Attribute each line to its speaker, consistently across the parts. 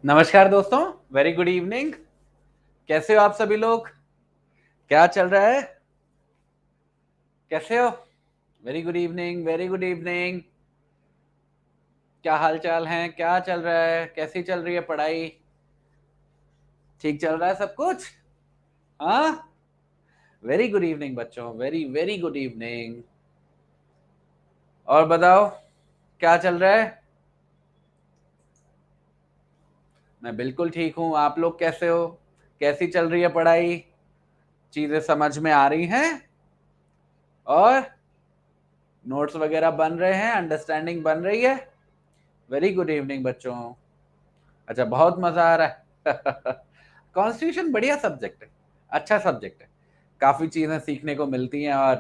Speaker 1: नमस्कार दोस्तों, very good evening. कैसे हो आप सभी लोग? क्या चल रहा है? कैसे हो? Very good evening, very good evening. क्या हाल चाल है? क्या चल रहा है? कैसी चल रही है पढ़ाई? ठीक चल रहा है सब कुछ? हाँ, वेरी गुड इवनिंग बच्चों, वेरी वेरी गुड इवनिंग। और बताओ, क्या चल रहा है? मैं बिल्कुल ठीक हूं। आप लोग कैसे हो? कैसी चल रही है पढ़ाई? चीजें समझ में आ रही हैं? और नोट्स वगैरह बन रहे हैं? अंडरस्टैंडिंग बन रही है? वेरी गुड इवनिंग बच्चों। अच्छा, बहुत मजा आ रहा है। कॉन्स्टिट्यूशन बढ़िया सब्जेक्ट है, अच्छा सब्जेक्ट है। काफी चीजें सीखने को मिलती हैं। और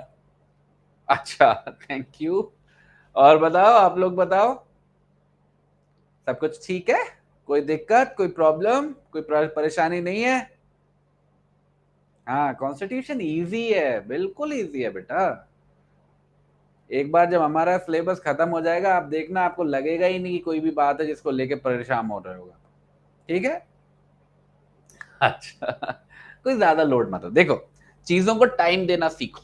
Speaker 1: अच्छा, थैंक यू। और बताओ, आप लोग बताओ, सब कुछ ठीक है? कोई दिक्कत, कोई प्रॉब्लम, कोई परेशानी नहीं है? हाँ, कॉन्स्टिट्यूशन इजी है, बिल्कुल इजी है बेटा। एक बार जब हमारा सिलेबस खत्म हो जाएगा, आप देखना, आपको लगेगा ही नहीं कि कोई भी बात है जिसको लेके परेशान हो रहे होगा। ठीक है? अच्छा, कोई ज्यादा लोड मत हो। देखो, चीजों को टाइम देना सीखो।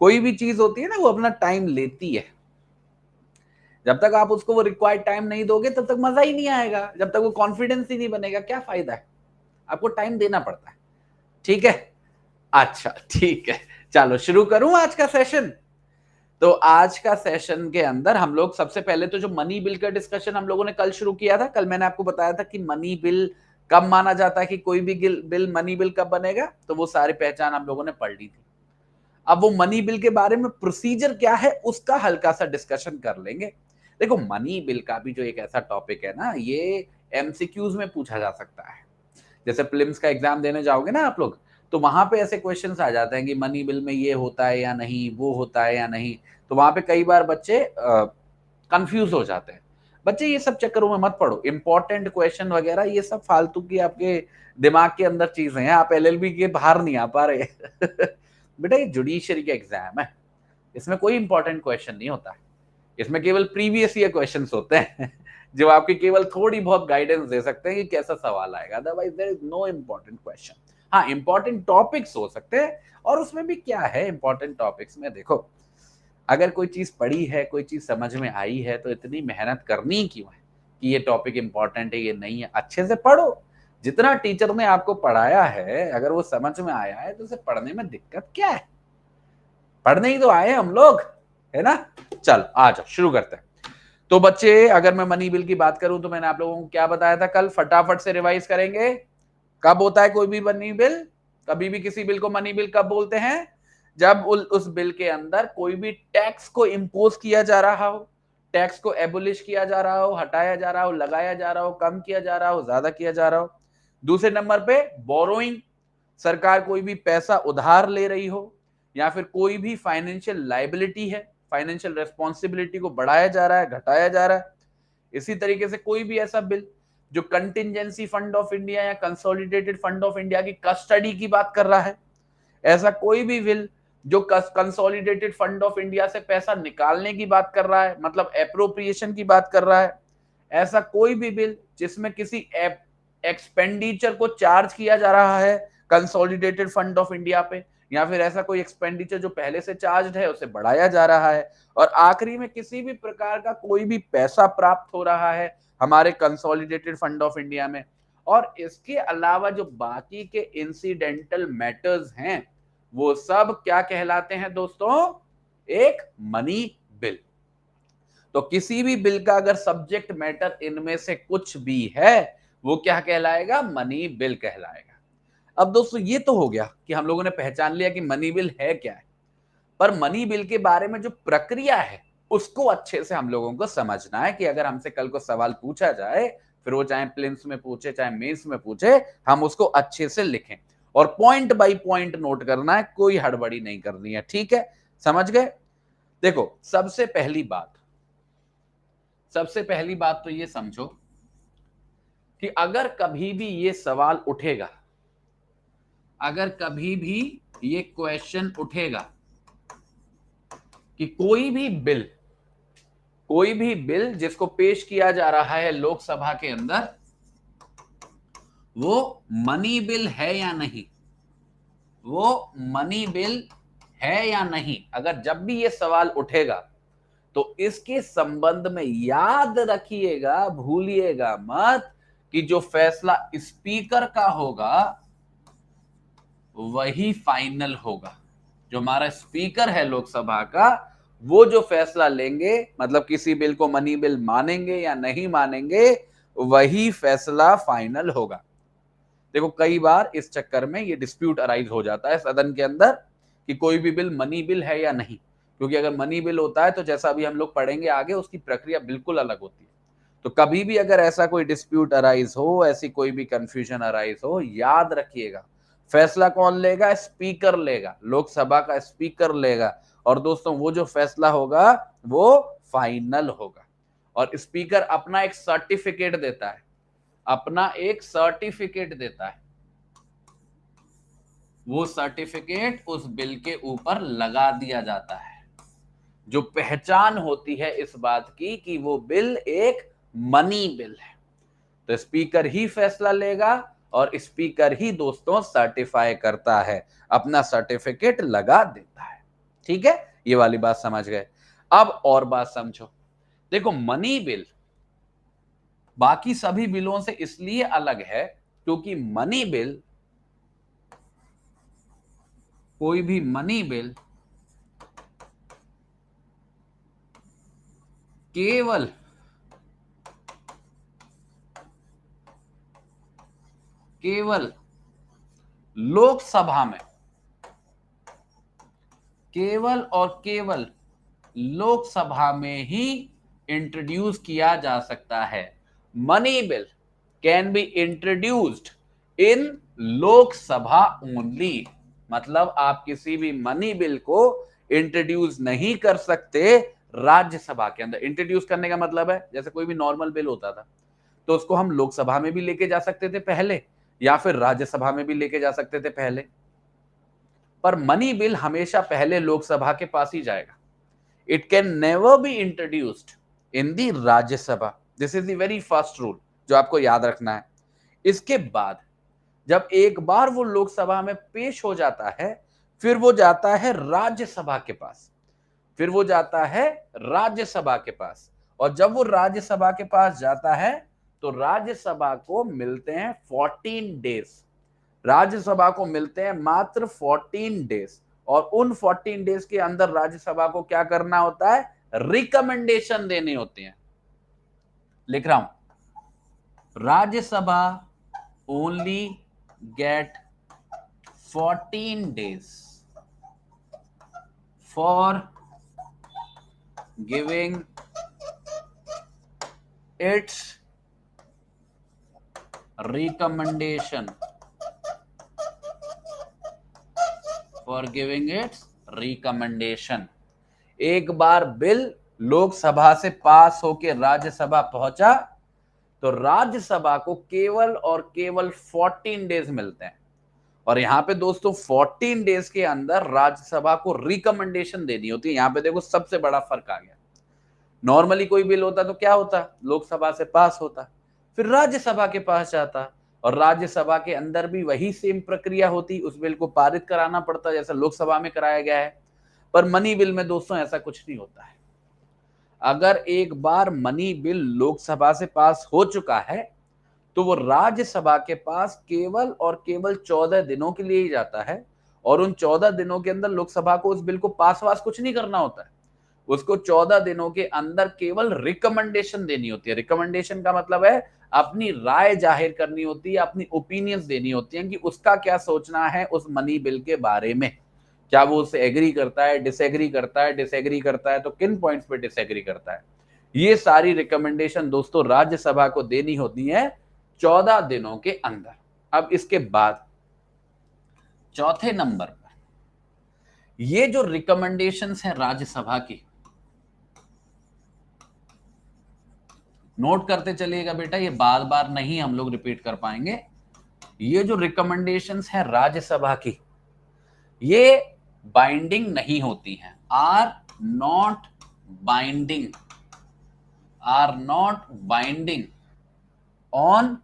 Speaker 1: कोई भी चीज होती है ना, वो अपना टाइम लेती है। जब तक आप उसको वो रिक्वायर्ड टाइम नहीं दोगे, तब तक मजा ही नहीं आएगा। जब तक वो कॉन्फिडेंस ही नहीं बनेगा, क्या फायदा है? आपको टाइम देना पड़ता है। ठीक है? अच्छा, ठीक है। चलो शुरू करूं आज का सेशन। तो आज का सेशन के अंदर हम लोग सबसे पहले तो जो मनी बिल का डिस्कशन हम लोगों ने कल शुरू किया था, कल मैंने आपको बताया था कि मनी बिल कब माना जाता है, कि कोई भी बिल मनी बिल कब बनेगा, तो वो सारी पहचान हम लोगों ने पढ़ ली थी। अब वो मनी बिल के बारे में प्रोसीजर क्या है, उसका हल्का सा डिस्कशन कर लेंगे। देखो, मनी बिल का भी जो एक ऐसा टॉपिक है ना, ये एमसीक्यूज में पूछा जा सकता है। जैसे प्रीलिम्स का एग्जाम देने जाओगे ना आप लोग, तो वहां पे ऐसे क्वेश्चंस आ जाते हैं कि मनी बिल में ये होता है या नहीं, वो होता है या नहीं। तो वहां पे कई बार बच्चे कंफ्यूज हो जाते हैं। बच्चे ये सब चक्करों में मत पड़ो। इंपॉर्टेंट क्वेश्चन वगैरह ये सब फालतू की आपके दिमाग के अंदर चीजें हैं। आप एलएलबी के बाहर नहीं आ पा रहे। बेटा, ये जुडिशरी का एग्जाम है, इसमें कोई इंपॉर्टेंट क्वेश्चन नहीं होता है। इसमें केवल प्रीवियस ईयर क्वेश्चंस होते हैं, जो आपकी केवल थोड़ी बहुत गाइडेंस दे सकते हैं कि कैसा सवाल आएगा। Otherwise there is no important question. हाँ, इंपॉर्टेंट टॉपिक्स हो सकते हैं। और उसमें भी क्या है, इंपॉर्टेंट टॉपिक्स में देखो, अगर कोई चीज पढ़ी है, कोई चीज समझ में आई है, तो इतनी मेहनत करनी क्यों है कि ये टॉपिक इंपॉर्टेंट है, ये नहीं है? अच्छे से पढ़ो। जितना टीचर ने आपको पढ़ाया है, अगर वो समझ में आया है, तो उसे पढ़ने में दिक्कत क्या है? पढ़ने ही तो आए हम लोग, है ना? चल आ जाओ, शुरू करते हैं। तो बच्चे, अगर मैं मनी बिल की बात करूं, तो मैंने आप लोगों को क्या बताया था कल? फटाफट से रिवाइज करेंगे। कब होता है कोई भी मनी बिल? कभी भी किसी बिल को मनी बिल कब बोलते हैं? जब उस बिल के अंदर कोई भी टैक्स को इंपोज किया जा रहा हो, टैक्स को एबोलिश किया जा रहा हो, हटाया जा रहा हो, लगाया जा रहा हो, कम किया जा रहा हो, ज्यादा किया जा रहा हो। दूसरे नंबर पे बोरोइंग, सरकार कोई भी पैसा उधार ले रही हो, या फिर कोई भी फाइनेंशियल लाइबिलिटी है, फाइनेंशियल रेस्पॉन्सिबिलिटी को बढ़ाया जा रहा है, घटाया जा रहा है। इसी तरीके से कोई भी ऐसा बिल जो कंटिजेंसी फंड ऑफ इंडिया या कंसोलिडेटेड फंड ऑफ इंडिया की कस्टडी की बात कर रहा है। ऐसा कोई भी बिल जो कंसोलिडेटेड फंड ऑफ इंडिया से पैसा निकालने की बात कर रहा है, मतलब एप्रोप्रिएशन की बात कर रहा है। ऐसा कोई भी बिल जिसमें किसी एक्सपेंडिचर को चार्ज किया जा रहा है कंसोलिडेटेड फंड ऑफ इंडिया पे, या फिर ऐसा कोई एक्सपेंडिचर जो पहले से चार्ज है उसे बढ़ाया जा रहा है। और आखिरी में किसी भी प्रकार का कोई भी पैसा प्राप्त हो रहा है हमारे कंसोलिडेटेड फंड ऑफ इंडिया में। और इसके अलावा जो बाकी के इंसिडेंटल मैटर्स हैं, वो सब क्या कहलाते हैं दोस्तों? एक मनी बिल। तो किसी भी बिल का अगर सब्जेक्ट मैटर इनमें से कुछ भी है, वो क्या कहलाएगा? मनी बिल कहलाएगा। अब दोस्तों, ये तो हो गया कि हम लोगों ने पहचान लिया कि मनी बिल है क्या है। पर मनी बिल के बारे में जो प्रक्रिया है, उसको अच्छे से हम लोगों को समझना है कि अगर हमसे कल को सवाल पूछा जाए, फिर वो चाहे प्रीलिम्स में पूछे चाहे मेंस में पूछे, हम उसको अच्छे से लिखें। और पॉइंट बाय पॉइंट नोट करना है, कोई हड़बड़ी नहीं करनी है। ठीक है? समझ गए? देखो, सबसे पहली बात तो ये समझो कि अगर कभी भी ये सवाल उठेगा, अगर कभी भी ये क्वेश्चन उठेगा कि कोई भी बिल जिसको पेश किया जा रहा है लोकसभा के अंदर, वो मनी बिल है या नहीं, वो मनी बिल है या नहीं। अगर जब भी ये सवाल उठेगा तो इसके संबंध में याद रखिएगा, भूलिएगा मत कि जो फैसला स्पीकर का होगा वही फाइनल होगा। जो हमारा स्पीकर है लोकसभा का, वो जो फैसला लेंगे, मतलब किसी बिल को मनी बिल मानेंगे या नहीं मानेंगे, वही फैसला फाइनल होगा। देखो कई बार इस चक्कर में ये डिस्प्यूट अराइज हो जाता है सदन के अंदर कि कोई भी बिल मनी बिल है या नहीं, क्योंकि अगर मनी बिल होता है तो जैसा अभी हम लोग पढ़ेंगे आगे, उसकी प्रक्रिया बिल्कुल अलग होती है। तो कभी भी अगर ऐसा कोई डिस्प्यूट अराइज हो, ऐसी कोई भी कंफ्यूजन अराइज हो, याद रखिएगा फैसला कौन लेगा? स्पीकर लेगा, लोकसभा का स्पीकर लेगा। और दोस्तों वो जो फैसला होगा वो फाइनल होगा। और स्पीकर अपना एक सर्टिफिकेट देता है, अपना एक सर्टिफिकेट देता है। वो सर्टिफिकेट उस बिल के ऊपर लगा दिया जाता है, जो पहचान होती है इस बात की कि वो बिल एक मनी बिल है। तो स्पीकर ही फैसला लेगा और स्पीकर ही दोस्तों सर्टिफाई करता है, अपना सर्टिफिकेट लगा देता है। ठीक है, ये वाली बात समझ गए। अब और बात समझो। देखो मनी बिल बाकी सभी बिलों से इसलिए अलग है क्योंकि मनी बिल, कोई भी मनी बिल केवल लोकसभा में, केवल और केवल लोकसभा में ही इंट्रोड्यूस किया जा सकता है। Money bill can be introduced in Lok Sabha only. मतलब आप किसी भी मनी बिल को इंट्रोड्यूस नहीं कर सकते राज्यसभा के अंदर। इंट्रोड्यूस करने का मतलब है जैसे कोई भी नॉर्मल बिल होता था तो उसको हम लोकसभा में भी लेके जा सकते थे पहले, या फिर राज्यसभा में भी लेके जा सकते थे पहले, पर मनी बिल हमेशा पहले लोकसभा के पास ही जाएगा। It can never be introduced in the Rajya Sabha. This is the very first rule जो आपको याद रखना है। इसके बाद जब एक बार वो लोकसभा में पेश हो जाता है, फिर वो जाता है राज्यसभा के पास, फिर वो जाता है राज्यसभा के पास। और जब वो राज्यसभा के पास जाता है तो राज्यसभा को मिलते हैं 14 डेज, राज्यसभा को मिलते हैं मात्र 14 डेज। और उन 14 डेज के अंदर राज्यसभा को क्या करना होता है? रिकमेंडेशन देने होते हैं। लिख रहा हूं, Rajya Sabha only get 14 days for giving it's recommendation, for giving it's recommendation. एक बार बिल लोकसभा से पास होकर राज्यसभा पहुंचा तो राज्यसभा को केवल और केवल 14 डेज मिलते हैं। और यहां पे दोस्तों 14 डेज के अंदर राज्यसभा को रिकमेंडेशन देनी होती है। यहां पे देखो सबसे बड़ा फर्क आ गया। नॉर्मली कोई बिल होता तो क्या होता? लोकसभा से पास होता, फिर राज्यसभा के पास जाता, और राज्यसभा के अंदर भी वही सेम प्रक्रिया होती, उस बिल को पारित कराना पड़ता जैसा लोकसभा में कराया गया है। पर मनी बिल में दोस्तों ऐसा कुछ नहीं होता है। अगर एक बार मनी बिल लोकसभा से पास हो चुका है तो वो राज्यसभा के पास केवल और केवल 14 दिनों के लिए ही जाता है। और उन 14 दिनों के अंदर लोकसभा को उस बिल को पास वास कुछ नहीं करना होता है। उसको 14 दिनों के अंदर केवल रिकमेंडेशन देनी होती है। रिकमेंडेशन का मतलब है अपनी राय जाहिर करनी होती है, अपनी ओपिनियंस देनी होती हैं कि उसका क्या सोचना है उस मनी बिल के बारे में। क्या वो उससे एग्री करता है, डिसएग्री करता है, डिसएग्री करता है तो किन पॉइंट्स पे डिसएग्री करता है। ये सारी रिकमेंडेशन दोस्तों राज्यसभा को देनी होती है 14 दिनों के अंदर। अब इसके बाद चौथे नंबर पर ये जो रिकमेंडेशंस है राज्यसभा की, नोट करते चलिएगा बेटा, ये बार बार नहीं हम लोग रिपीट कर पाएंगे। ये जो रिकमेंडेशंस है राज्यसभा की, ये बाइंडिंग नहीं होती हैं, are not binding, are not binding on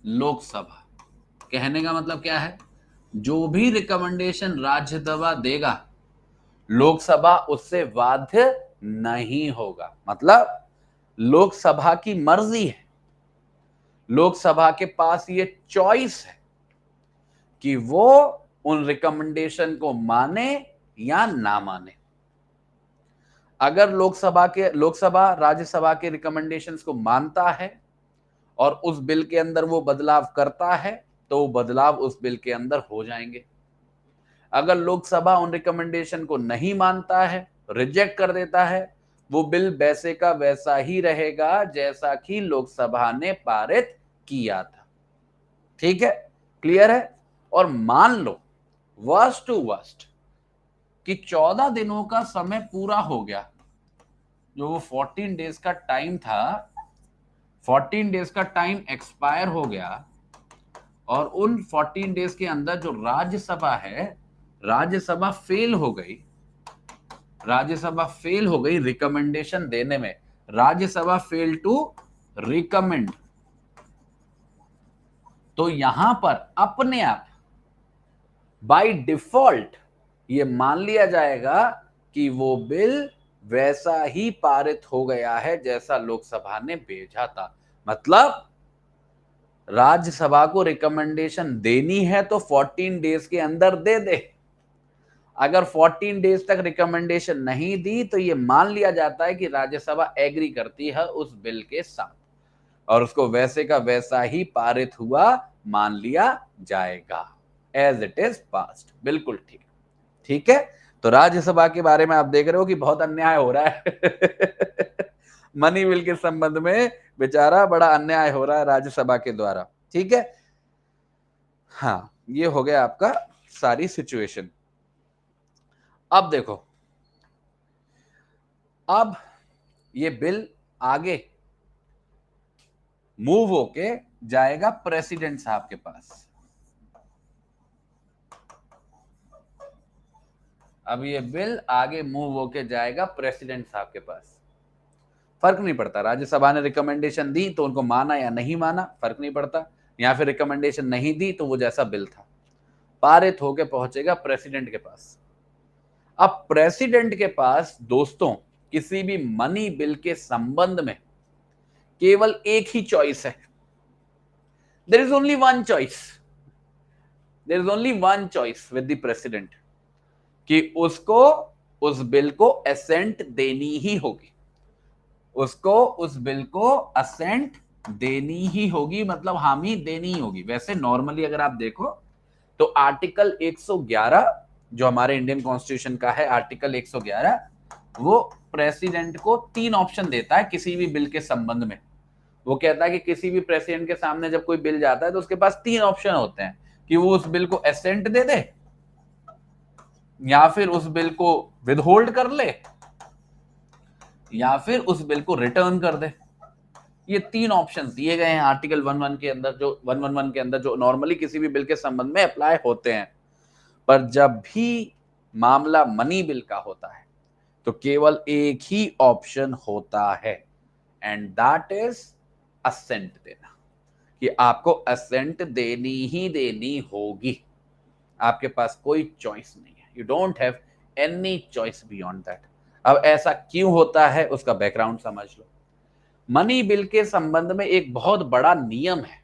Speaker 1: Lok Sabha. कहने का मतलब क्या है, जो भी रिकमेंडेशन राज्यसभा देगा लोकसभा उससे बाध्य नहीं होगा। मतलब लोकसभा की मर्जी है, लोकसभा के पास ये चॉइस है कि वो उन रिकमेंडेशन को माने या ना माने। अगर लोकसभा राज्यसभा के रिकमेंडेशंस को मानता है और उस बिल के अंदर वो बदलाव करता है तो वो बदलाव उस बिल के अंदर हो जाएंगे। अगर लोकसभा उन रिकमेंडेशन को नहीं मानता है, रिजेक्ट कर देता है, वो बिल वैसे का वैसा ही रहेगा जैसा कि लोकसभा ने पारित किया था। ठीक है, क्लियर है। और मान लो वर्स्ट टू वर्स्ट कि 14 दिनों का समय पूरा हो गया, जो वो 14 डेज का टाइम था, 14 डेज का टाइम एक्सपायर हो गया और उन 14 डेज के अंदर जो राज्यसभा है, राज्यसभा फेल हो गई, राज्यसभा फेल हो गई रिकमेंडेशन देने में, राज्यसभा फेल टू रिकमेंड, तो यहां पर अपने आप बाय डिफॉल्ट ये मान लिया जाएगा कि वो बिल वैसा ही पारित हो गया है जैसा लोकसभा ने भेजा था। मतलब राज्यसभा को रिकमेंडेशन देनी है तो 14 डेज के अंदर दे दे। अगर 14 डेज तक रिकमेंडेशन नहीं दी तो ये मान लिया जाता है कि राज्यसभा एग्री करती है उस बिल के साथ और उसको वैसे का वैसा ही पारित हुआ मान लिया जाएगा, एज इट इज पास्ड। बिल्कुल ठीक, ठीक है। तो राज्यसभा के बारे में आप देख रहे हो कि बहुत अन्याय हो रहा है मनी बिल के संबंध में बेचारा बड़ा अन्याय हो रहा है राज्यसभा के द्वारा। ठीक है, हाँ, ये हो गया आपका सारी सिचुएशन। अब देखो, अब ये बिल आगे मूव होके जाएगा प्रेसिडेंट साहब के पास। अब ये बिल आगे मूव होके जाएगा प्रेसिडेंट साहब के पास। फर्क नहीं पड़ता राज्यसभा ने रिकमेंडेशन दी तो उनको माना या नहीं माना, फर्क नहीं पड़ता, या फिर रिकमेंडेशन नहीं दी तो वो जैसा बिल था पारित होके पहुंचेगा प्रेसिडेंट के पास। अब प्रेसिडेंट के पास दोस्तों किसी भी मनी बिल के संबंध में केवल एक ही चॉइस है। There is only one choice, there is only one choice with the president कि उसको उस बिल को असेंट देनी ही होगी, उसको उस बिल को असेंट देनी ही होगी, मतलब हामी देनी ही होगी। वैसे नॉर्मली अगर आप देखो तो आर्टिकल 111 जो हमारे इंडियन कॉन्स्टिट्यूशन का है, आर्टिकल 111 वो प्रेसिडेंट को 3 ऑप्शन देता है किसी भी बिल के संबंध में। वो कहता है कि किसी भी प्रेसिडेंट के सामने जब कोई बिल जाता है तो उसके पास 3 ऑप्शन होते हैं कि वो उस बिल को असेंट दे दे, या फिर उस बिल को विदहोल्ड कर ले, या फिर उस बिल को रिटर्न कर दे। ये 3 ऑप्शंस दिए गए हैं आर्टिकल 111 के अंदर, जो 111 के अंदर जो नॉर्मली किसी भी बिल के संबंध में अप्लाई होते हैं। पर जब भी मामला मनी बिल का होता है तो केवल एक ही ऑप्शन होता है, एंड दैट इज असेंट देना, कि आपको असेंट देनी ही देनी होगी, आपके पास कोई चॉइस नहीं है, you don't have any choice beyond that. अब ऐसा क्यों होता है उसका बैकग्राउंड समझ लो। मनी बिल के संबंध में एक बहुत बड़ा नियम है,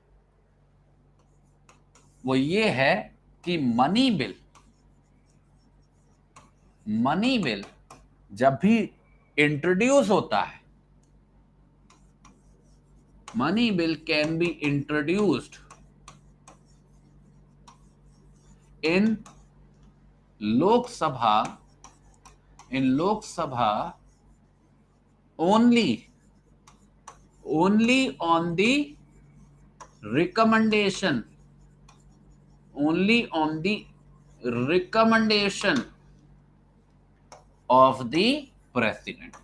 Speaker 1: वो ये है कि मनी बिल जब भी इंट्रोड्यूस होता है, money bill can be introduced in Lok Sabha only on the recommendation of the president।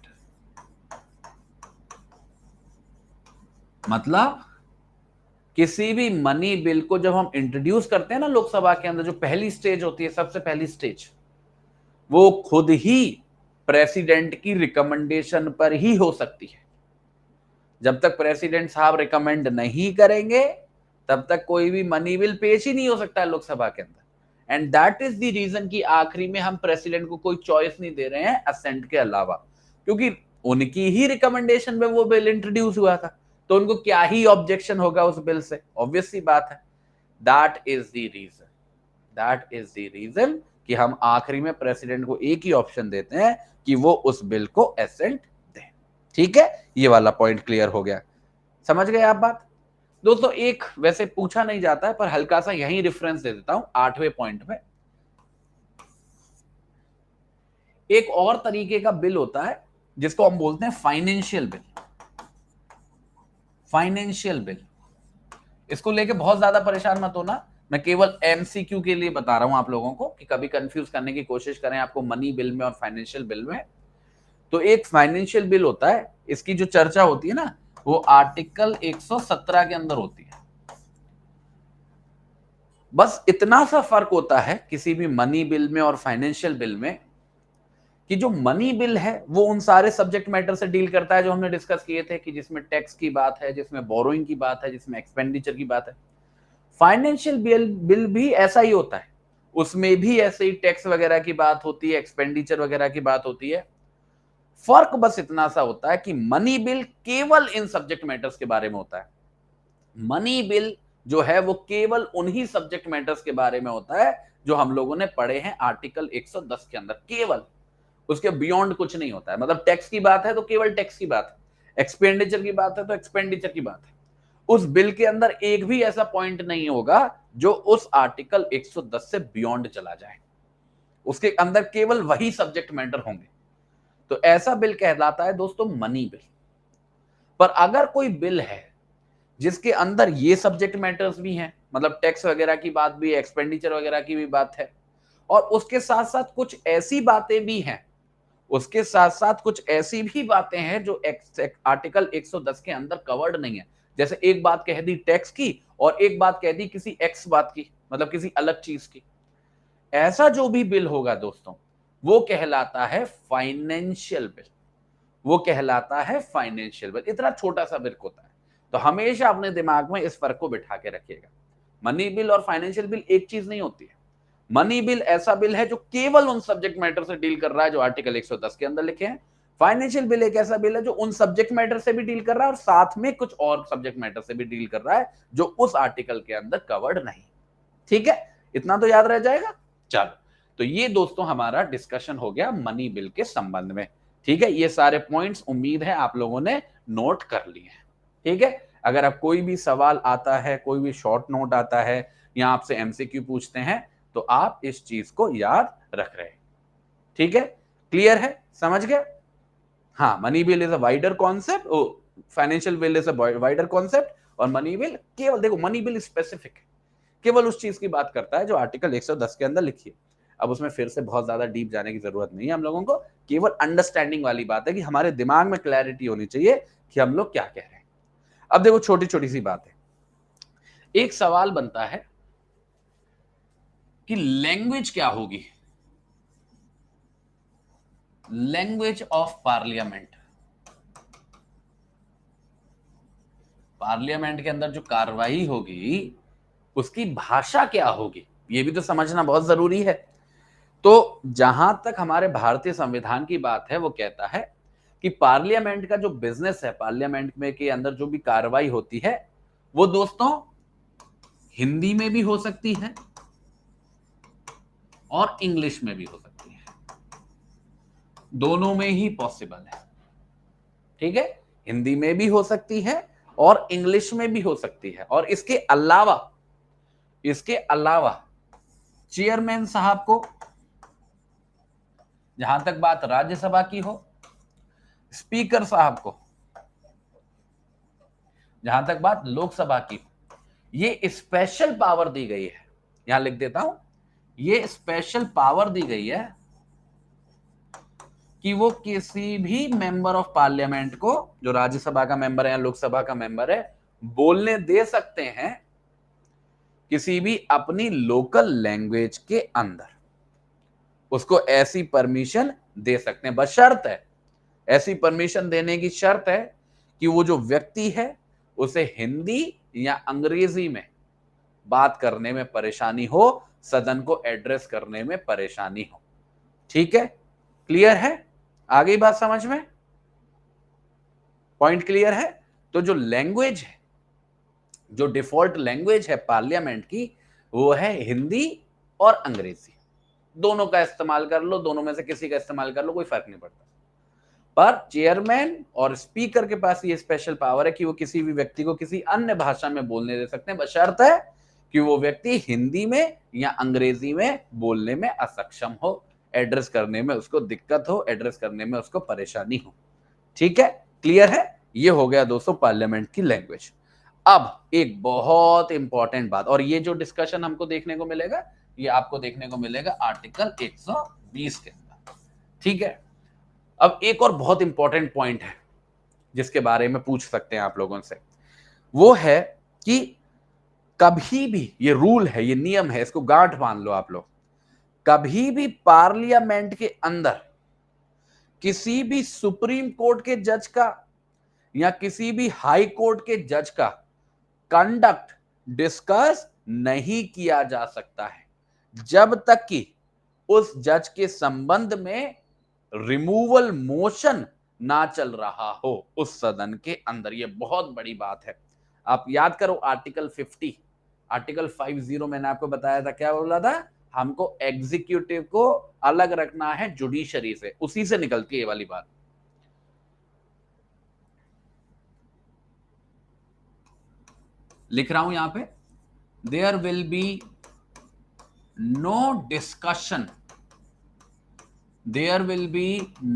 Speaker 1: मतलब किसी भी मनी बिल को जब हम इंट्रोड्यूस करते हैं ना लोकसभा के अंदर, जो पहली स्टेज होती है, सबसे पहली स्टेज, वो खुद ही प्रेसिडेंट की रिकमेंडेशन पर ही हो सकती है। जब तक प्रेसिडेंट साहब रिकमेंड नहीं करेंगे तब तक कोई भी मनी बिल पेश ही नहीं हो सकता है लोकसभा के अंदर। And that is the reason कि आखिरी में हम प्रेसिडेंट को कोई चॉइस नहीं दे रहे हैं असेंट के अलावा, क्योंकि उनकी ही रिकमेंडेशन में वो बिल इंट्रोड्यूस हुआ था, तो उनको क्या ही ऑब्जेक्शन होगा उस बिल से, ऑब्वियस सी बात है। That is the reason, that is the reason कि हम आखिरी में प्रेसिडेंट को एक ही ऑप्शन देते हैं कि वो उस बिल को असेंट दे। ठीक है, ये वाला पॉइंट क्लियर हो गया, समझ गए आप बात। दोस्तों एक वैसे पूछा नहीं जाता है पर हल्का सा यही रेफरेंस दे देता हूं 8वें पॉइंट में। एक और तरीके का बिल होता है जिसको हम बोलते हैं फाइनेंशियल बिल। फाइनेंशियल बिल, इसको लेके बहुत ज्यादा परेशान मत होना, मैं केवल एमसीक्यू के लिए बता रहा हूं आप लोगों को कि कभी कंफ्यूज करने की कोशिश करें आपको मनी बिल में और फाइनेंशियल बिल में। तो एक फाइनेंशियल बिल होता है, इसकी जो चर्चा होती है ना वो आर्टिकल 117 के अंदर होती है। बस इतना सा फर्क होता है किसी भी मनी बिल में और फाइनेंशियल बिल में कि जो मनी बिल है वो उन सारे सब्जेक्ट मैटर से डील करता है जो हमने डिस्कस किए थे, कि जिसमें टैक्स की बात है, जिसमें बोरोइंग की बात है, जिसमें एक्सपेंडिचर की बात है। फाइनेंशियल बिल भी ऐसा ही होता है, उसमें भी ऐसे ही टैक्स वगैरह की बात होती है, एक्सपेंडिचर वगैरह की बात होती है। फर्क बस इतना सा होता है कि मनी बिल केवल इन सब्जेक्ट मैटर्स के बारे में होता है। मनी बिल जो है वो केवल उन्हीं सब्जेक्ट मैटर्स के बारे में होता है जो हम लोगों ने पढ़े हैं आर्टिकल 110 के अंदर, केवल उसके बियॉन्ड कुछ नहीं होता है। मतलब टैक्स की बात है तो केवल टैक्स की बात है, एक्सपेंडिचर की बात है तो एक्सपेंडिचर की बात है। उस बिल के अंदर एक भी ऐसा पॉइंट नहीं होगा जो उस आर्टिकल 110 से बियॉन्ड चला जाए, उसके अंदर केवल वही सब्जेक्ट मैटर होंगे। तो ऐसा बिल कहलाता है दोस्तों मनी बिल। पर अगर कोई बिल है जिसके अंदर ये सब्जेक्ट मैटर्स भी हैं, मतलब टैक्स वगैरह की बात भी है, एक्सपेंडिचर वगैरह की भी बात है, और उसके साथ साथ कुछ ऐसी बातें भी हैं, उसके साथ साथ कुछ ऐसी भी बातें हैं जो आर्टिकल 110 के अंदर कवर्ड नहीं है। जैसे एक बात कह दी टैक्स की और एक बात कह दी किसी एक्स बात की, मतलब किसी अलग चीज की। ऐसा जो भी बिल होगा दोस्तों वो कहलाता है फाइनेंशियल बिल, वो कहलाता है फाइनेंशियल बिल। इतना छोटा सा बिल होता है, तो हमेशा अपने दिमाग में इस फर्क को बिठा के रखिएगा। मनी बिल और फाइनेंशियल बिल एक चीज नहीं होती है। मनी बिल ऐसा बिल है जो केवल उन सब्जेक्ट मैटर से डील कर रहा है जो आर्टिकल 110 के अंदर लिखे हैं। फाइनेंशियल बिल एक ऐसा बिल है जो उन सब्जेक्ट मैटर से भी डील कर रहा है और साथ में कुछ और सब्जेक्ट मैटर से भी डील कर रहा है जो उस आर्टिकल के अंदर कवर्ड नहीं। ठीक है, इतना तो याद रह जाएगा। चलो, तो ये दोस्तों हमारा डिस्कशन हो गया मनी बिल के संबंध में। ठीक है, ये सारे पॉइंट्स उम्मीद है आप लोगों ने नोट कर लिए हैं। ठीक है, अगर आप कोई भी सवाल आता है, कोई भी शॉर्ट नोट आता है या आपसे एमसीक्यू पूछते हैं तो आप इस चीज को याद रख रहे हैं। ठीक है, क्लियर है, समझ गए। हाँ, money bill is a wider concept, financial bill is a wider concept, और मनी बिल केवल, देखो मनी बिल स्पेसिफिक है, केवल उस चीज की बात करता है जो आर्टिकल 110 के अंदर लिखी है। अब उसमें फिर से बहुत ज्यादा डीप जाने की जरूरत नहीं है हम लोगों को, केवल अंडरस्टैंडिंग वाली बात है कि हमारे दिमाग में क्लैरिटी होनी चाहिए कि हम लोग क्या कह रहे हैं। अब देखो छोटी छोटी सी बात है, एक सवाल बनता है कि लैंग्वेज क्या होगी, लैंग्वेज ऑफ पार्लियामेंट। पार्लियामेंट के अंदर जो कार्रवाई होगी उसकी भाषा क्या होगी, ये भी तो समझना बहुत जरूरी है। तो जहां तक हमारे भारतीय संविधान की बात है वो कहता है कि पार्लियामेंट का जो बिजनेस है, पार्लियामेंट में के अंदर जो भी कार्रवाई होती है वो दोस्तों हिंदी में भी हो सकती है और इंग्लिश में भी हो सकती है, दोनों में ही पॉसिबल है। ठीक है, हिंदी में भी हो सकती है और इंग्लिश में भी हो सकती है। और इसके अलावा चेयरमैन साहब को, जहां तक बात राज्यसभा की हो, स्पीकर साहब को, जहां तक बात लोकसभा की, ये स्पेशल पावर दी गई है। यहां लिख देता हूं, ये स्पेशल पावर दी गई है कि वो किसी भी मेंबर ऑफ पार्लियामेंट को, जो राज्यसभा का मेंबर है या लोकसभा का मेंबर है, बोलने दे सकते हैं किसी भी अपनी लोकल लैंग्वेज के अंदर। उसको ऐसी परमिशन दे सकते हैं, बस शर्त है, ऐसी परमिशन देने की शर्त है कि वो जो व्यक्ति है उसे हिंदी या अंग्रेजी में बात करने में परेशानी हो, सदन को एड्रेस करने में परेशानी हो। ठीक है, क्लियर है? आ गई बात समझ में? पॉइंट क्लियर है? तो जो लैंग्वेज है, जो डिफॉल्ट लैंग्वेज है पार्लियामेंट की, वो है हिंदी और अंग्रेजी। दोनों का इस्तेमाल कर लो, दोनों में से किसी का इस्तेमाल कर लो, कोई फर्क नहीं पड़ता। पर चेयरमैन और स्पीकर के पास ये स्पेशल पावर है कि वो किसी भी व्यक्ति को किसी अन्य भाषा में बोलने दे सकते हैं, बशर्ते है कि वो व्यक्ति हिंदी में या अंग्रेजी में बोलने में असक्षम हो, एड्रेस करने में उसको दिक्कत हो, एड्रेस करने में उसको परेशानी हो। ठीक है, क्लियर है? ये हो गया दोस्तों पार्लियामेंट की लैंग्वेज। अब एक बहुत इंपॉर्टेंट बात, और ये जो डिस्कशन हमको देखने को मिलेगा, ये आपको देखने को मिलेगा आर्टिकल 120 के अंदर। ठीक है, अब एक और बहुत इंपॉर्टेंट पॉइंट है जिसके बारे में पूछ सकते हैं आप लोगों से, वो है कि कभी भी, ये रूल है, ये नियम है, इसको गांठ बांध लो आप लोग, कभी भी पार्लियामेंट के अंदर किसी भी सुप्रीम कोर्ट के जज का या किसी भी हाई कोर्ट के जज का कंडक्ट डिस्कस नहीं किया जा सकता है जब तक कि उस जज के संबंध में रिमूवल मोशन ना चल रहा हो उस सदन के अंदर। यह बहुत बड़ी बात है। आप याद करो आर्टिकल 50, आर्टिकल 50 मैंने आपको बताया था, क्या बोला था? हमको एग्जीक्यूटिव को अलग रखना है जुडिशरी से, उसी से निकलती है ये वाली बात। लिख रहा हूं यहां पे, there will be no discussion, there will be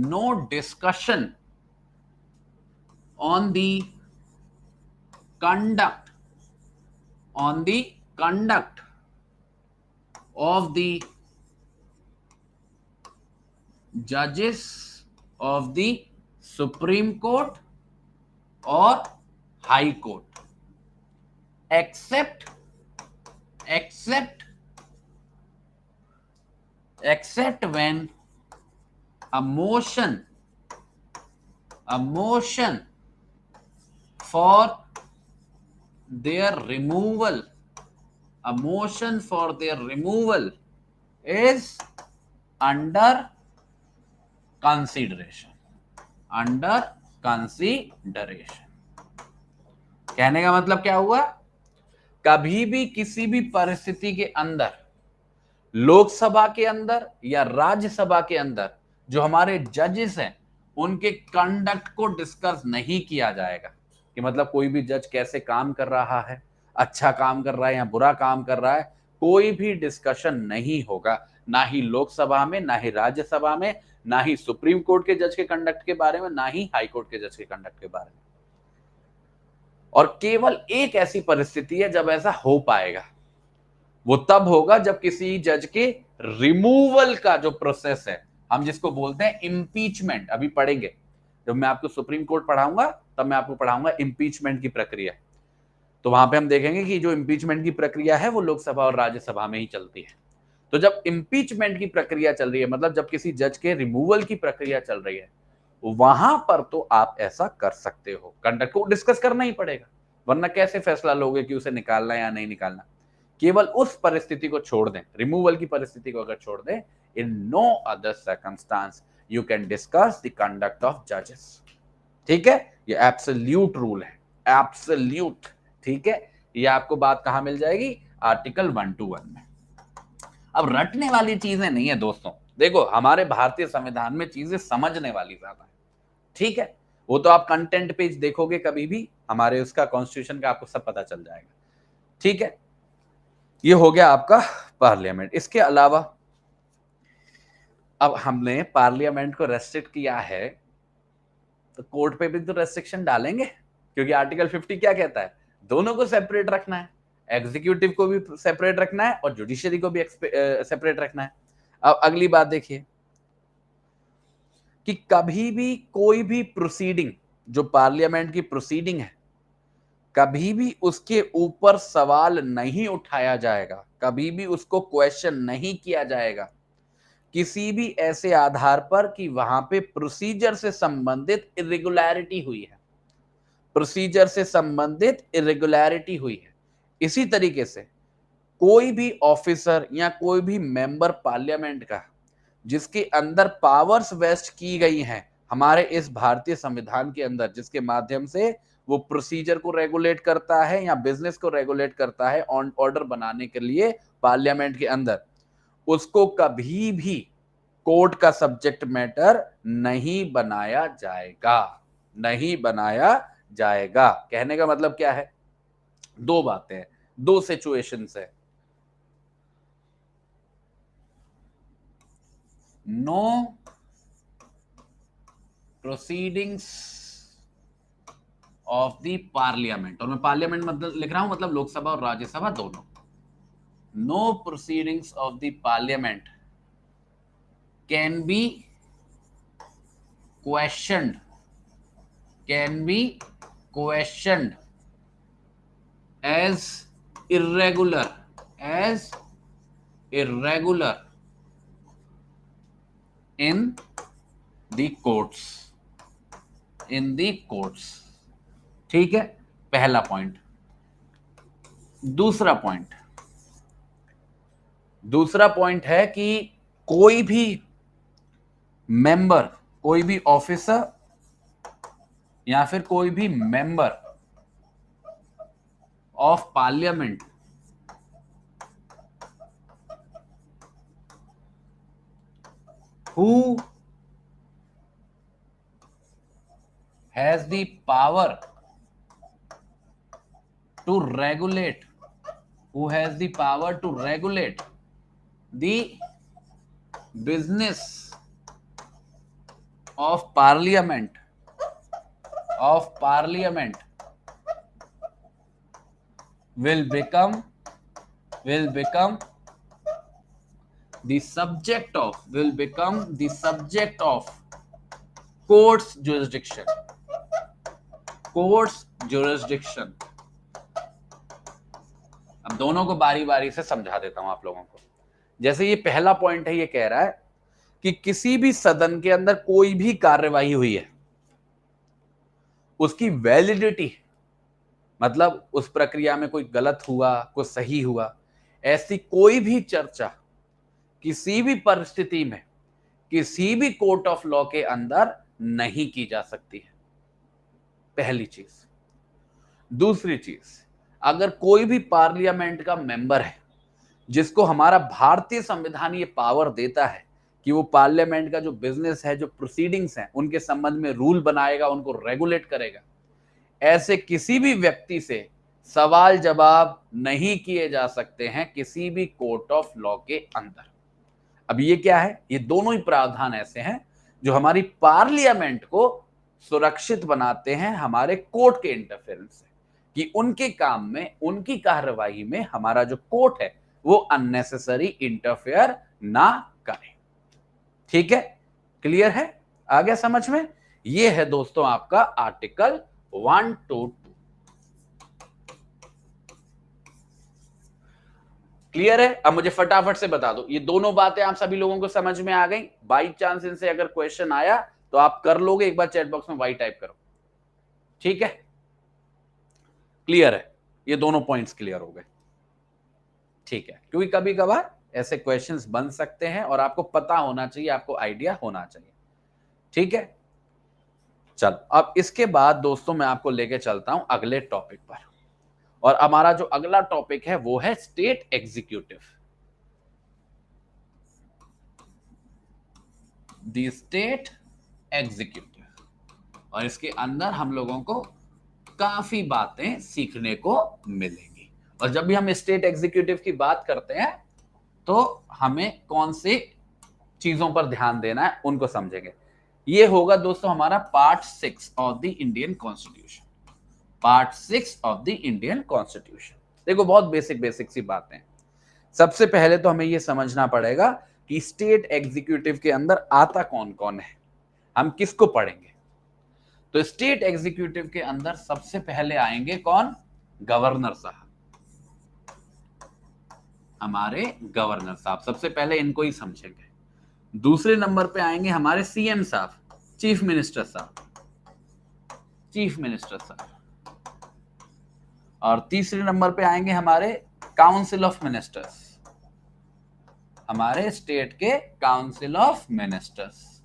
Speaker 1: no discussion on the conduct of the judges of the Supreme Court or High Court except when a motion for their removal is under consideration। कहने का मतलब क्या हुआ? कभी भी किसी भी परिस्थिति के अंदर, लोकसभा के अंदर या राज्यसभा के अंदर, जो हमारे जजेस हैं उनके कंडक्ट को डिस्कस नहीं किया जाएगा। कि मतलब कोई भी जज कैसे काम कर रहा है, अच्छा काम कर रहा है या बुरा काम कर रहा है, कोई भी डिस्कशन नहीं होगा, ना ही लोकसभा में, ना ही राज्यसभा में, ना ही सुप्रीम कोर्ट के जज के कंडक्ट के बारे में, ना ही हाई कोर्ट के जज के कंडक्ट के बारे में। और केवल एक ऐसी परिस्थिति है जब ऐसा हो पाएगा, वो तब होगा जब किसी जज के रिमूवल का जो प्रोसेस है, हम जिसको बोलते हैं इंपीचमेंट, अभी पढ़ेंगे, जब मैं आपको सुप्रीम कोर्ट पढ़ाऊंगा तब मैं आपको पढ़ाऊंगा इंपीचमेंट की प्रक्रिया। तो वहां पे हम देखेंगे कि जो इंपीचमेंट की प्रक्रिया है वो लोकसभा और राज्यसभा में ही चलती है। तो जब इंपीचमेंट की प्रक्रिया चल रही है, मतलब जब किसी जज के रिमूवल की प्रक्रिया चल रही है, वहां पर तो आप ऐसा कर सकते हो, कंडक्ट को डिस्कस करना ही पड़ेगा, वरना कैसे फैसला लोगे कि उसे निकालना या नहीं निकालना। केवल उस परिस्थिति को छोड़ दें, रिमूवल की परिस्थिति को अगर छोड़ दें, in no other circumstance you can discuss the conduct of जजेस। ठीक है, ये एब्सोल्यूट रूल है, एब्सोल्यूट। ठीक है, ये आपको बात कहां मिल जाएगी? आर्टिकल 121 में। अब रटने वाली चीजें नहीं है दोस्तों, देखो हमारे भारतीय संविधान में चीजें समझने वाली ज्यादा है। ठीक है, वो तो आप कंटेंट पेज देखोगे कभी भी हमारे उसका, कॉन्स्टिट्यूशन का, आपको सब पता चल जाएगा। ठीक है, ये हो गया आपका पार्लियामेंट। इसके अलावा अब हमने पार्लियामेंट को रेस्ट्रिक्ट किया है, तो कोर्ट पे भी तो रेस्ट्रिक्शन डालेंगे, क्योंकि आर्टिकल 50 क्या कहता है? दोनों को सेपरेट रखना है, एग्जीक्यूटिव को भी सेपरेट रखना है और जुडिशरी को भी सेपरेट रखना है। अब अगली बात देखिए कि कभी भी कोई भी प्रोसीडिंग, जो पार्लियामेंट की प्रोसीडिंग है, कभी भी उसके ऊपर सवाल नहीं उठाया जाएगा, कभी भी उसको क्वेश्चन नहीं किया जाएगा किसी भी ऐसे आधार पर कि वहां पे प्रोसीजर से संबंधित इरेगुलरिटी हुई है, प्रोसीजर से संबंधित इरेगुलरिटी हुई है। इसी तरीके से कोई भी ऑफिसर या कोई भी मेंबर पार्लियामेंट का जिसके अंदर पावर्स वेस्ट की गई हैं हमारे इस भारतीय संविधान के अंदर, जिसके माध्यम से वो प्रोसीजर को रेगुलेट करता है या बिजनेस को रेगुलेट करता है ऑन ऑर्डर बनाने के लिए पार्लियामेंट के अंदर, उसको कभी भी कोर्ट का सब्जेक्ट मैटर नहीं बनाया जाएगा, नहीं बनाया जाएगा। कहने का मतलब क्या है? दो बातें हैं, दो सिचुएशंस है। No proceedings of the parliament, और मैं पार्लियामेंट मतलब लिख रहा हूं, मतलब लोकसभा और राज्यसभा दोनों। No proceedings of the parliament can be questioned, can be questioned as irregular, as irregular in the courts, in the courts। ठीक है, पहला पॉइंट। दूसरा पॉइंट है कि कोई भी मेंबर, कोई भी ऑफिसर या फिर कोई भी member of parliament who has the power to regulate, who has the power to regulate the business of parliament will become the subject of court's jurisdiction, अब दोनों को बारी बारी से समझा देता हूं आप लोगों को। जैसे ये पहला पॉइंट है, ये कह रहा है कि किसी भी सदन के अंदर कोई भी कार्यवाही हुई है, उसकी वैलिडिटी, मतलब उस प्रक्रिया में कोई गलत हुआ, कोई सही हुआ, ऐसी कोई भी चर्चा किसी भी परिस्थिति में किसी भी कोर्ट ऑफ लॉ के अंदर नहीं की जा सकती है, पहली चीज। दूसरी चीज, अगर कोई भी पार्लियामेंट का मेंबर है जिसको हमारा भारतीय संविधान ये पावर देता है कि वो पार्लियामेंट का जो बिजनेस है, जो प्रोसीडिंग्स हैं, उनके संबंध में रूल बनाएगा, उनको रेगुलेट करेगा, ऐसे किसी भी व्यक्ति से सवाल जवाब नहीं किए जा सकते हैं किसी भी कोर्ट ऑफ लॉ के अंदर। अब ये क्या है? ये दोनों ही प्रावधान ऐसे हैं जो हमारी पार्लियामेंट को सुरक्षित बनाते हैं हमारे कोर्ट के इंटरफेरेंस से, कि उनके काम में, उनकी कार्यवाही में हमारा जो कोर्ट है वो अननेसेसरी इंटरफेयर ना करे। ठीक है, क्लियर है? आ गया समझ में? ये है दोस्तों आपका आर्टिकल 122। क्लियर है? अब मुझे फटाफट से बता दो, ये दोनों बातें आप सभी लोगों को समझ में आ गई? बाई चांस इनसे अगर क्वेश्चन आया तो आप कर लोगे, एक बार चैट बॉक्स में वाई टाइप करो। ठीक है, क्लियर है? ये दोनों पॉइंट्स क्लियर हो गए। ठीक है, क्योंकि कभी कभार ऐसे क्वेश्चंस बन सकते हैं और आपको पता होना चाहिए, आपको आइडिया होना चाहिए। ठीक है, चल अब इसके बाद दोस्तों मैं आपको लेके चलता हूं अगले टॉपिक पर, और हमारा जो अगला टॉपिक है वो है state executive. The state executive, और इसके अंदर हम लोगों को काफी बातें सीखने को मिलेंगी। और जब भी हम स्टेट एग्जीक्यूटिव की बात करते हैं तो हमें कौन सी चीजों पर ध्यान देना है उनको समझेंगे। ये होगा दोस्तों हमारा part 6 of the Indian constitution. Part 6 of the Indian constitution. देखो बहुत बेसिक सी बातें हैं। सबसे पहले तो हमें यह समझना पड़ेगा कि स्टेट एग्जीक्यूटिव के अंदर आता कौन कौन है, हम किसको पढ़ेंगे। तो स्टेट एग्जीक्यूटिव के अंदर सबसे पहले आएंगे कौन? गवर्नर साहब, हमारे गवर्नर साहब, सबसे पहले इनको ही समझेंगे। दूसरे नंबर पे आएंगे हमारे सीएम साहब, चीफ मिनिस्टर साहब, और तीसरे नंबर पे आएंगे हमारे काउंसिल ऑफ मिनिस्टर्स, हमारे स्टेट के काउंसिल ऑफ मिनिस्टर्स।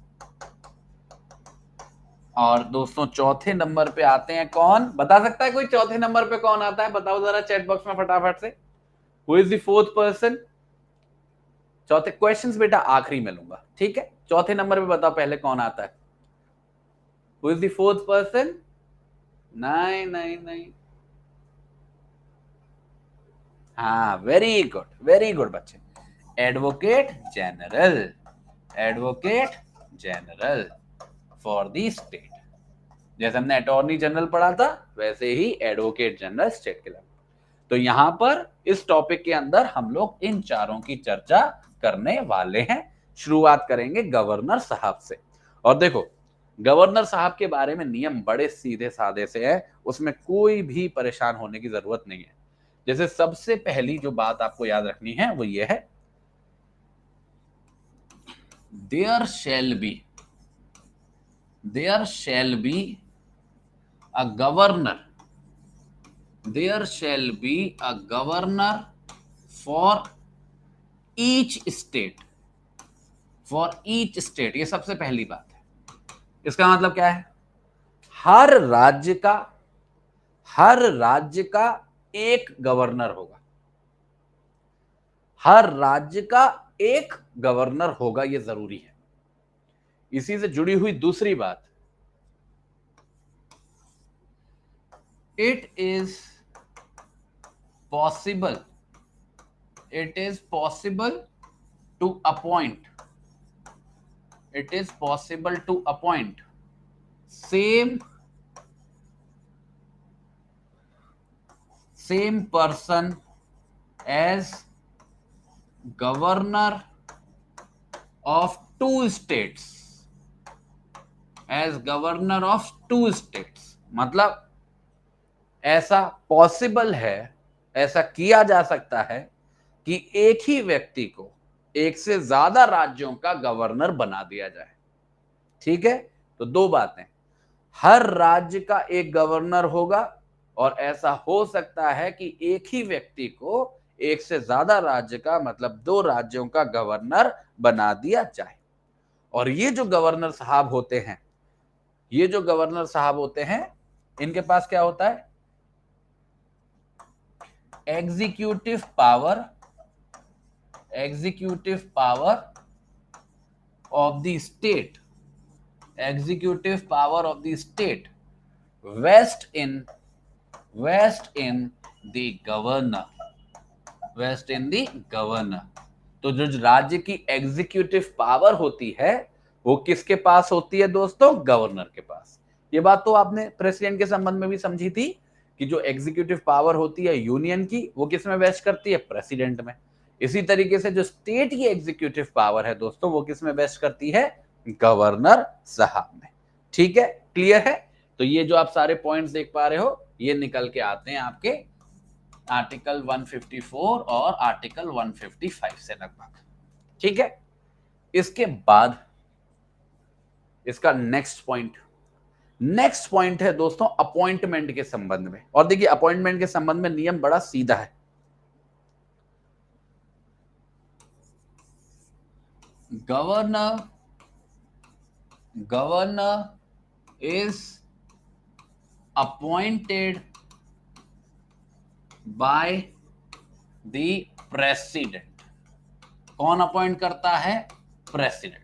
Speaker 1: और दोस्तों चौथे नंबर पे आते हैं कौन, बता सकता है कोई चौथे नंबर पे कौन आता है? बताओ जरा चैट बॉक्स में फटाफट से। Who is the fourth person? चौथे क्वेश्चंस बेटा आखिरी में लूंगा, ठीक है? चौथे नंबर पे बताओ पहले कौन आता है? Who is the fourth person? नहीं नहीं नहीं, हाँ वेरी गुड बच्चे, advocate general, advocate general for the state. जैसे हमने अटॉर्नी जनरल पढ़ा था वैसे ही एडवोकेट जनरल स्टेट के लिए। तो यहां पर इस टॉपिक के अंदर हम लोग इन चारों की चर्चा करने वाले हैं। शुरुआत करेंगे गवर्नर साहब से। और देखो गवर्नर साहब के बारे में नियम बड़े सीधे साधे से है, उसमें कोई भी परेशान होने की जरूरत नहीं है। जैसे सबसे पहली जो बात आपको याद रखनी है वो ये है, there shall be a governor, there shall be a governor for each state, for each state। ये सबसे पहली बात है। इसका मतलब क्या है? हर राज्य का एक गवर्नर होगा, हर राज्य का एक गवर्नर होगा, ये जरूरी है। इसी से जुड़ी हुई दूसरी बात, it is possible to appoint same person as governor of two states, मतलब ऐसा पॉसिबल है, ऐसा किया जा सकता है कि एक ही व्यक्ति को एक से ज्यादा राज्यों का गवर्नर बना दिया जाए। ठीक है, तो दो बातें, हर राज्य का एक गवर्नर होगा और ऐसा हो सकता है कि एक ही व्यक्ति को एक से ज्यादा राज्य का, मतलब दो राज्यों का गवर्नर बना दिया जाए। और ये जो गवर्नर साहब होते हैं, इनके पास क्या होता है? Executive power of the state vest in the governor. तो जो राज्य की एग्जीक्यूटिव पावर होती है वो किसके पास होती है दोस्तों? गवर्नर के पास। ये बात तो आपने प्रेसिडेंट के संबंध में भी समझी थी कि जो एग्जीक्यूटिव पावर होती है यूनियन की वो किस में वेस्ट करती है? प्रेसिडेंट में। इसी तरीके से जो स्टेट की एग्जीक्यूटिव पावर है दोस्तों वो किस में वेस्ट करती है? गवर्नर साहब में। ठीक है, क्लियर है? तो ये जो आप सारे पॉइंट्स देख पा रहे हो ये निकल के आते हैं आपके आर्टिकल 154 और आर्टिकल 155 से लगभग। ठीक है, इसके बाद इसका नेक्स्ट पॉइंट है दोस्तों अपॉइंटमेंट के संबंध में। और देखिए अपॉइंटमेंट के संबंध में नियम बड़ा सीधा है। Governor is appointed by the president. कौन अपॉइंट करता है? प्रेसिडेंट।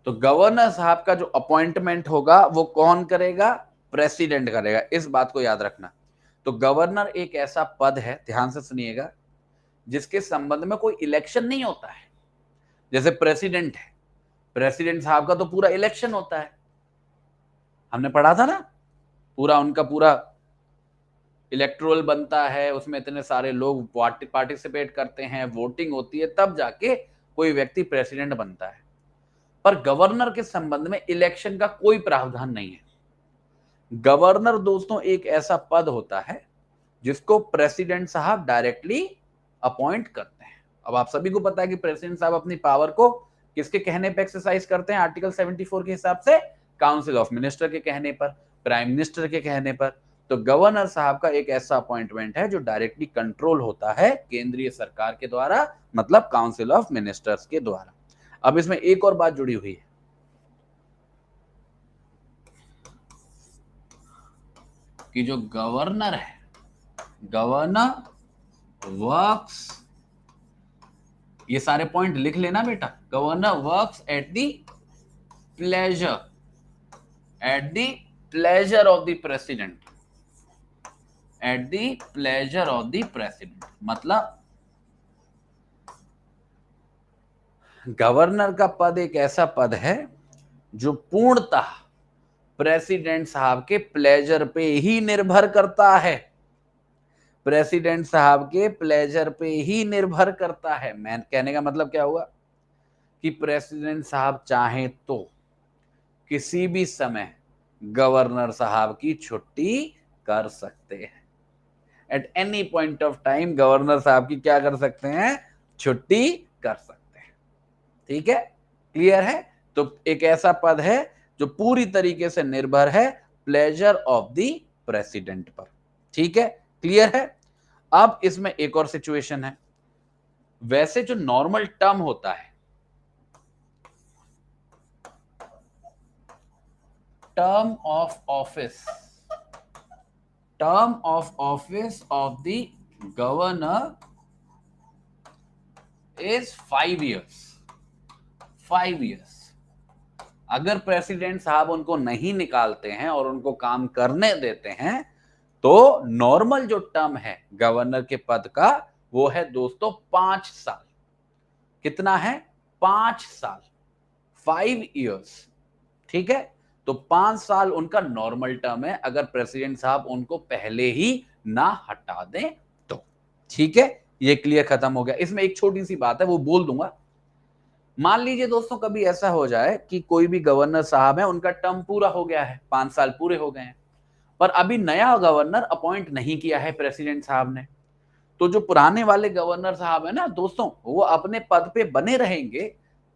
Speaker 1: तो गवर्नर साहब का जो अपॉइंटमेंट होगा वो कौन करेगा? प्रेसिडेंट करेगा। इस बात को याद रखना। तो गवर्नर एक ऐसा पद है, ध्यान से सुनिएगा, जिसके संबंध में कोई इलेक्शन नहीं होता है। जैसे प्रेसिडेंट है, प्रेसिडेंट साहब का तो पूरा इलेक्शन होता है, हमने पढ़ा था ना, पूरा उनका पूरा इलेक्टोरल बनता है, उसमें इतने सारे लोग पार्टिसिपेट करते हैं, वोटिंग होती है, तब जाके कोई व्यक्ति प्रेसिडेंट बनता है। पर गवर्नर के संबंध में इलेक्शन का कोई प्रावधान नहीं है। गवर्नर दोस्तों एक ऐसा पद होता है जिसको प्रेसिडेंट साहब डायरेक्टली अपॉइंट करते हैं। अब आप सभी को पता है कि प्रेसिडेंट साहब अपनी पावर को किसके कहने पर एक्सरसाइज करते हैं? आर्टिकल 74 के हिसाब से काउंसिल ऑफ मिनिस्टर के कहने पर, प्राइम मिनिस्टर के कहने पर। तो गवर्नर साहब का एक ऐसा अपॉइंटमेंट है जो डायरेक्टली कंट्रोल होता है केंद्रीय सरकार के द्वारा, मतलब काउंसिल ऑफ मिनिस्टर्स के द्वारा। अब इसमें एक और बात जुड़ी हुई है कि जो गवर्नर है, गवर्नर वर्क्स, ये सारे पॉइंट लिख लेना बेटा, governor works at the pleasure of the president, at the pleasure of the president. मतलब गवर्नर का पद एक ऐसा पद है जो पूर्णतः प्रेसिडेंट साहब के प्लेजर पे ही निर्भर करता है, प्रेसिडेंट साहब के प्लेजर पे ही निर्भर करता है। मैं कहने का मतलब क्या हुआ कि प्रेसिडेंट साहब चाहें तो किसी भी समय गवर्नर साहब की छुट्टी कर सकते हैं। At any point of time governor साहब की क्या कर सकते हैं, छुट्टी कर सकते हैं। ठीक है, क्लियर है। तो एक ऐसा पद है जो पूरी तरीके से निर्भर है प्लेजर ऑफ द प्रेसिडेंट पर। ठीक है, क्लियर है। अब इसमें एक और सिचुएशन है, वैसे जो नॉर्मल टर्म होता है, term of office of the governor is 5 years। 5 years। अगर प्रेसिडेंट साहब उनको नहीं निकालते हैं और उनको काम करने देते हैं तो नॉर्मल जो टर्म है गवर्नर के पद का वो है दोस्तों 5 साल। कितना है, 5 साल, 5 years। ठीक है, तो 5 साल उनका नॉर्मल टर्म है अगर प्रेसिडेंट साहब उनको पहले ही ना हटा दें तो। ठीक है, ये क्लियर, खत्म हो गया। इसमें एक छोटी सी बात है, वो बोल दूंगा। मान लीजिए दोस्तों कभी ऐसा हो जाए कि कोई भी गवर्नर साहब है, उनका टर्म पूरा हो गया है, 5 साल पूरे हो गए हैं, पर अभी नया गवर्नर अपॉइंट नहीं किया है प्रेसिडेंट साहब ने, तो जो पुराने वाले गवर्नर साहब है ना दोस्तों, वो अपने पद पे बने रहेंगे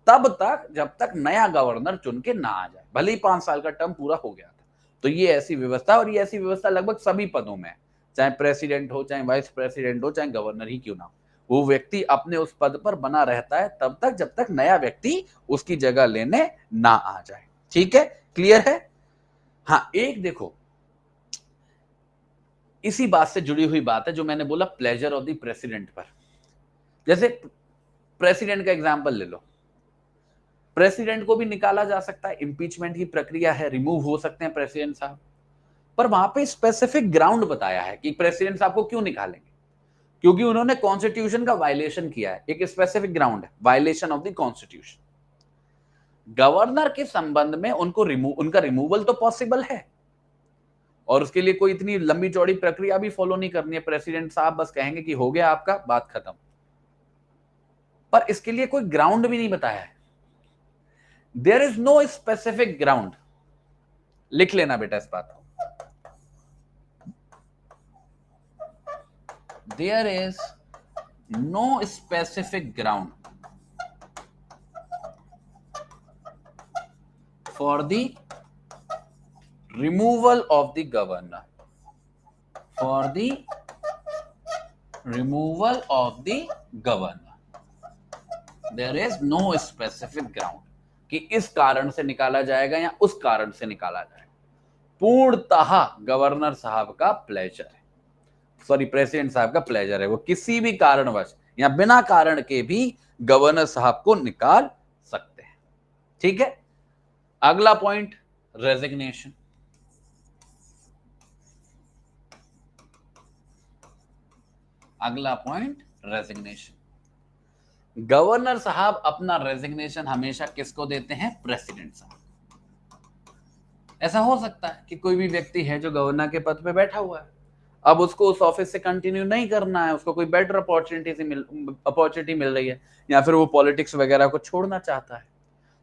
Speaker 1: तब तक जब तक नया गवर्नर चुन के ना आ जाए, भले ही 5 साल का टर्म पूरा हो गया था। तो ये ऐसी व्यवस्था, और ये ऐसी व्यवस्था लगभग सभी पदों में है, चाहे प्रेसिडेंट हो, चाहे वाइस प्रेसिडेंट हो, चाहे गवर्नर ही क्यों ना हो, वो व्यक्ति अपने उस पद पर बना रहता है तब तक जब तक नया व्यक्ति उसकी जगह लेने ना आ जाए। ठीक है, क्लियर है। हाँ, एक देखो इसी बात से जुड़ी हुई बात है जो मैंने बोला प्लेजर ऑफ द प्रेसिडेंट पर। जैसे प्रेसिडेंट का एग्जांपल ले लो, प्रेसिडेंट को भी निकाला जा सकता है, इंपीचमेंट की प्रक्रिया है, रिमूव हो सकते हैं प्रेसिडेंट साहब, पर वहां पे स्पेसिफिक ग्राउंड बताया है कि प्रेसिडेंट साहब को क्यों निकालेंगे, क्योंकि उन्होंने कॉन्स्टिट्यूशन का वायलेशन किया है। एक स्पेसिफिक ग्राउंड है, violation of the constitution. Governor के संबंध में उनका रिमूवल तो पॉसिबल है, और उसके लिए कोई इतनी लंबी चौड़ी प्रक्रिया भी फॉलो नहीं करनी है, प्रेसिडेंट साहब बस कहेंगे कि हो गया आपका, बात खत्म। पर इसके लिए कोई ग्राउंड भी नहीं बताया है, there is no specific ground. लिख लेना बेटा इस बात को, there is no specific ground for the removal of the governor, for the removal of the governor there is no specific ground कि इस कारण से निकाला जाएगा या उस कारण से निकाला जाएगा। पूर्णतः गवर्नर साहब का प्लेजर है, सॉरी प्रेसिडेंट साहब का प्लेजर है, वो किसी भी कारणवश या बिना कारण के भी गवर्नर साहब को निकाल सकते हैं। ठीक है, अगला पॉइंट रेजिग्नेशन। अगला पॉइंट रेजिग्नेशन। गवर्नर साहब अपना रेजिग्नेशन हमेशा किसको देते हैं, प्रेसिडेंट साहब। ऐसा हो सकता है कि कोई भी व्यक्ति है जो गवर्नर के पद पे बैठा हुआ है, अब उसको उस ऑफिस से कंटिन्यू नहीं करना है, उसको कोई बेटर अपॉर्चुनिटी मिल रही है, या फिर वो पॉलिटिक्स वगैरह को छोड़ना चाहता है,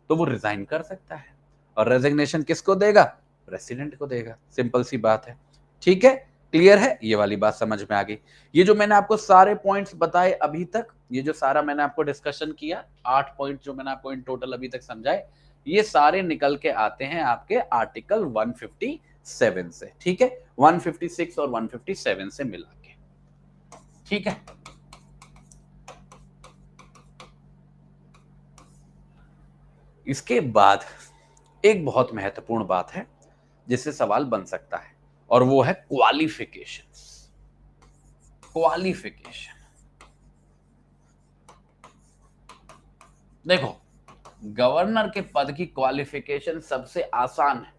Speaker 1: तो वो रिजाइन कर सकता है, और रेजिग्नेशन किसको देगा, प्रेसिडेंट को देगा। सिंपल सी बात है। ठीक है, क्लियर है, ये वाली बात समझ में आ गई। ये जो मैंने आपको सारे पॉइंट्स बताए अभी तक, ये जो सारा मैंने आपको डिस्कशन किया, 8 पॉइंट जो मैंने आपको इन टोटल अभी तक समझाए, ये सारे निकल के आते हैं आपके आर्टिकल 150 157 से, ठीक है, 156 और 157 से मिला के, ठीक है। इसके बाद एक बहुत महत्वपूर्ण बात है जिससे सवाल बन सकता है, और वो है क्वालिफिकेशंस। क्वालिफिकेशन, देखो गवर्नर के पद की क्वालिफिकेशन सबसे आसान है,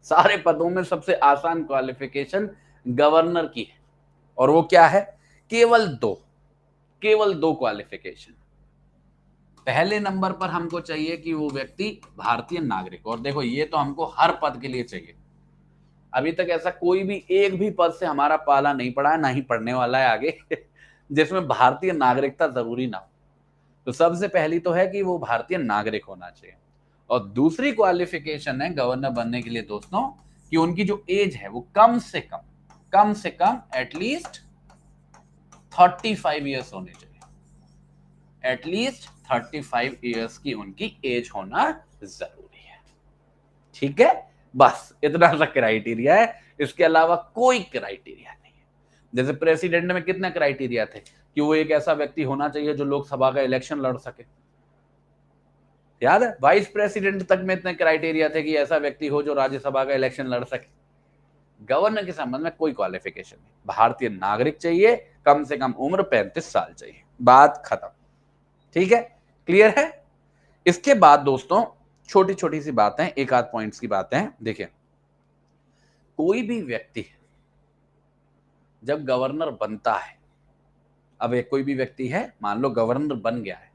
Speaker 1: सारे पदों में सबसे आसान क्वालिफिकेशन गवर्नर की है, और वो क्या है, केवल दो क्वालिफिकेशन। पहले नंबर पर हमको चाहिए कि वो व्यक्ति भारतीय नागरिक, और देखो ये तो हमको हर पद के लिए चाहिए। अभी तक ऐसा कोई भी एक भी पद से हमारा पाला नहीं पड़ा है, ना ही पढ़ने वाला है आगे जिसमें भारतीय नागरिकता जरूरी ना हो। तो सबसे पहली तो है कि वो भारतीय नागरिक होना चाहिए, और दूसरी क्वालिफिकेशन है गवर्नर बनने के लिए दोस्तों कि उनकी जो एज है वो कम से कम एटलीस्ट 35 ईयर्स होने चाहिए। एटलीस्ट 35 ईयर्स की उनकी एज होना जरूरी है, ठीक है। बस इतना सा क्राइटेरिया है, इसके अलावा कोई क्राइटेरिया नहीं है। जैसे प्रेसिडेंट में कितने क्राइटेरिया थे कि वो एक ऐसा व्यक्ति होना चाहिए जो लोकसभा का इलेक्शन लड़ सके, याद है। वाइस प्रेसिडेंट तक में इतने क्राइटेरिया थे कि ऐसा व्यक्ति हो जो राज्यसभा का इलेक्शन लड़ सके। गवर्नर के संबंध में कोई क्वालिफिकेशन नहीं, भारतीय नागरिक चाहिए, कम से कम उम्र 35 साल चाहिए, बात खत्म, ठीक है, क्लियर है। इसके बाद दोस्तों छोटी छोटी सी बातें, एक आध पॉइंट्स की बातें, देखिए कोई भी व्यक्ति जब गवर्नर बनता है, अब एक कोई भी व्यक्ति है, मान लो गवर्नर बन गया है,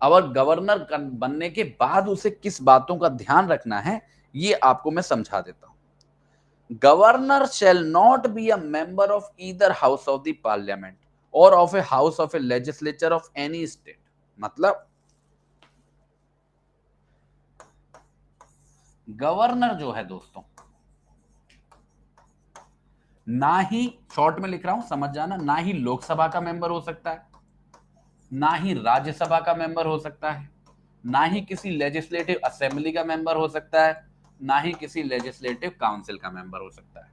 Speaker 1: अब गवर्नर बनने के बाद उसे किस बातों का ध्यान रखना है ये आपको मैं समझा देता हूं। Governor shall not be a member of either house of the parliament or of a house of a legislature of any state. मतलब गवर्नर जो है दोस्तों, ना ही, शॉर्ट में लिख रहा हूं समझ जाना, ना ही लोकसभा का मेंबर हो सकता है, ना ही राज्यसभा का मेंबर हो सकता है, ना ही किसी लेजिस्लेटिव असेंबली का मेंबर हो सकता है, ना ही किसी लेजिस्लेटिव काउंसिल का मेंबर हो सकता है।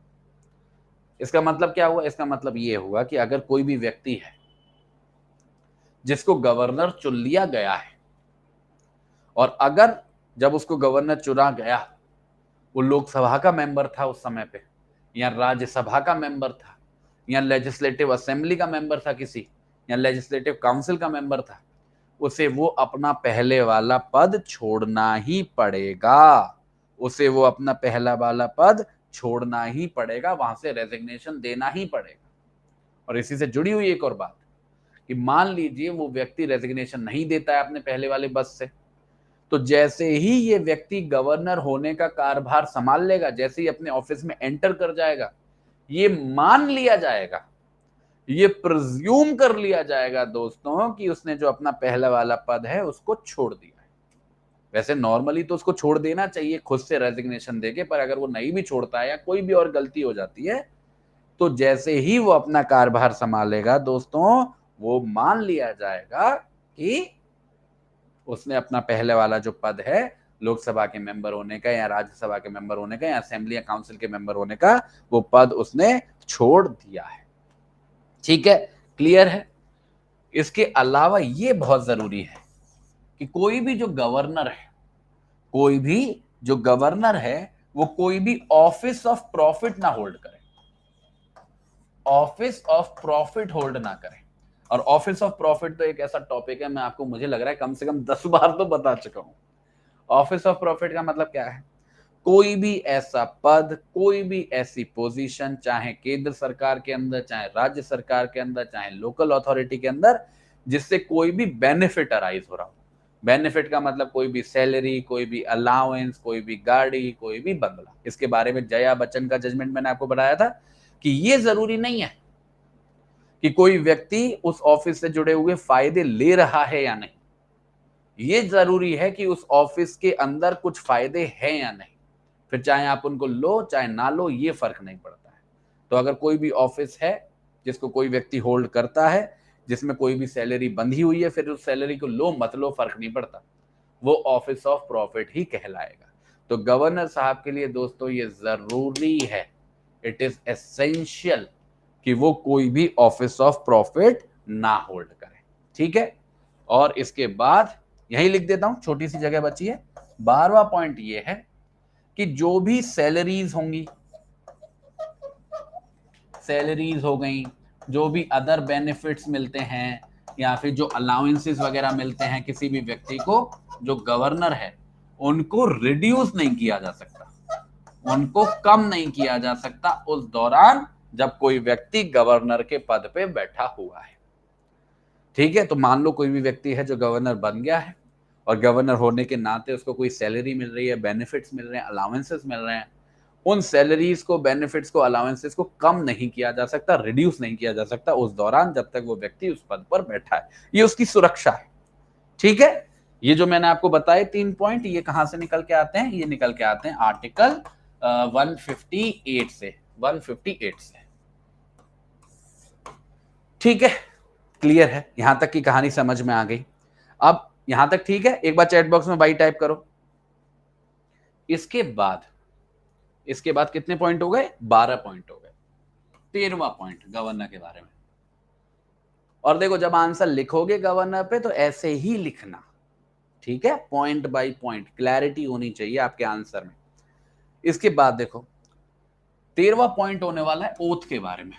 Speaker 1: इसका मतलब क्या हुआ, इसका मतलब ये हुआ कि अगर कोई भी व्यक्ति है जिसको गवर्नर चुन लिया गया है, और अगर जब उसको गवर्नर चुना गया वो लोकसभा का मेंबर था उस समय पे, या राज्यसभा का मेंबर था, या लेजिस्लेटिव असेंबली का मेंबर था किसी, या लेजिस्लेटिव काउंसिल का मेंबर था, उसे वो अपना पहले वाला पद छोड़ना ही पड़ेगा, उसे वो अपना पहला वाला पद छोड़ना ही पड़ेगा, वहां से रेजिग्नेशन देना ही पड़ेगा। और इसी से जुड़ी हुई एक और बात कि मान लीजिए वो व्यक्ति रेजिग्नेशन नहीं देता है अपने पहले वाले पद से, तो जैसे ही ये व्यक्ति गवर्नर होने का कारभार संभाल लेगा, जैसे ही अपने ऑफिस में एंटर कर जाएगा, ये मान लिया जाएगा, ये प्रिज्यूम कर लिया जाएगा दोस्तों कि उसने जो अपना पहला वाला पद है उसको छोड़ दिया है। वैसे नॉर्मली तो उसको छोड़ देना चाहिए खुद से रेजिग्नेशन देके, पर अगर वो नहीं भी छोड़ता है या कोई भी और गलती हो जाती है, तो जैसे ही वो अपना कारभार संभालेगा दोस्तों, वो मान लिया जाएगा कि उसने अपना पहले वाला जो पद है लोकसभा के मेंबर होने का, या राज्यसभा के मेंबर होने का, या असेंबली या काउंसिल के मेंबर होने का, वो पद उसने छोड़ दिया है, ठीक है, क्लियर है। इसके अलावा ये बहुत जरूरी है कि कोई भी जो गवर्नर है, कोई भी जो गवर्नर है, वो कोई भी ऑफिस ऑफ प्रॉफिट ना होल्ड करे, ऑफिस ऑफ प्रॉफिट होल्ड ना करे। और ऑफिस ऑफ प्रॉफिट तो एक ऐसा टॉपिक है, मैं आपको, मुझे लग रहा है कम से कम 10 बार तो बता चुका हूं। ऑफिस ऑफ प्रॉफिट का मतलब क्या है, कोई भी ऐसा पद, कोई भी ऐसी पोजीशन, चाहे केंद्र सरकार के अंदर, चाहे राज्य सरकार के अंदर, चाहे लोकल अथॉरिटी के अंदर, जिससे कोई भी बेनिफिट अराइज हो रहा हो। बेनिफिट का मतलब कोई भी सैलरी, कोई भी अलाउंस, कोई भी गाड़ी, कोई भी बंगला। इसके बारे में जया बच्चन का जजमेंट मैंने आपको बताया था कि ये जरूरी नहीं है कि कोई व्यक्ति उस ऑफिस से जुड़े हुए फायदे ले रहा है या नहीं, ये जरूरी है कि उस ऑफिस के अंदर कुछ फायदे हैं या नहीं, फिर चाहे आप उनको लो चाहे ना लो, ये फर्क नहीं पड़ता है। तो अगर कोई भी ऑफिस है जिसको कोई व्यक्ति होल्ड करता है, जिसमें कोई भी सैलरी बंधी हुई है, फिर उस सैलरी को लो मत लो, फर्क नहीं पड़ता, वो ऑफिस ऑफ प्रॉफिट ही कहलाएगा। तो गवर्नर साहब के लिए दोस्तों ये जरूरी है, इट इज एसेंशियल कि वो कोई भी ऑफिस ऑफ प्रॉफिट ना होल्ड करे। ठीक है, और इसके बाद यही लिख देता हूं, छोटी सी जगह बची है। 12वां पॉइंट ये है कि जो भी सैलरीज होंगी, सैलरीज हो गई, जो भी अदर बेनिफिट्स मिलते हैं या फिर जो अलाउंसेस वगैरह मिलते हैं किसी भी व्यक्ति को, जो गवर्नर है उनको रिड्यूस नहीं किया जा सकता, उनको कम नहीं किया जा सकता उस दौरान जब कोई व्यक्ति गवर्नर के पद पे बैठा हुआ है। ठीक है, तो मान लो कोई भी व्यक्ति है जो गवर्नर बन गया है और गवर्नर होने के नाते उसको कोई सैलरी मिल रही है, बेनिफिट्स मिल रहे हैं, अलाउंसेस मिल रहे हैं, उन सैलरीज को, बेनिफिट्स को, अलाउंसेस को कम नहीं किया जा सकता, रिड्यूस नहीं किया जा सकता उस दौरान जब तक वो व्यक्ति उस पद पर बैठा है। ये उसकी सुरक्षा है। ठीक है, ये जो मैंने आपको बताए 3 पॉइंट, ये कहां से निकल के आते हैं? ये निकल के आते हैं आर्टिकल 158 से, 158 से। ठीक है, क्लियर है? यहां तक की कहानी समझ में आ गई। अब यहां तक ठीक है? एक बार चैट बॉक्स में बाई टाइप करो। इसके बाद कितने पॉइंट हो गए? 12 पॉइंट हो गए। 13वां पॉइंट गवर्नर के बारे में। और देखो, जब आंसर लिखोगे गवर्नर पे तो ऐसे ही लिखना, ठीक है, पॉइंट बाय पॉइंट, क्लैरिटी होनी चाहिए आपके आंसर में। इसके बाद देखो 13वां पॉइंट होने वाला है ओथ के बारे में।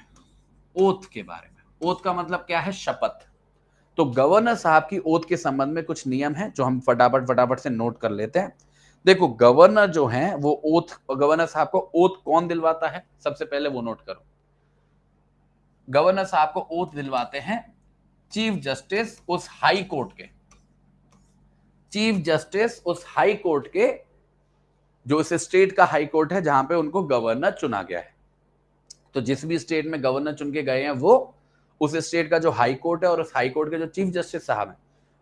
Speaker 1: ओथ के बारे में, ओथ का मतलब क्या है? शपथ। तो गवर्नर साहब की ओथ के संबंध में कुछ नियम है जो हम फटाफट से नोट कर लेते हैं। देखो, गवर्नर जो है वो ओथ, गवर्नर साहब को ओथ कौन दिलवाता है? सबसे पहले वो नोट करो। गवर्नर साहब को ओथ दिलवाते हैं चीफ जस्टिस उस हाई कोर्ट के, चीफ जस्टिस उस हाई कोर्ट के, जो इस स्टेट का हाई कोर्ट है जहां पे उनको गवर्नर चुना गया है। तो जिस भी स्टेट में गवर्नर चुन के गए हैं वो उस स्टेट का जो हाई कोर्ट है और उस हाई कोर्ट के जो चीफ जस्टिस साहब हैं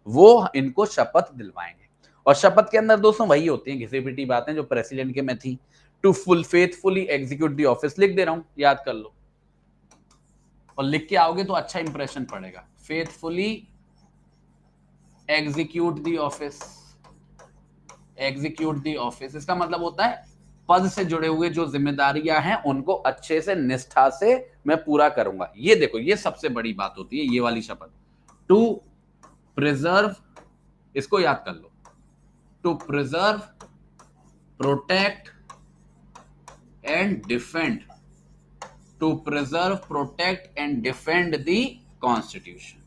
Speaker 1: वो इनको शपथ दिलवाएंगे। और शपथ के अंदर दोस्तों वही होती है घिसी पिटी बातें जो प्रेसिडेंट के में थी। To full faithfully execute the office, लिख दे रहा हूं, याद कर लो, और लिख के आओगे तो अच्छा इंप्रेशन पड़ेगा। Faithfully execute the office, execute the office, इसका मतलब होता है पद से जुड़े हुए जो जिम्मेदारियां हैं उनको अच्छे से, निष्ठा से मैं पूरा करूंगा। ये देखो, ये सबसे बड़ी बात होती है, ये वाली शपथ। टू प्रिजर्व, इसको याद कर लो, to preserve, protect and defend, to preserve, protect and defend the constitution,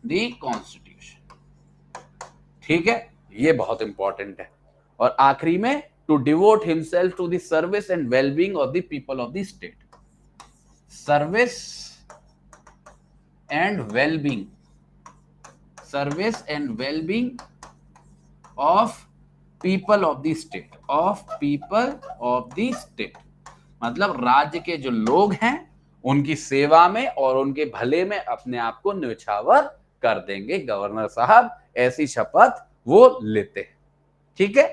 Speaker 1: the constitution. ठीक है, ये बहुत इंपॉर्टेंट है। और आखिरी में to devote himself to the service and wellbeing of the people of the state, service and wellbeing, service and wellbeing of people of the state, of people of the state, मतलब राज्य के जो लोग हैं उनकी सेवा में और उनके भले में अपने आप को न्यौछावर कर देंगे गवर्नर साहब, ऐसी शपथ वो लेते हैं। ठीक है,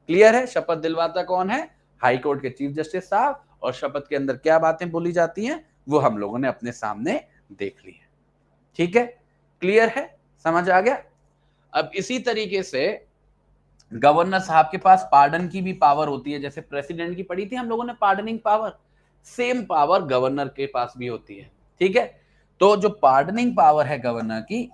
Speaker 1: क्लियर है? शपथ दिलवाता कौन है? हाई कोर्ट के चीफ जस्टिस साहब। और शपथ के अंदर क्या बातें बोली जाती हैं वो हम लोगों ने अपने सामने देख ली है। ठीक है, क्लियर है? समझ आ गया? अब इसी तरीके से गवर्नर साहब के पास पार्डन की भी पावर होती है, जैसे प्रेसिडेंट की पढ़ी थी हम लोगों ने pardoning power, same power governor के पास भी होती है। ठीक है, तो जो पार्डनिंग पावर है गवर्नर की,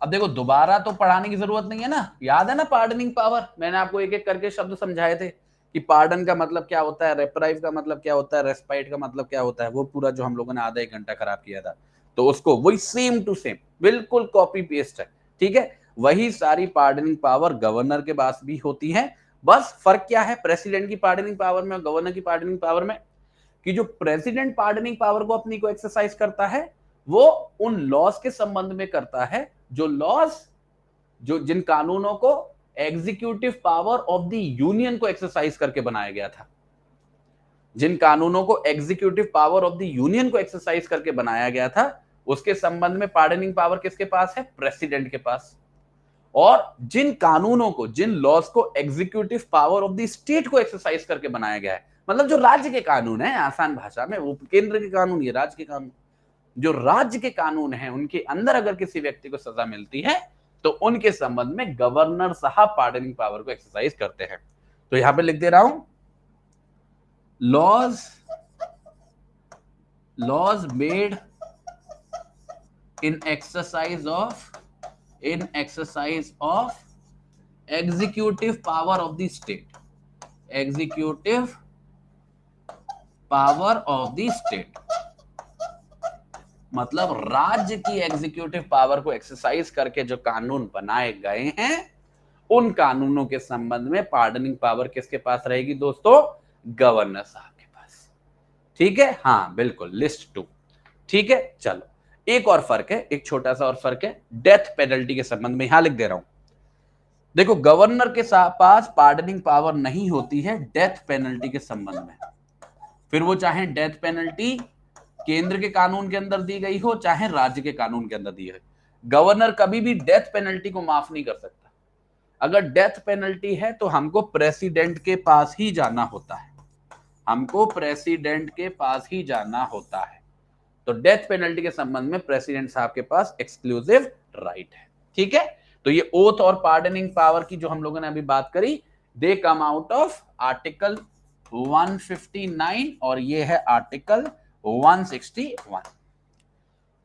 Speaker 1: अब देखो दोबारा तो पढ़ाने की जरूरत नहीं है ना, याद है ना पार्डनिंग पावर, मैंने आपको एक एक करके शब्द समझाए थे कि पार्डन का मतलब क्या होता है, रेप्राइव का मतलब क्या होता है, रेस्पाइट का मतलब क्या होता है, वो पूरा जो हम लोगों ने आधा 1 घंटा खराब किया था, तो उसको वही सेम टू सेम बिल्कुल कॉपी पेस्ट है। ठीक है, वही सारी पार्डनिंग पावर गवर्नर के पास भी होती है। बस फर्क क्या है प्रेसिडेंट की पार्डनिंग पावर में और गवर्नर की पार्डनिंग पावर में, कि जो प्रेसिडेंट पार्डनिंग पावर को अपनी को एक्सरसाइज करता है वो उन लॉज के संबंध में करता है, जो लॉज, जो जिन कानूनों को executive power of the union को एक्सरसाइज करके बनाया गया था, जिन कानूनों को executive power of the union को एक्सरसाइज करके बनाया गया था, उसके संबंध में पार्डनिंग पावर किसके पास है? प्रेसिडेंट के पास। और जिन कानूनों को, जिन लॉज को executive power of the state को एक्सरसाइज करके बनाया गया है, मतलब जो राज्य के कानून है, आसान भाषा में, वो केंद्र के कानून, ये राज्य के कानून, जो राज्य के कानून हैं उनके अंदर अगर किसी व्यक्ति को सजा मिलती है तो उनके संबंध में गवर्नर साहब पार्डनिंग पावर को एक्सरसाइज करते हैं। तो यहां पे लिख दे रहा हूं, laws made in exercise of executive power of the state, executive power of the state, मतलब राज्य की एग्जीक्यूटिव पावर को एक्सरसाइज करके जो कानून बनाए गए हैं उन कानूनों के संबंध में पार्डनिंग पावर किसके पास रहेगी दोस्तों? गवर्नर साहब के पास। ठीक है, हाँ बिल्कुल, लिस्ट 2। ठीक है, चलो एक और फर्क है, एक छोटा सा और फर्क है डेथ पेनल्टी के संबंध में, यहां लिख दे रहा हूं। देखो, गवर्नर के पास पार्डनिंग पावर नहीं होती है डेथ पेनल्टी के संबंध में, फिर वो चाहे डेथ पेनल्टी केंद्र के कानून के अंदर दी गई हो चाहे राज्य के कानून के अंदर दी है। गवर्नर कभी भी डेथ पेनल्टी को माफ नहीं कर सकता। अगर डेथ पेनल्टी है तो हमको प्रेसिडेंट के पास ही जाना होता है, हमको प्रेसिडेंट के पास ही जाना होता है। तो डेथ पेनल्टी के संबंध में प्रेसिडेंट साहब के पास एक्सक्लूसिव राइट है। ठीक है, तो ये ओथ और पार्डनिंग पावर की जो हम लोगों ने अभी बात करी, दे कम आउट ऑफ आर्टिकल 159 और ये है आर्टिकल 161।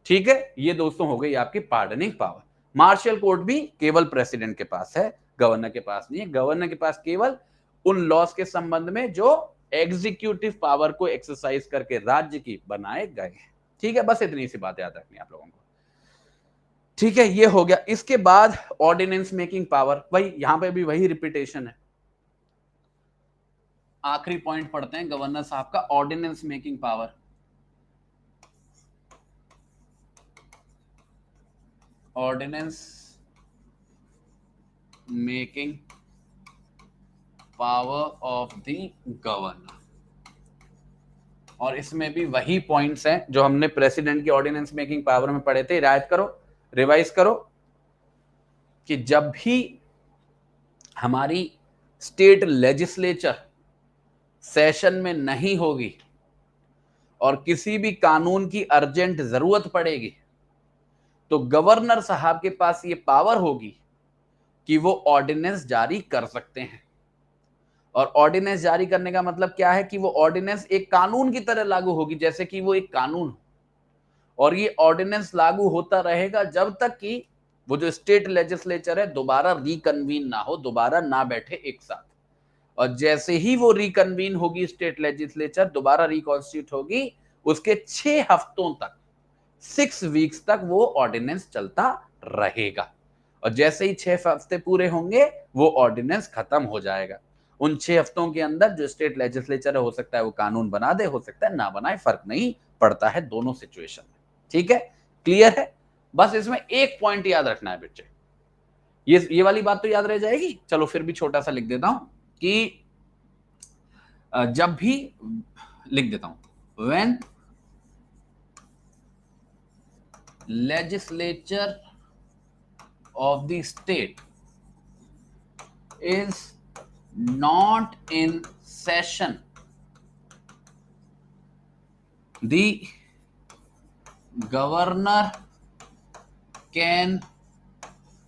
Speaker 1: ठीक है, ये दोस्तों हो गई आपकी पार्डनिंग पावर। मार्शल कोर्ट भी केवल प्रेसिडेंट के पास है, गवर्नर के पास नहीं है। गवर्नर के पास केवल उन लॉस के संबंध में जो एग्जीक्यूटिव पावर को एक्सरसाइज करके राज्य की बनाए गए हैं। ठीक है, बस इतनी सी बात याद रखनी है आप लोगों को। ठीक है, ये हो गया। इसके बाद ऑर्डिनेंस मेकिंग पावर, वही यहां पे भी वही रिपीटेशन है। आखिरी पॉइंट पढ़ते हैं गवर्नर साहब का, ordinance making power. Ordinance making power of the governor, और इसमें भी वही पॉइंट्स हैं जो हमने प्रेसिडेंट की ऑर्डिनेंस मेकिंग पावर में पढ़े थे। याद करो, रिवाइज करो कि जब भी हमारी स्टेट लेजिस्लेचर सेशन में नहीं होगी और किसी भी कानून की अर्जेंट जरूरत पड़ेगी तो गवर्नर साहब के पास ये पावर होगी कि वो ऑर्डिनेंस जारी कर सकते हैं। और ऑर्डिनेंस जारी करने का मतलब क्या है कि वो ऑर्डिनेंस एक कानून की तरह लागू होगी, जैसे कि वो एक कानून हो, और ये ऑर्डिनेंस लागू होता रहेगा जब तक कि वो जो स्टेट लेजिस्लेचर है दोबारा रिकन्वीन ना हो, दोबारा ना बैठे एक साथ। और जैसे ही वो रिकन्वीन होगी स्टेट लेजिस्लेचर, दोबारा रिकॉन्स्टिट्यूट होगी, उसके 6 हफ्तों तक, 6 वीक्स तक वो ऑर्डिनेंस चलता रहेगा। और जैसे ही 6 हफ्ते पूरे होंगे वो ऑर्डिनेंस खत्म हो जाएगा। उन 6 हफ्तों के अंदर जो स्टेट लेजिस्लेचर हो सकता है वो कानून बना दे, हो सकता है ना बनाए, फर्क नहीं पड़ता है दोनों सिचुएशन में। ठीक है, क्लियर है? बस इसमें एक पॉइंट याद रखना है बच्चे, ये वाली बात तो याद रह जाएगी। चलो फिर भी छोटा सा लिख देता हूं कि जब भी लिख देता हूं, when legislature of the state is not in session, the governor can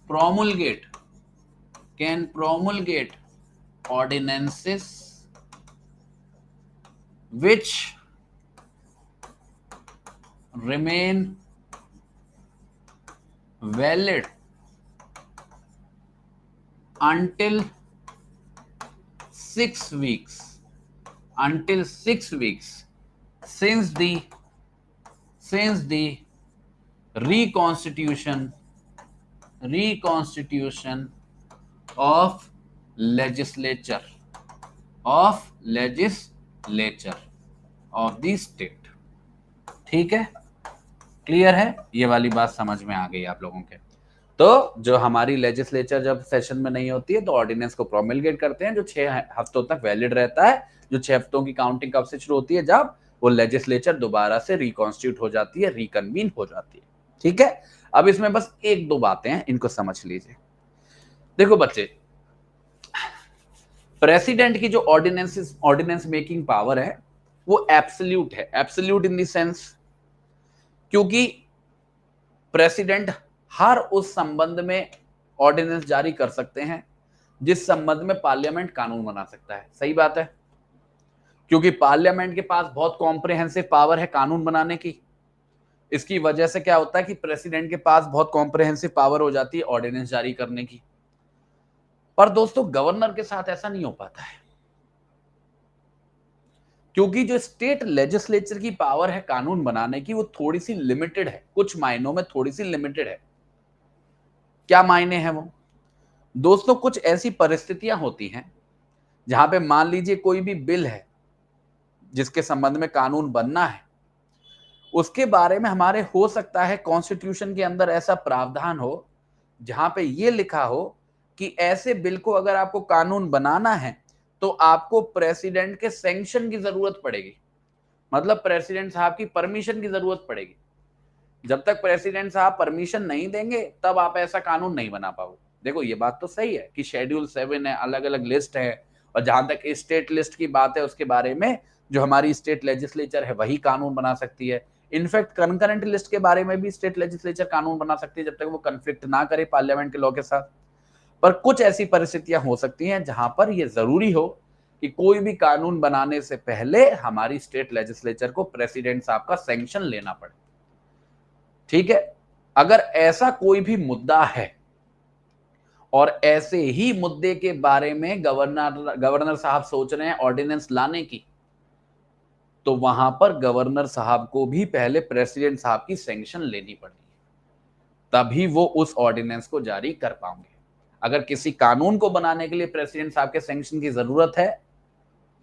Speaker 1: promulgate ordinances which remain valid until 6 weeks since the reconstitution of legislature of the state। ठीक है, क्लियर है? ये वाली बात समझ में आ गई आप लोगों के। तो जो हमारी लेजिस्लेचर जब सेशन में नहीं होती है तो ऑर्डिनेंस को प्रोमलगेट करते हैं जो 6 हफ्तों तक वैलिड रहता है, जो 6 हफ्तों की काउंटिंग कब से शुरू होती है? जब वो लेजिस्लेचर दोबारा से रिकॉन्स्टिट्यूट हो जाती है, रिकन्वीन हो जाती है। ठीक है, अब इसमें बस 1-2 बातें हैं, इनको समझ लीजिए। देखो बच्चे, प्रेसिडेंट की जो ऑर्डिनेंस मेकिंग पावर है वो एब्सोल्यूट है। एब्सोल्यूट इन द सेंस क्योंकि प्रेसिडेंट हर उस संबंध में ऑर्डिनेंस जारी कर सकते हैं जिस संबंध में पार्लियामेंट कानून बना सकता है। सही बात है, क्योंकि पार्लियामेंट के पास बहुत कॉम्प्रिहेंसिव पावर है कानून बनाने की। इसकी वजह से क्या होता है कि प्रेसिडेंट के पास बहुत कॉम्प्रिहेंसिव पावर हो जाती है ऑर्डिनेंस जारी करने की। पर दोस्तों गवर्नर के साथ ऐसा नहीं हो पाता है, क्योंकि जो स्टेट लेजिस्लेचर की पावर है कानून बनाने की वो थोड़ी सी लिमिटेड है, कुछ मायनों में थोड़ी सी लिमिटेड है। क्या मायने हैं वो दोस्तों? कुछ ऐसी परिस्थितियां होती हैं जहां पे मान लीजिए कोई भी बिल है जिसके संबंध में कानून बनना है, उसके बारे में हमारे हो सकता है कॉन्स्टिट्यूशन के अंदर ऐसा प्रावधान हो जहां पे ये लिखा हो कि ऐसे बिल को अगर आपको कानून बनाना है तो आपको प्रेसिडेंट के सैंक्शन की जरूरत पड़ेगी, मतलब प्रेसिडेंट साहब की परमिशन की जरूरत पड़ेगी। जब तक प्रेसिडेंट साहब परमिशन नहीं देंगे तब आप ऐसा कानून नहीं बना पाओगे। देखो ये बात तो सही है कि शेड्यूल 7 है, अलग अलग लिस्ट है, और जहां तक स्टेट लिस्ट की बात है उसके बारे में जो हमारी स्टेट लेजिस्लेचर है वही कानून बना सकती है। इनफैक्ट कंकरेंट लिस्ट के बारे में भी स्टेट लेजिस्लेचर कानून बना सकती है जब तक वो कन्फ्लिक्ट ना करे पार्लियामेंट के लॉ के साथ। पर कुछ ऐसी परिस्थितियां हो सकती हैं जहां पर यह जरूरी हो कि कोई भी कानून बनाने से पहले हमारी स्टेट लेजिस्लेचर को प्रेसिडेंट साहब का सैंक्शन लेना पड़े। ठीक है, अगर ऐसा कोई भी मुद्दा है और ऐसे ही मुद्दे के बारे में गवर्नर साहब सोच रहे हैं ऑर्डिनेंस लाने की, तो वहां पर गवर्नर साहब को भी पहले प्रेसिडेंट साहब की सैंक्शन लेनी पड़ेगी, तभी वो उस ऑर्डिनेंस को जारी कर पाएंगे। अगर किसी कानून को बनाने के लिए प्रेसिडेंट साहब के सैंक्शन की जरूरत है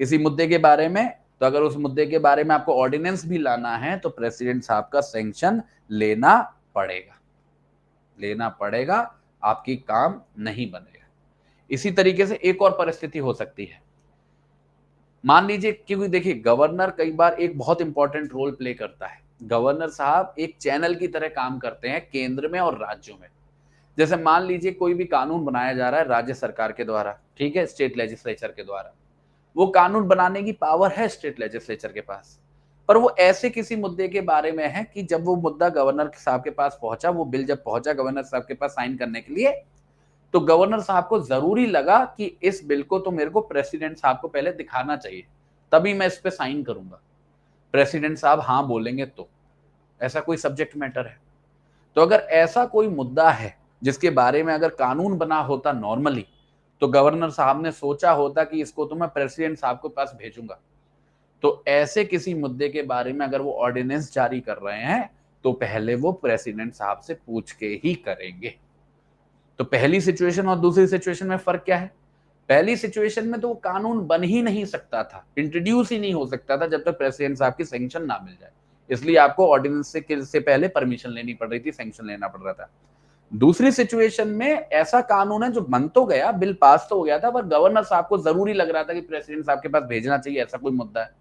Speaker 1: किसी मुद्दे के बारे में, तो अगर उस मुद्दे के बारे में आपको ऑर्डिनेंस भी लाना है तो प्रेसिडेंट साहब का सैंक्शन लेना पड़ेगा, आपकी काम नहीं बनेगा। इसी तरीके से एक और परिस्थिति हो सकती है, मान लीजिए, क्योंकि देखिए गवर्नर कई बार एक बहुत इंपॉर्टेंट रोल प्ले करता है। गवर्नर साहब एक चैनल की तरह काम करते हैं केंद्र में और राज्यों में। जैसे मान लीजिए कोई भी कानून बनाया जा रहा है राज्य सरकार के द्वारा, ठीक है, स्टेट लेजिस्लेचर के द्वारा, वो कानून बनाने की पावर है स्टेट लेजिस्लेचर के पास, पर वो ऐसे किसी मुद्दे के बारे में है कि जब वो मुद्दा गवर्नर साहब के पास पहुंचा, वो बिल जब पहुंचा गवर्नर साहब के पास साइन करने के लिए, तो गवर्नर साहब को जरूरी लगा कि इस बिल को तो मेरे को प्रेसिडेंट साहब को पहले दिखाना चाहिए, तभी मैं इस पे साइन करूंगा। प्रेसिडेंट साहब हाँ बोलेंगे तो ऐसा कोई सब्जेक्ट मैटर है। तो अगर ऐसा कोई मुद्दा है जिसके बारे में अगर कानून बना होता नॉर्मली, तो गवर्नर साहब ने सोचा होता कि इसको तो मैं प्रेसिडेंट साहब के पास भेजूंगा। तो ऐसे किसी मुद्दे के बारे में अगर वो ऑर्डिनेंस जारी कर रहे हैं तो पहले वो प्रेसिडेंट साहब से पूछ के ही करेंगे। तो पहली सिचुएशन और दूसरी सिचुएशन में फर्क क्या है? पहली सिचुएशन में तो वो कानून बन ही नहीं सकता था, इंट्रोड्यूस ही नहीं हो सकता था जब तक प्रेसिडेंट साहब की सैंक्शन ना मिल जाए, इसलिए आपको ऑर्डिनेंस से पहले परमिशन लेनी पड़ रही थी, सैंक्शन लेना पड़ रहा था। दूसरी सिचुएशन में ऐसा कानून है जो बन तो गया, बिल पास तो हो गया था, पर गवर्नर साहब को जरूरी लग रहा था कि प्रेसिडेंट साहब के पास भेजना चाहिए, ऐसा कोई मुद्दा है।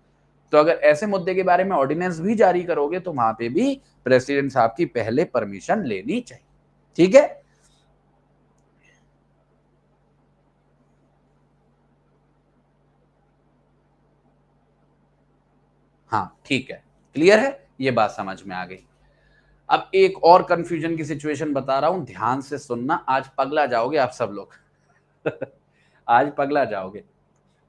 Speaker 1: तो अगर ऐसे मुद्दे के बारे में ऑर्डिनेंस भी जारी करोगे तो वहां पे भी प्रेसिडेंट साहब की पहले परमिशन लेनी चाहिए। ठीक है, हाँ ठीक है, क्लियर है, ये बात समझ में आ गई। अब एक और कंफ्यूजन की सिचुएशन बता रहा हूं, ध्यान से सुनना, आज पगला जाओगे आप सब लोग आज पगला जाओगे,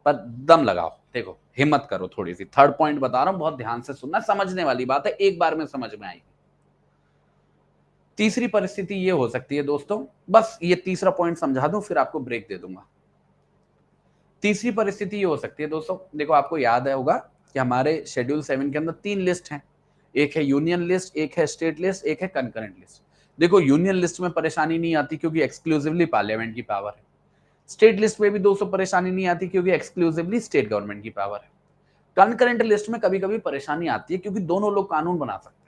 Speaker 1: पर दम लगाओ, देखो हिम्मत करो थोड़ी सी। थर्ड पॉइंट बता रहा हूं, बहुत ध्यान से सुनना, समझने वाली बात है, एक बार में समझ में आएगी। तीसरी परिस्थिति ये हो सकती है दोस्तों, बस ये तीसरा पॉइंट समझा दूं फिर आपको ब्रेक दे दूंगा। तीसरी परिस्थिति ये हो सकती है दोस्तों, देखो आपको याद है होगा कि हमारे शेड्यूल 7 के अंदर 3 लिस्ट हैं, एक है यूनियन लिस्ट, एक है स्टेट लिस्ट, एक है कंकरेंट लिस्ट। देखो यूनियन लिस्ट में परेशानी नहीं आती क्योंकि एक्सक्लूसिवली पार्लियामेंट की पावर है, स्टेट लिस्ट में भी दोस्तों परेशानी नहीं आती क्योंकि एक्सक्लूसिवली स्टेट गवर्नमेंट की पावर है। कंकरेंट लिस्ट में कभी कभी परेशानी आती है क्योंकि दोनों लोग कानून बना सकते हैं।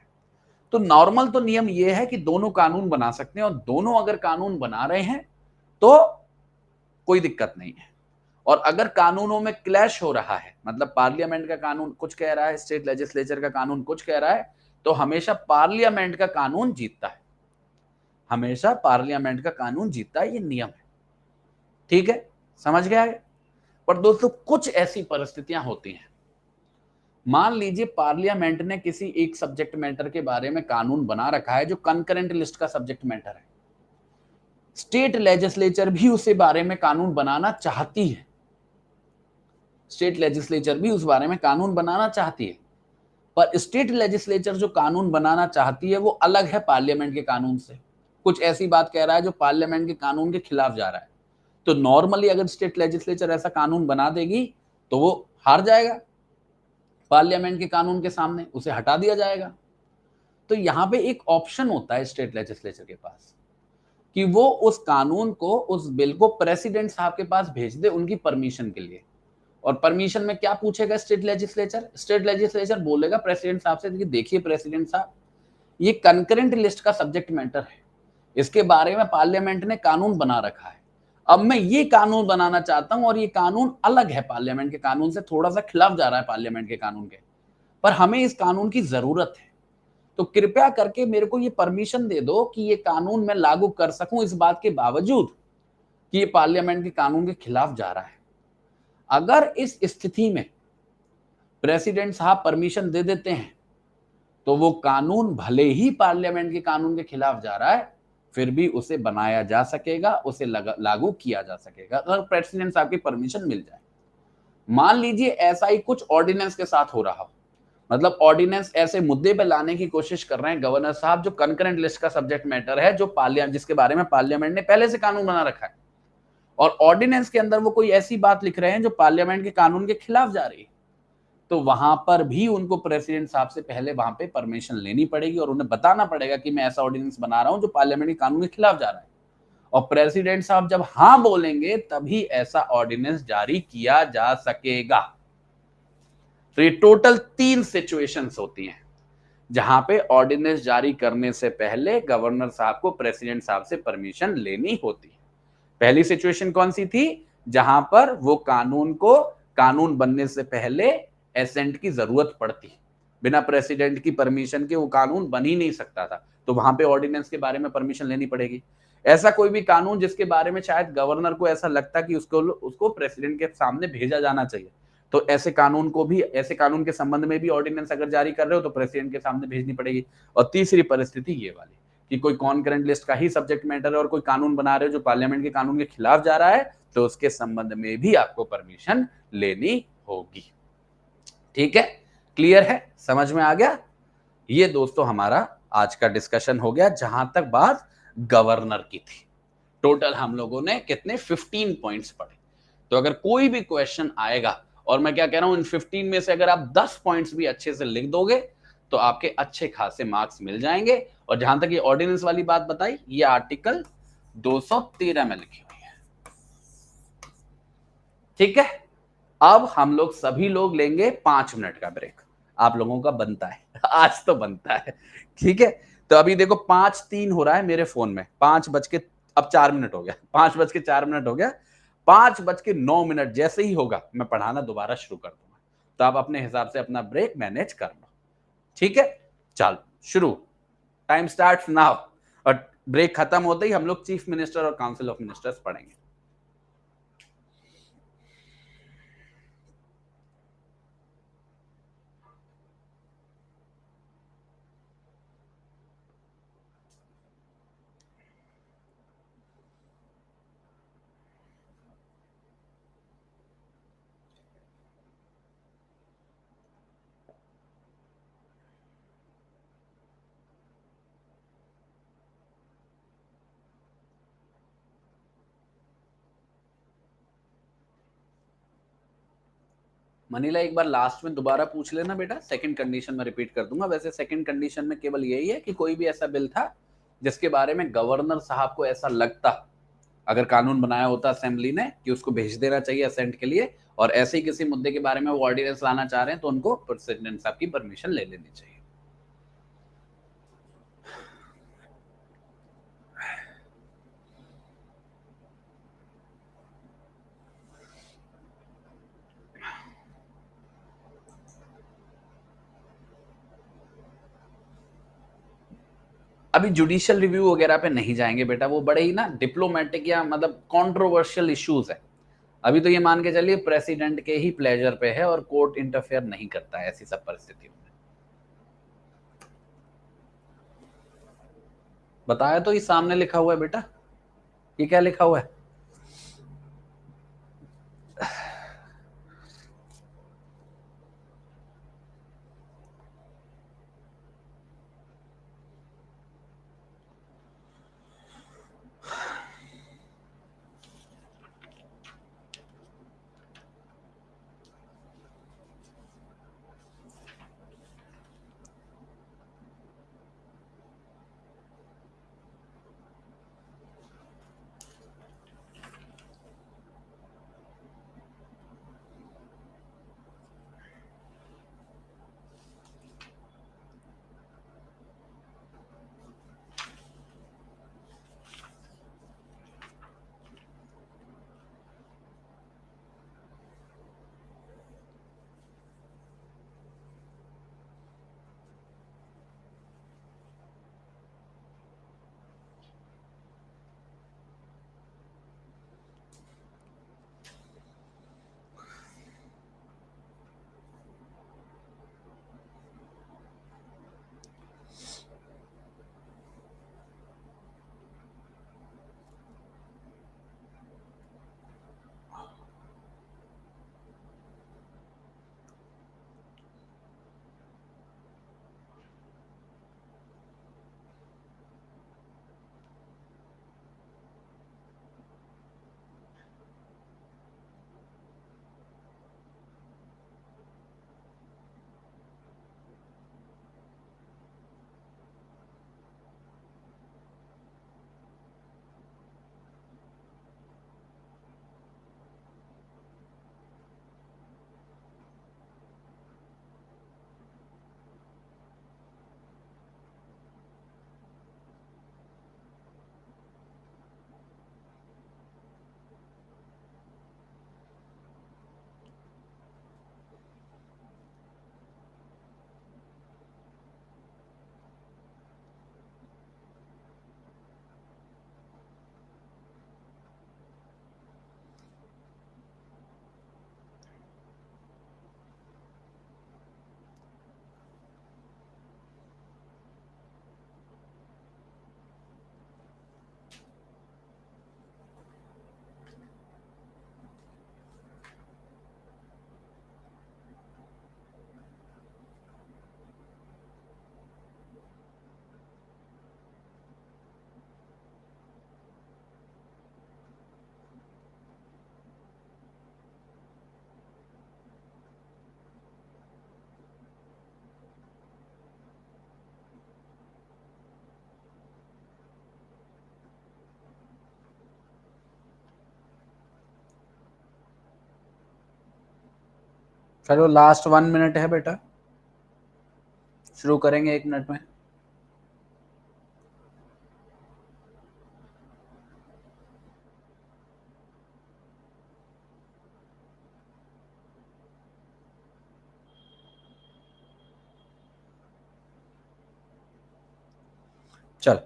Speaker 1: तो नॉर्मल तो नियम यह है कि दोनों कानून बना सकते हैं, और दोनों अगर कानून बना रहे हैं तो कोई दिक्कत नहीं है। और अगर कानूनों में क्लैश हो रहा है, मतलब पार्लियामेंट का कानून कुछ कह रहा है, स्टेट लेजिस्लेचर का कानून कुछ कह रहा है, तो हमेशा पार्लियामेंट का कानून जीतता है, हमेशा पार्लियामेंट का कानून जीतता है, ये नियम है। ठीक है, समझ गया है? पर दोस्तों कुछ ऐसी परिस्थितियां होती हैं, मान लीजिए पार्लियामेंट ने किसी एक सब्जेक्ट मैटर के बारे में कानून बना रखा है जो कंकरेंट लिस्ट का सब्जेक्ट मैटर है,
Speaker 2: स्टेट लेजिस्लेचर भी उसे बारे में कानून बनाना चाहती है, स्टेट लेजिस्लेचर भी उस बारे में कानून बनाना चाहती है, पर स्टेट लेजिस्लेचर जो कानून बनाना चाहती है वो अलग है पार्लियामेंट के कानून से। कुछ ऐसी बात कह रहा है जो पार्लियामेंट के कानून के खिलाफ जा रहा है। तो नॉर्मली अगर स्टेट लेजिस्लेचर ऐसा कानून बना देगी तो वो हार जाएगा पार्लियामेंट के कानून के सामने, उसे हटा दिया जाएगा। तो यहां पे एक ऑप्शन होता है स्टेट लेजिस्लेचर के पास कि वो उस कानून को, उस बिल को प्रेसिडेंट साहब के पास भेज दे उनकी परमिशन के लिए। और परमिशन में क्या पूछेगा स्टेट लेजिस्लेचर? स्टेट लेजिस्लेचर बोलेगा प्रेसिडेंट साहब से कि देखिए प्रेसिडेंट साहब, ये कंकरेंट लिस्ट का सब्जेक्ट मैटर है, इसके बारे में पार्लियामेंट ने कानून बना रखा है, अब मैं ये कानून बनाना चाहता हूं और ये कानून अलग है पार्लियामेंट के कानून से, थोड़ा सा खिलाफ जा रहा है पार्लियामेंट के कानून के, पर हमें इस कानून की जरूरत है, तो कृपया करके मेरे को ये परमिशन दे दो कि ये कानून मैं लागू कर सकूं इस बात के बावजूद कि ये पार्लियामेंट के कानून के खिलाफ जा रहा है। अगर इस स्थिति में प्रेसिडेंट साहब परमिशन दे देते हैं तो वो कानून भले ही पार्लियामेंट के कानून के खिलाफ जा रहा है, फिर भी उसे बनाया जा सकेगा, उसे लागू किया जा सकेगा अगर प्रेसिडेंट साहब की परमिशन मिल जाए। मान लीजिए ऐसा ही कुछ ऑर्डिनेंस के साथ हो रहा हो, मतलब ऑर्डिनेंस ऐसे मुद्दे पे लाने की कोशिश कर रहे हैं गवर्नर साहब जो कंकरेंट लिस्ट का सब्जेक्ट मैटर है, जो जिसके बारे में पार्लियामेंट ने पहले से कानून बना रखा है, और ऑर्डिनेंस के अंदर वो कोई ऐसी बात लिख रहे हैं जो पार्लियामेंट के कानून के खिलाफ जा रही है, तो वहां पर भी उनको प्रेसिडेंट साहब से पहले वहां पे परमिशन लेनी पड़ेगी और उन्हें बताना पड़ेगा कि मैं ऐसा ऑर्डिनेंस बना रहा हूं जो पार्लियामेंट के कानून के खिलाफ जा रहा है, और प्रेसिडेंट साहब जब हां बोलेंगे तभी ऐसा ऑर्डिनेंस जारी किया जा सकेगा। तो ये टोटल 3 सिचुएशंस होती हैं जहां पे ऑर्डिनेंस जारी करने से पहले गवर्नर साहब को प्रेसिडेंट साहब से परमिशन लेनी होती है। पहली सिचुएशन कौन सी थी? जहां पर वो कानून को, कानून बनने से पहले एसेंट की जरूरत पड़ती, बिना प्रेसिडेंट की परमिशन के वो कानून बन ही नहीं सकता था, तो वहां पे ऑर्डिनेंस के बारे में परमिशन लेनी पड़ेगी। ऐसा कोई भी कानून जिसके बारे में शायद गवर्नर को ऐसा लगता कि उसको प्रेसिडेंट के सामने भेजा जाना चाहिए, तो ऐसे कानून को भी, ऐसे कानून के संबंध में भी ऑर्डिनेंस अगर जारी कर रहे हो तो प्रेसिडेंट के सामने भेजनी पड़ेगी। और तीसरी परिस्थिति ये वाली कि कोई कॉन्करेंट लिस्ट का ही सब्जेक्ट मैटर है और कोई कानून बना रहे हो जो पार्लियामेंट के कानून के खिलाफ जा रहा है, तो उसके संबंध में भी आपको परमिशन लेनी होगी। ठीक है, क्लियर है, समझ में आ गया? ये दोस्तों हमारा आज का डिस्कशन हो गया जहां तक बात गवर्नर की थी। टोटल हम लोगों ने कितने 15 पॉइंट्स पढ़े। तो अगर कोई भी क्वेश्चन आएगा, और मैं क्या कह रहा हूं, इन 15 में से अगर आप 10 पॉइंट्स भी अच्छे से लिख दोगे तो आपके अच्छे खासे मार्क्स मिल जाएंगे। और जहां तक ये ऑर्डिनेंस वाली बात बताई, ये आर्टिकल 213 में लिखी हुई है। ठीक है, अब हम लोग सभी लोग लेंगे 5 मिनट का ब्रेक, आप लोगों का बनता है आज तो बनता है। ठीक है, तो अभी देखो 5:03 हो रहा है मेरे फोन में, 5:04 हो गया, 5:04 हो गया, 5:09 जैसे ही होगा मैं पढ़ाना दोबारा शुरू कर दूंगा, तो आप अपने हिसाब से अपना ब्रेक मैनेज कर लो। ठीक है, चलो शुरू, टाइम स्टार्ट्स नाउ। और ब्रेक खत्म होते ही हम लोग चीफ मिनिस्टर और काउंसिल ऑफ मिनिस्टर्स पढ़ेंगे। मनीला एक बार लास्ट में दोबारा पूछ लेना बेटा, सेकंड कंडीशन में रिपीट कर दूंगा। वैसे सेकंड कंडीशन में केवल यही है कि कोई भी ऐसा बिल था जिसके बारे में गवर्नर साहब को ऐसा लगता, अगर कानून बनाया होता असेंबली ने कि उसको भेज देना चाहिए असेंट के लिए, और ऐसे ही किसी मुद्दे के बारे में वो ऑर्डिनेंस लाना चाह रहे हैं, तो उनको प्रेसिडेंट साहब की परमिशन ले लेनी चाहिए। अभी जुडिशियल रिव्यू वगैरह पे नहीं जाएंगे बेटा, वो बड़े ही ना डिप्लोमेटिक या मतलब कंट्रोवर्शियल इश्यूज है। अभी तो ये मान के चलिए प्रेसिडेंट के ही प्लेजर पे है और कोर्ट इंटरफेयर नहीं करता है ऐसी सब परिस्थितियों में। बताया तो ये सामने लिखा हुआ है बेटा।
Speaker 1: ये क्या लिखा हुआ है? चलो लास्ट 1 मिनट है बेटा, शुरू करेंगे 1 मिनट में। चल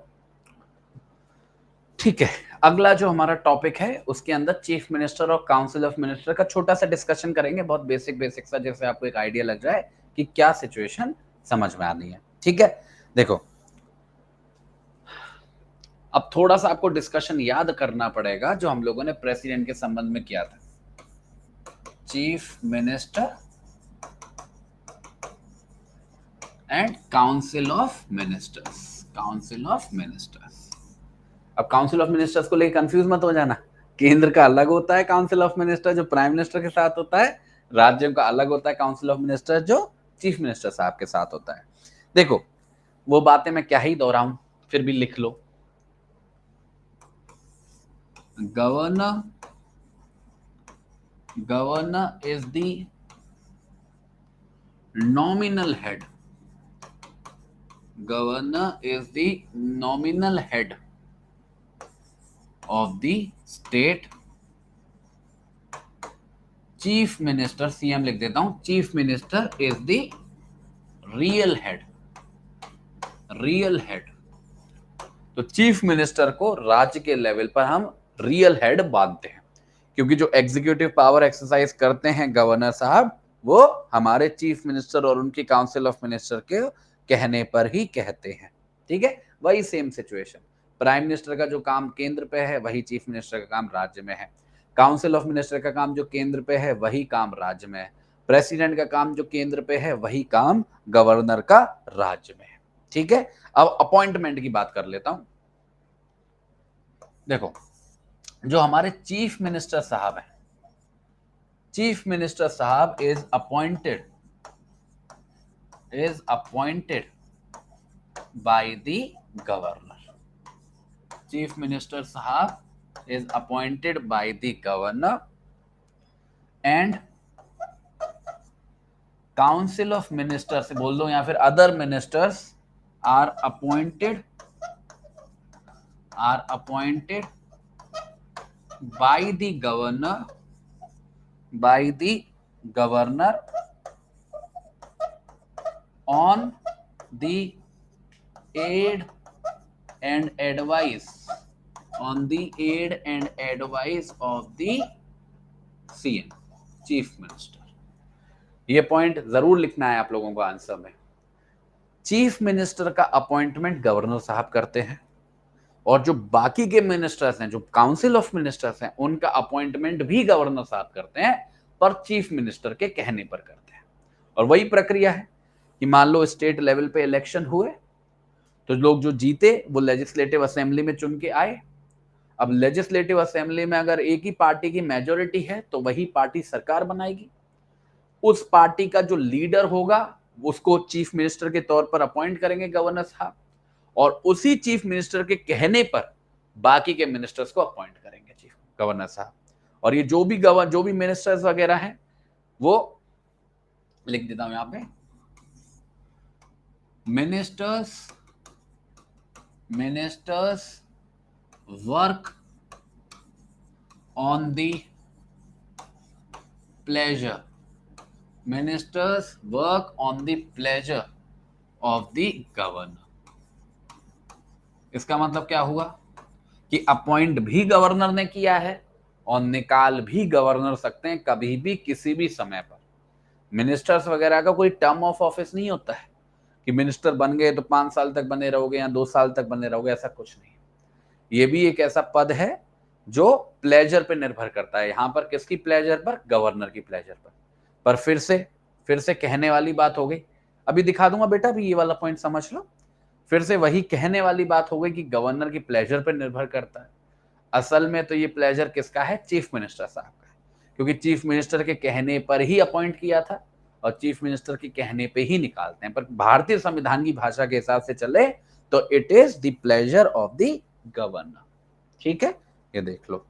Speaker 1: ठीक है, अगला जो हमारा टॉपिक है उसके अंदर चीफ मिनिस्टर और काउंसिल ऑफ मिनिस्टर का छोटा सा डिस्कशन करेंगे, बहुत बेसिक सा, जैसे आपको एक आइडिया लग जाए कि क्या सिचुएशन समझ में आनी है। ठीक है, देखो अब थोड़ा सा आपको डिस्कशन याद करना पड़ेगा जो हम लोगों ने प्रेसिडेंट के संबंध में किया था। Chief minister and council of ministers, council of ministers. अब काउंसिल ऑफ मिनिस्टर्स को लेकर कंफ्यूज मत हो जाना, केंद्र का अलग होता है काउंसिल ऑफ मिनिस्टर जो प्राइम मिनिस्टर के साथ होता है, राज्यों का अलग होता है काउंसिल ऑफ मिनिस्टर जो चीफ मिनिस्टर साहब के साथ होता है। देखो वो बातें मैं क्या ही दोहराऊं, फिर भी लिख लो। Governor is the nominal head, governor is the nominal head of the state, chief minister, CM लिख देता हूं, chief minister is the real head, real head। तो चीफ मिनिस्टर को राज्य के लेवल पर हम रियल हेड बांधते हैं, क्योंकि जो एग्जीक्यूटिव पावर एक्सरसाइज करते हैं गवर्नर साहब वो हमारे चीफ मिनिस्टर और उनकी काउंसिल ऑफ मिनिस्टर के कहने पर ही कहते हैं। ठीक है, वही सेम सिचुएशन।
Speaker 2: प्राइम मिनिस्टर का जो काम केंद्र पे है वही चीफ मिनिस्टर का काम राज्य में है। काउंसिल ऑफ मिनिस्टर का काम जो केंद्र पे है वही काम राज्य में है। प्रेसिडेंट का काम जो केंद्र पे है वही काम गवर्नर का राज्य में है। ठीक है, अब अपॉइंटमेंट की बात कर लेता हूं। देखो, जो हमारे चीफ मिनिस्टर साहब हैं, चीफ मिनिस्टर साहब is appointed by the governor. Chief minister साहब is appointed by the governor and council of ministers बोल दो या फिर other ministers are appointed by the governor on the aid and advice of the CM, chief minister. ये point जरूर लिखना है आप लोगों को आंसर में। चीफ मिनिस्टर का अपॉइंटमेंट गवर्नर साहब करते हैं और जो बाकी के मिनिस्टर्स हैं, जो काउंसिल ऑफ मिनिस्टर्स हैं, उनका अपॉइंटमेंट भी गवर्नर साहब करते हैं, पर चीफ मिनिस्टर के कहने पर करते हैं। और वही प्रक्रिया है कि मान लो स्टेट लेवल पे इलेक्शन हुए तो लोग जो जीते वो लेजिस्लेटिव असेंबली में चुन के आए। अब लेजिस्लेटिव असेंबली में अगर एक ही पार्टी की मेजोरिटी है तो वही पार्टी सरकार बनाएगी। उस पार्टी का जो लीडर होगा उसको चीफ मिनिस्टर के तौर पर अपॉइंट करेंगे गवर्नर साहब, और उसी चीफ मिनिस्टर के कहने पर बाकी के मिनिस्टर्स को अपॉइंट करेंगे चीफ गवर्नर साहब। और ये जो भी मिनिस्टर्स वगैरह हैं वो लिख देता हूं यहां पे, ministers work on the pleasure of the governor. इसका मतलब क्या हुआ कि अपॉइंट भी गवर्नर ने किया है और निकाल भी गवर्नर सकते हैं कभी भी किसी भी समय पर। मिनिस्टर्स वगैरह का कोई टर्म ऑफ ऑफिस नहीं होता है कि मिनिस्टर बन गए तो 5 साल तक बने रहोगे या 2 साल तक बने रहोगे, ऐसा कुछ नहीं। ये भी एक ऐसा पद है जो प्लेजर पे निर्भर करता है। यहां पर किसकी प्लेजर पर? गवर्नर की प्लेजर पर फिर से कहने वाली बात हो गई। अभी दिखा दूंगा बेटा, अभी ये वाला पॉइंट समझ लो। फिर से वही कहने वाली बात हो गई कि गवर्नर की प्लेजर पर निर्भर करता है। असल में तो ये प्लेजर किसका है? चीफ मिनिस्टर साहब का है, क्योंकि चीफ मिनिस्टर के कहने पर ही अपॉइंट किया था और चीफ मिनिस्टर के कहने पे ही निकालते हैं। पर भारतीय संविधान की भाषा के हिसाब से चले तो it is the pleasure of the governor. ठीक है, ये देख लो।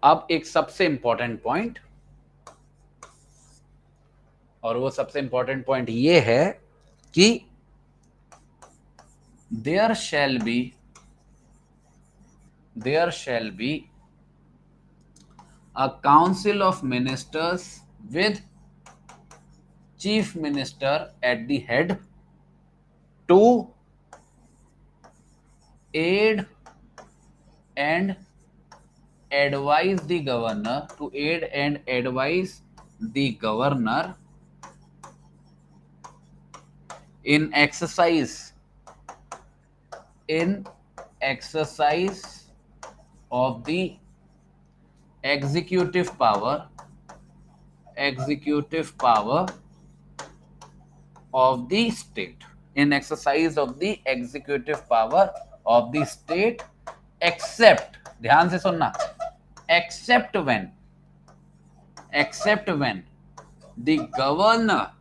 Speaker 2: अब एक सबसे इंपॉर्टेंट पॉइंट, और वो सबसे इंपॉर्टेंट पॉइंट ये है कि there shall be a council of ministers with chief minister at the head to aid and advise the governor in exercise of the executive power of the state, in exercise of the executive power of the state, except, ध्यान से सुनना, except when the governor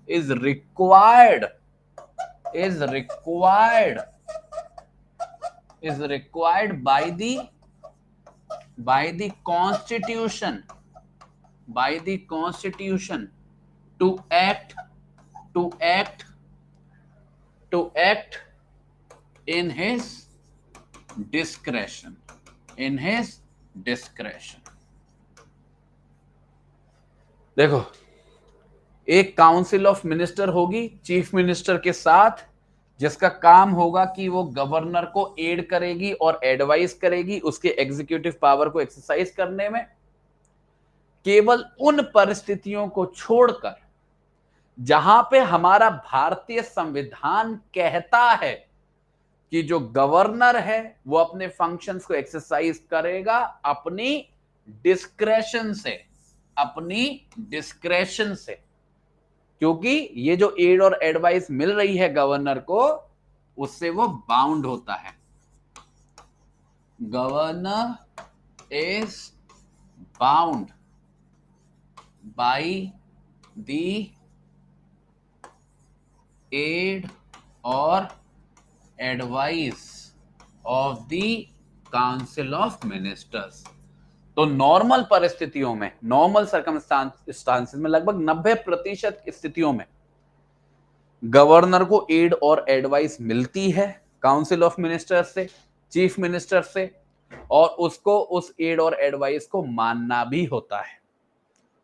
Speaker 2: is required by the constitution to act in his discretion. देखो, एक council of minister होगी chief minister के साथ, जिसका काम होगा कि वो गवर्नर को एड करेगी और एडवाइस करेगी उसके एग्जीक्यूटिव पावर को एक्सरसाइज करने में। केवल उन परिस्थितियों को छोड़कर जहां पे हमारा भारतीय संविधान कहता है कि जो गवर्नर है वो अपने फंक्शंस को एक्सरसाइज करेगा अपनी डिस्क्रेशन से, अपनी डिस्क्रेशन से, क्योंकि ये जो एड और एडवाइस मिल रही है गवर्नर को उससे वो बाउंड होता है। Governor is bound by the aid और advice of the council of ministers. तो नॉर्मल परिस्थितियों में, नॉर्मल सर्कमस्टांसेस में लगभग 90% स्थितियों में गवर्नर को एड और एडवाइस मिलती है काउंसिल ऑफ मिनिस्टर्स से, चीफ मिनिस्टर से, और उसको उस एड और एडवाइस को मानना भी होता है,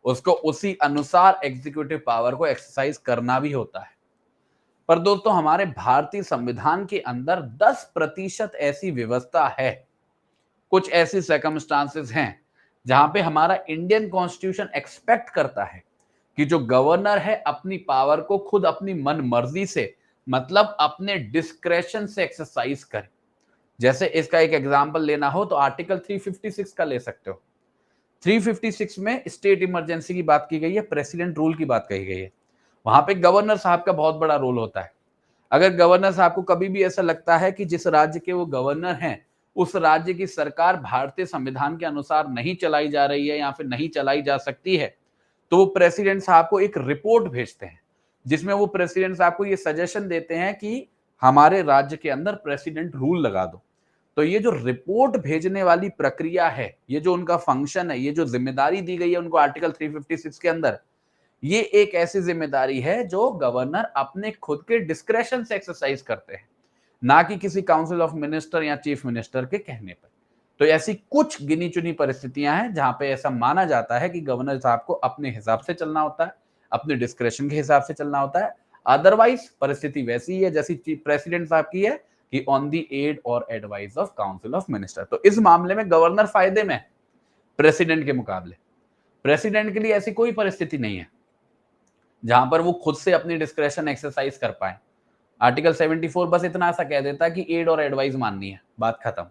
Speaker 2: उसको उसी अनुसार एग्जीक्यूटिव पावर को एक्सरसाइज करना भी होता है। पर दोस्तों हमारे भारतीय संविधान के अंदर 10% ऐसी व्यवस्था है, कुछ ऐसी सर्कमस्टांसेस हैं जहां पे हमारा इंडियन कॉन्स्टिट्यूशन एक्सपेक्ट करता है कि जो गवर्नर है अपनी पावर को खुद अपनी मन मर्जी से, मतलब अपने डिस्क्रेशन से एक्सरसाइज करे। जैसे इसका एक एग्जांपल लेना हो तो आर्टिकल 356 का ले सकते हो। 356 में स्टेट इमरजेंसी की बात की गई है, प्रेसिडेंट रूल की बात कही गई है। वहां पे गवर्नर साहब का बहुत बड़ा रोल होता है। अगर गवर्नर साहब को कभी भी ऐसा लगता है कि जिस राज्य के वो गवर्नर हैं उस राज्य की सरकार भारतीय संविधान के अनुसार नहीं चलाई जा रही है या फिर नहीं चलाई जा सकती है, तो वो प्रेसिडेंट साहब को एक रिपोर्ट भेजते हैं जिसमें वो प्रेसिडेंट साहब को ये सजेशन देते हैं कि हमारे राज्य के अंदर प्रेसिडेंट रूल लगा दो। तो ये जो रिपोर्ट भेजने वाली प्रक्रिया है, ये जो उनका फंक्शन है, ये जो जिम्मेदारी दी गई है उनको आर्टिकल 356 के अंदर, ये एक ऐसी जिम्मेदारी है जो गवर्नर अपने खुद के डिस्क्रेशन से एक्सरसाइज करते हैं, ना कि किसी काउंसिल ऑफ मिनिस्टर या चीफ मिनिस्टर के कहने पर। तो ऐसी कुछ गिनी चुनी परिस्थितियां हैं जहां पे ऐसा माना जाता है कि गवर्नर साहब को अपने हिसाब से चलना होता है, अपने डिस्क्रेशन के हिसाब से चलना होता है। अदरवाइज परिस्थिति वैसी ही है जैसी प्रेसिडेंट साहब की है कि ऑन दी एड और advice of council of minister. तो इस मामले में गवर्नर फायदे में प्रेसिडेंट के मुकाबले। प्रेसिडेंट के लिए ऐसी कोई परिस्थिति नहीं है जहां पर वो खुद से अपनी डिस्क्रेशन एक्सरसाइज कर पाए। आर्टिकल 74 बस इतना सा कह देता कि एड और एडवाइस माननी है, बात खत्म।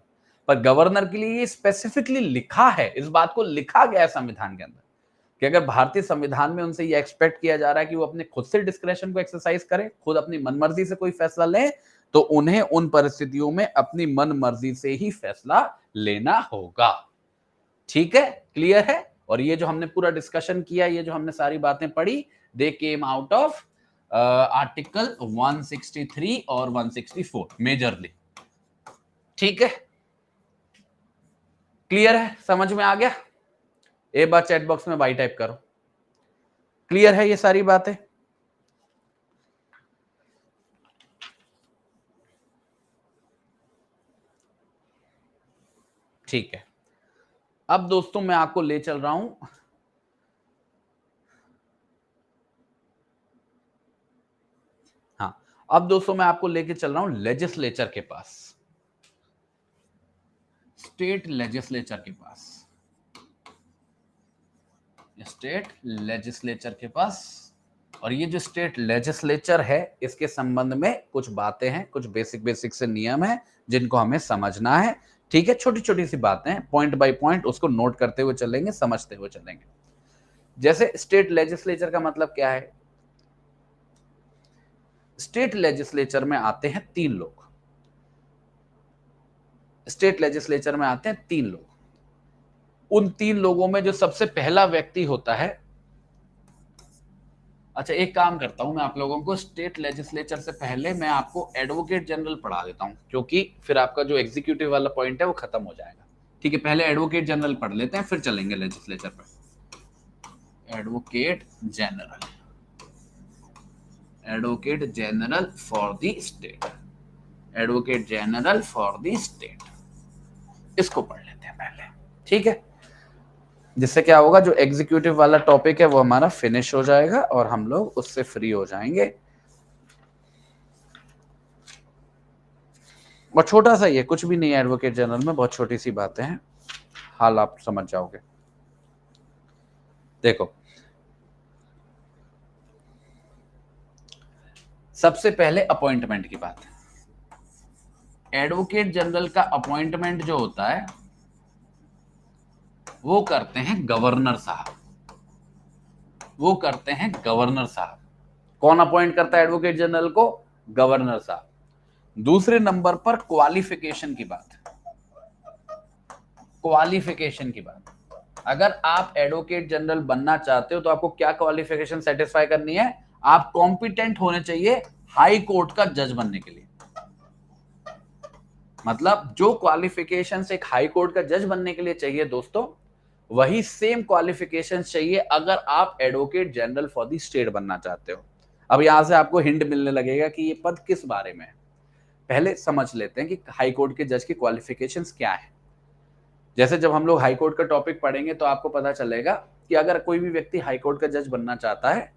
Speaker 2: पर गवर्नर के लिए ये स्पेसिफिकली लिखा है, इस बात को लिखा गया है संविधान के अंदर कि अगर भारतीय संविधान में उनसे ये एक्सपेक्ट किया जा रहा है कि वो अपने खुद से डिस्क्रेशन को एक्सरसाइज करें, खुद अपनी मनमर्जी से कोई फैसला लें, तो उन्हें उन परिस्थितियों में अपनी मनमर्जी से ही फैसला लेना होगा। ठीक है, क्लियर है। और ये जो हमने पूरा डिस्कशन किया, ये जो हमने सारी बातें पढ़ी, दे केम आउट ऑफ आर्टिकल 163 और 164 मेजरली। ठीक है, क्लियर है, समझ में आ गया। एक बार चैट बॉक्स में बाई टाइप करो, क्लियर है ये सारी बातें। ठीक है, अब दोस्तों मैं आपको ले चल रहा हूं अब दोस्तों मैं आपको लेके चल रहा हूं लेजिस्लेचर के पास, स्टेट लेजिस्लेचर के पास, स्टेट लेजिस्लेचर के पास। और ये जो स्टेट लेजिस्लेचर है इसके संबंध में कुछ बातें हैं, कुछ बेसिक से नियम है जिनको हमें समझना है। ठीक है, छोटी छोटी सी बातें हैं, पॉइंट बाय पॉइंट उसको नोट करते हुए चलेंगे, समझते हुए चलेंगे। जैसे स्टेट लेजिस्लेचर का मतलब क्या है? स्टेट लेजिस्लेचर में आते हैं 3 लोग। स्टेट लेजिस्लेचर में आते हैं 3 लोग। उन 3 लोगों में जो सबसे पहला व्यक्ति होता है, अच्छा एक काम करता हूं मैं आप लोगों को स्टेट लेजिस्लेचर से पहले मैं आपको एडवोकेट जनरल पढ़ा देता हूं, क्योंकि फिर आपका जो एग्जीक्यूटिव वाला पॉइंट है वो खत्म हो जाएगा। ठीक है, पहले एडवोकेट जनरल पढ़ लेते हैं फिर चलेंगे लेजिस्लेचर पर। Advocate general, advocate general for the state, advocate general for the state, इसको पढ़ लेते हैं पहले। ठीक है, जिससे क्या होगा, जो एग्जीक्यूटिव वाला टॉपिक है वो हमारा फिनिश हो जाएगा और हम लोग उससे फ्री हो जाएंगे। और छोटा सा ये, कुछ भी नहीं है एडवोकेट जनरल में, बहुत छोटी सी बातें हैं, हाल आप समझ जाओगे। देखो, सबसे पहले अपॉइंटमेंट की बात है। एडवोकेट जनरल का अपॉइंटमेंट जो होता है वो करते हैं गवर्नर साहब, वो करते हैं गवर्नर साहब। कौन अपॉइंट करता है एडवोकेट जनरल को? गवर्नर साहब। दूसरे नंबर पर क्वालिफिकेशन की बात, क्वालिफिकेशन की बात। अगर आप एडवोकेट जनरल बनना चाहते हो तो आपको क्या क्वालिफिकेशन सेटिस्फाई करनी है? आप कॉम्पिटेंट होने चाहिए हाई कोर्ट का जज बनने के लिए। मतलब जो क्वालिफिकेशन एक हाई कोर्ट का जज बनने के लिए चाहिए दोस्तों, वही सेम क्वालिफिकेशन चाहिए अगर आप advocate general for the state बनना चाहते हो। अब यहां से आपको हिंट मिलने लगेगा कि ये पद किस बारे में है। पहले समझ लेते हैं कि हाई कोर्ट के जज की क्वालिफिकेशंस क्या है। जैसे जब हम लोग हाई कोर्ट का टॉपिक पढ़ेंगे तो आपको पता चलेगा कि अगर कोई भी व्यक्ति हाई कोर्ट का जज बनना चाहता है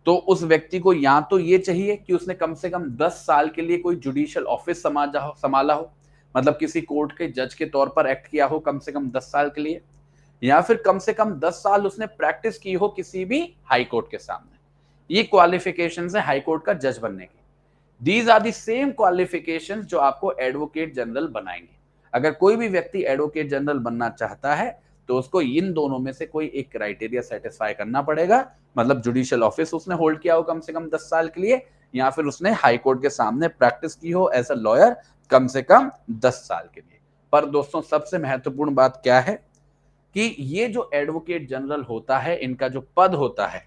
Speaker 2: तो उस व्यक्ति को या तो ये चाहिए कि उसने कम से कम 10 साल के लिए कोई जुडिशियल ऑफिस संभाला हो, मतलब किसी कोर्ट के जज के तौर पर एक्ट किया हो कम से कम 10 साल के लिए, या फिर कम से कम 10 साल उसने प्रैक्टिस की हो किसी भी हाई कोर्ट के सामने। ये क्वालिफिकेशन है हाई कोर्ट का जज बनने की। These are the same qualification जो आपको एडवोकेट जनरल बनाएंगे। अगर कोई भी व्यक्ति एडवोकेट जनरल बनना चाहता है तो उसको इन दोनों में से कोई एक क्राइटेरिया सेटिस्फाई करना पड़ेगा, मतलब जुडिशियल ऑफिस उसने होल्ड किया हो कम से कम 10 साल के लिए, या फिर उसने हाई कोर्ट के सामने प्रैक्टिस की हो एज अ लॉयर कम से कम 10 साल के लिए। पर दोस्तों सबसे महत्वपूर्ण बात क्या है कि ये जो एडवोकेट जनरल होता है, इनका जो पद होता है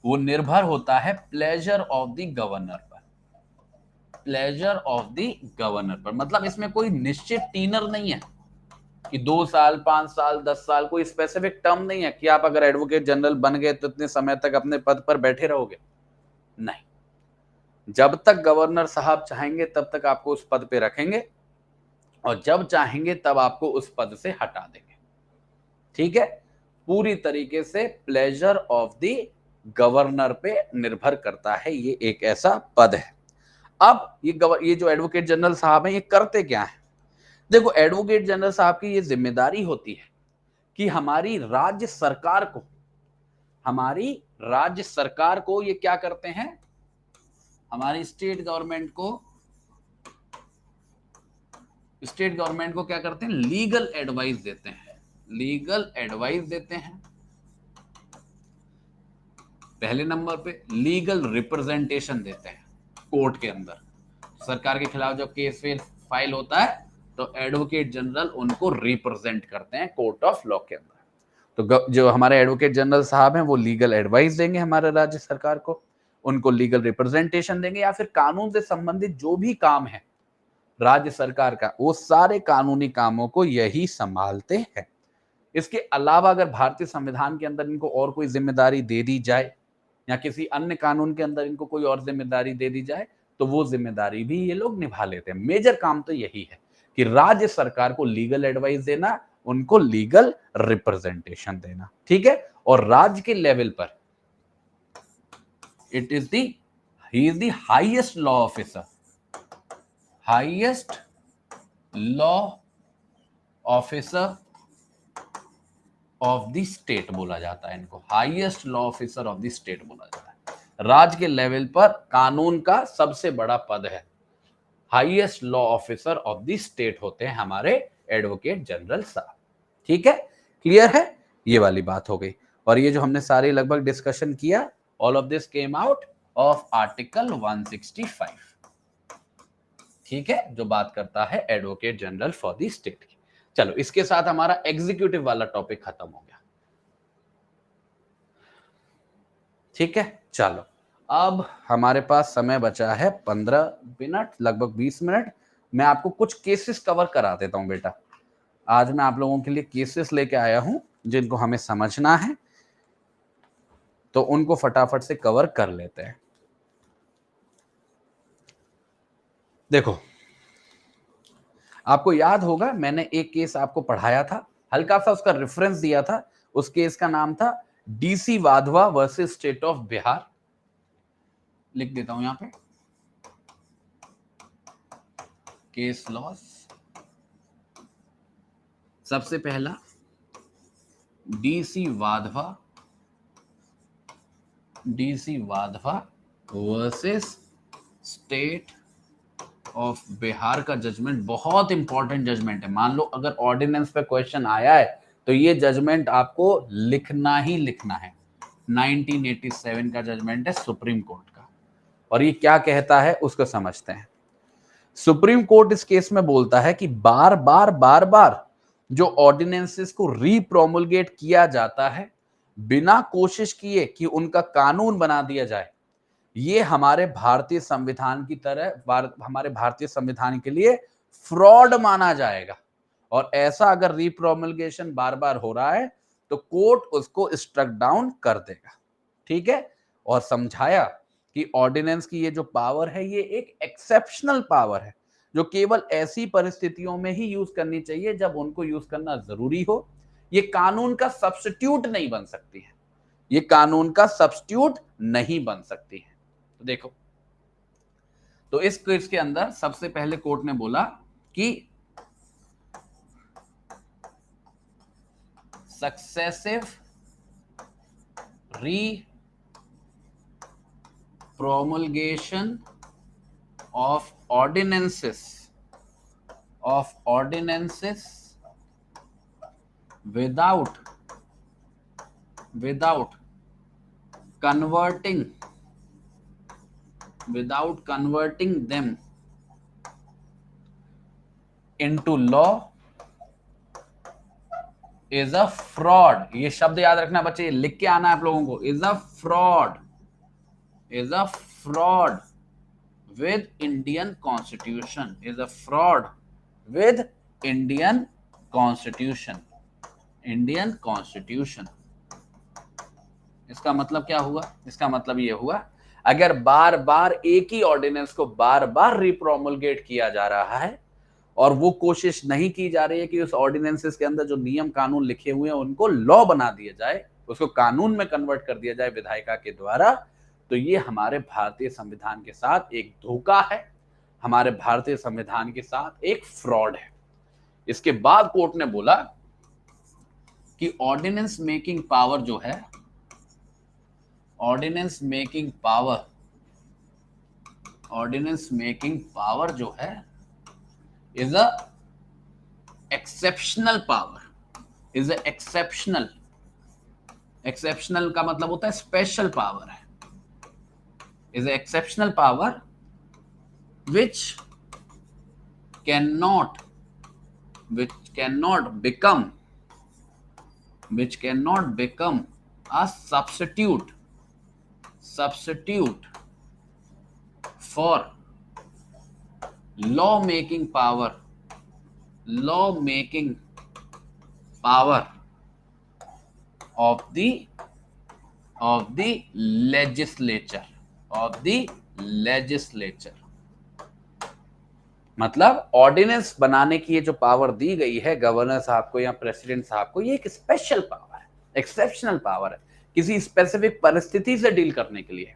Speaker 2: वो निर्भर होता है प्लेजर ऑफ द गवर्नर पर। प्लेजर ऑफ द गवर्नर पर मतलब इसमें कोई निश्चित टीनर नहीं है कि 2 साल 5 साल 10 साल, कोई स्पेसिफिक टर्म नहीं है कि आप अगर एडवोकेट जनरल बन गए तो इतने समय तक अपने पद पर बैठे रहोगे। नहीं, जब तक गवर्नर साहब चाहेंगे तब तक आपको उस पद पे रखेंगे और जब चाहेंगे तब आपको उस पद से हटा देंगे। ठीक है, पूरी तरीके से प्लेजर ऑफ द गवर्नर पे निर्भर करता है, ये एक ऐसा पद है। अब ये जो एडवोकेट जनरल साहब हैं ये करते क्या है? देखो, एडवोकेट जनरल साहब की ये जिम्मेदारी होती है कि हमारी राज्य सरकार को ये क्या करते हैं, हमारी स्टेट गवर्नमेंट को क्या करते हैं, लीगल एडवाइस देते हैं। लीगल एडवाइस देते हैं। पहले नंबर पे लीगल रिप्रेजेंटेशन देते हैं कोर्ट के अंदर। सरकार के खिलाफ जब केस फाइल होता है तो एडवोकेट जनरल उनको रिप्रेजेंट करते हैं कोर्ट ऑफ लॉ के अंदर। तो जो हमारे एडवोकेट जनरल साहब हैं वो लीगल एडवाइस देंगे हमारे राज्य सरकार को, उनको लीगल रिप्रेजेंटेशन देंगे, या फिर कानून से संबंधित जो भी काम है राज्य सरकार का, वो सारे कानूनी कामों को यही संभालते हैं। इसके अलावा अगर भारतीय संविधान के अंदर इनको और कोई जिम्मेदारी दे दी जाए या किसी अन्य कानून के अंदर इनको कोई और जिम्मेदारी दे दी जाए तो वो जिम्मेदारी भी ये लोग निभा लेते हैं। मेजर काम तो यही है कि राज्य सरकार को लीगल एडवाइस देना, उनको लीगल रिप्रेजेंटेशन देना। ठीक है, और राज्य के लेवल पर he is the highest law officer, highest law officer of the state बोला जाता है इनको, highest law officer of the state बोला जाता है। राज्य के लेवल पर कानून का सबसे बड़ा पद है, highest law officer of the state होते हैं हमारे एडवोकेट जनरल साहब। ठीक है, क्लियर है, ये वाली बात हो गई। और ये जो हमने सारे लगभग डिस्कशन किया, all of this came out of article 165। ठीक है, जो बात करता है advocate general for the state की। चलो, इसके साथ हमारा एग्जीक्यूटिव वाला टॉपिक खत्म हो गया। ठीक है, चलो अब हमारे पास समय बचा है 15 मिनट, लगभग 20 मिनट। मैं आपको कुछ केसेस कवर करा देता हूं बेटा। आज मैं आप लोगों के लिए केसेस लेके आया हूं जिनको हमें समझना है, तो उनको फटाफट से कवर कर लेते हैं। देखो, आपको याद होगा मैंने एक केस आपको पढ़ाया था, हल्का सा उसका रेफरेंस दिया था, उस केस का नाम था DC Wadhwa versus state of Bihar. लिख देता हूं यहां पे केस लॉस। सबसे पहला DC Wadhwa versus state of Bihar का जजमेंट बहुत इंपॉर्टेंट जजमेंट है। मान लो अगर ऑर्डिनेंस पे क्वेश्चन आया है तो ये जजमेंट आपको लिखना ही लिखना है। 1987 का जजमेंट है सुप्रीम कोर्ट का, और ये क्या कहता है उसको समझते हैं। सुप्रीम कोर्ट इस केस में बोलता है कि बार बार जो ऑर्डिनेंसेस को रीप्रोमुलगेट किया जाता है बिना कोशिश किए कि उनका कानून बना दिया जाए, ये हमारे भारतीय संविधान की तरह हमारे भारतीय संविधान के लिए फ्रॉड माना जाएगा। और ऐसा अगर रीप्रोमुलगेशन बार बार हो रहा है तो कोर्ट उसको स्ट्रक डाउन कर देगा। ठीक है, और समझाया कि ऑर्डिनेंस की ये जो पावर है ये एक एक्सेप्शनल पावर है जो केवल ऐसी परिस्थितियों में ही यूज करनी चाहिए जब उनको यूज करना जरूरी हो। ये कानून का सब्स्टिट्यूट नहीं बन सकती है, ये कानून का सब्स्टिट्यूट नहीं बन सकती है। तो देखो, तो इस केस के अंदर सबसे पहले कोर्ट ने बोला कि successive promulgation of ordinances without converting them into law is a fraud। ये शब्द याद रखना बच्चे, लिख के आना है आप लोगों को। is a fraud with Indian Constitution, is a fraud with Indian Constitution। इसका मतलब क्या हुआ? इसका मतलब ये हुआ अगर बार बार एक ही ऑर्डिनेंस को बार बार रिप्रोमुलगेट किया जा रहा है और वो कोशिश नहीं की जा रही है कि उस ऑर्डिनेंसेस के अंदर जो नियम कानून लिखे हुए हैं उनको लॉ बना दिया जाए, उसको कानून में कन्वर्ट कर दिया जाए विधायिका के द्वारा, तो ये हमारे भारतीय संविधान के साथ एक धोखा है, हमारे भारतीय संविधान के साथ एक फ्रॉड है। इसके बाद कोर्ट ने बोला कि ऑर्डिनेंस मेकिंग पावर जो है, ऑर्डिनेंस मेकिंग पावर जो है is a exceptional power, is a exceptional का मतलब होता है स्पेशल पावर है, is a exceptional power which cannot become a substitute for law making power of the legislature, मतलब ऑर्डिनेंस बनाने की ये जो पावर दी गई है गवर्नर साहब को या प्रेसिडेंट साहब को, ये एक स्पेशल पावर है, एक्सेप्शनल पावर है, किसी स्पेसिफिक परिस्थिति से डील करने के लिए।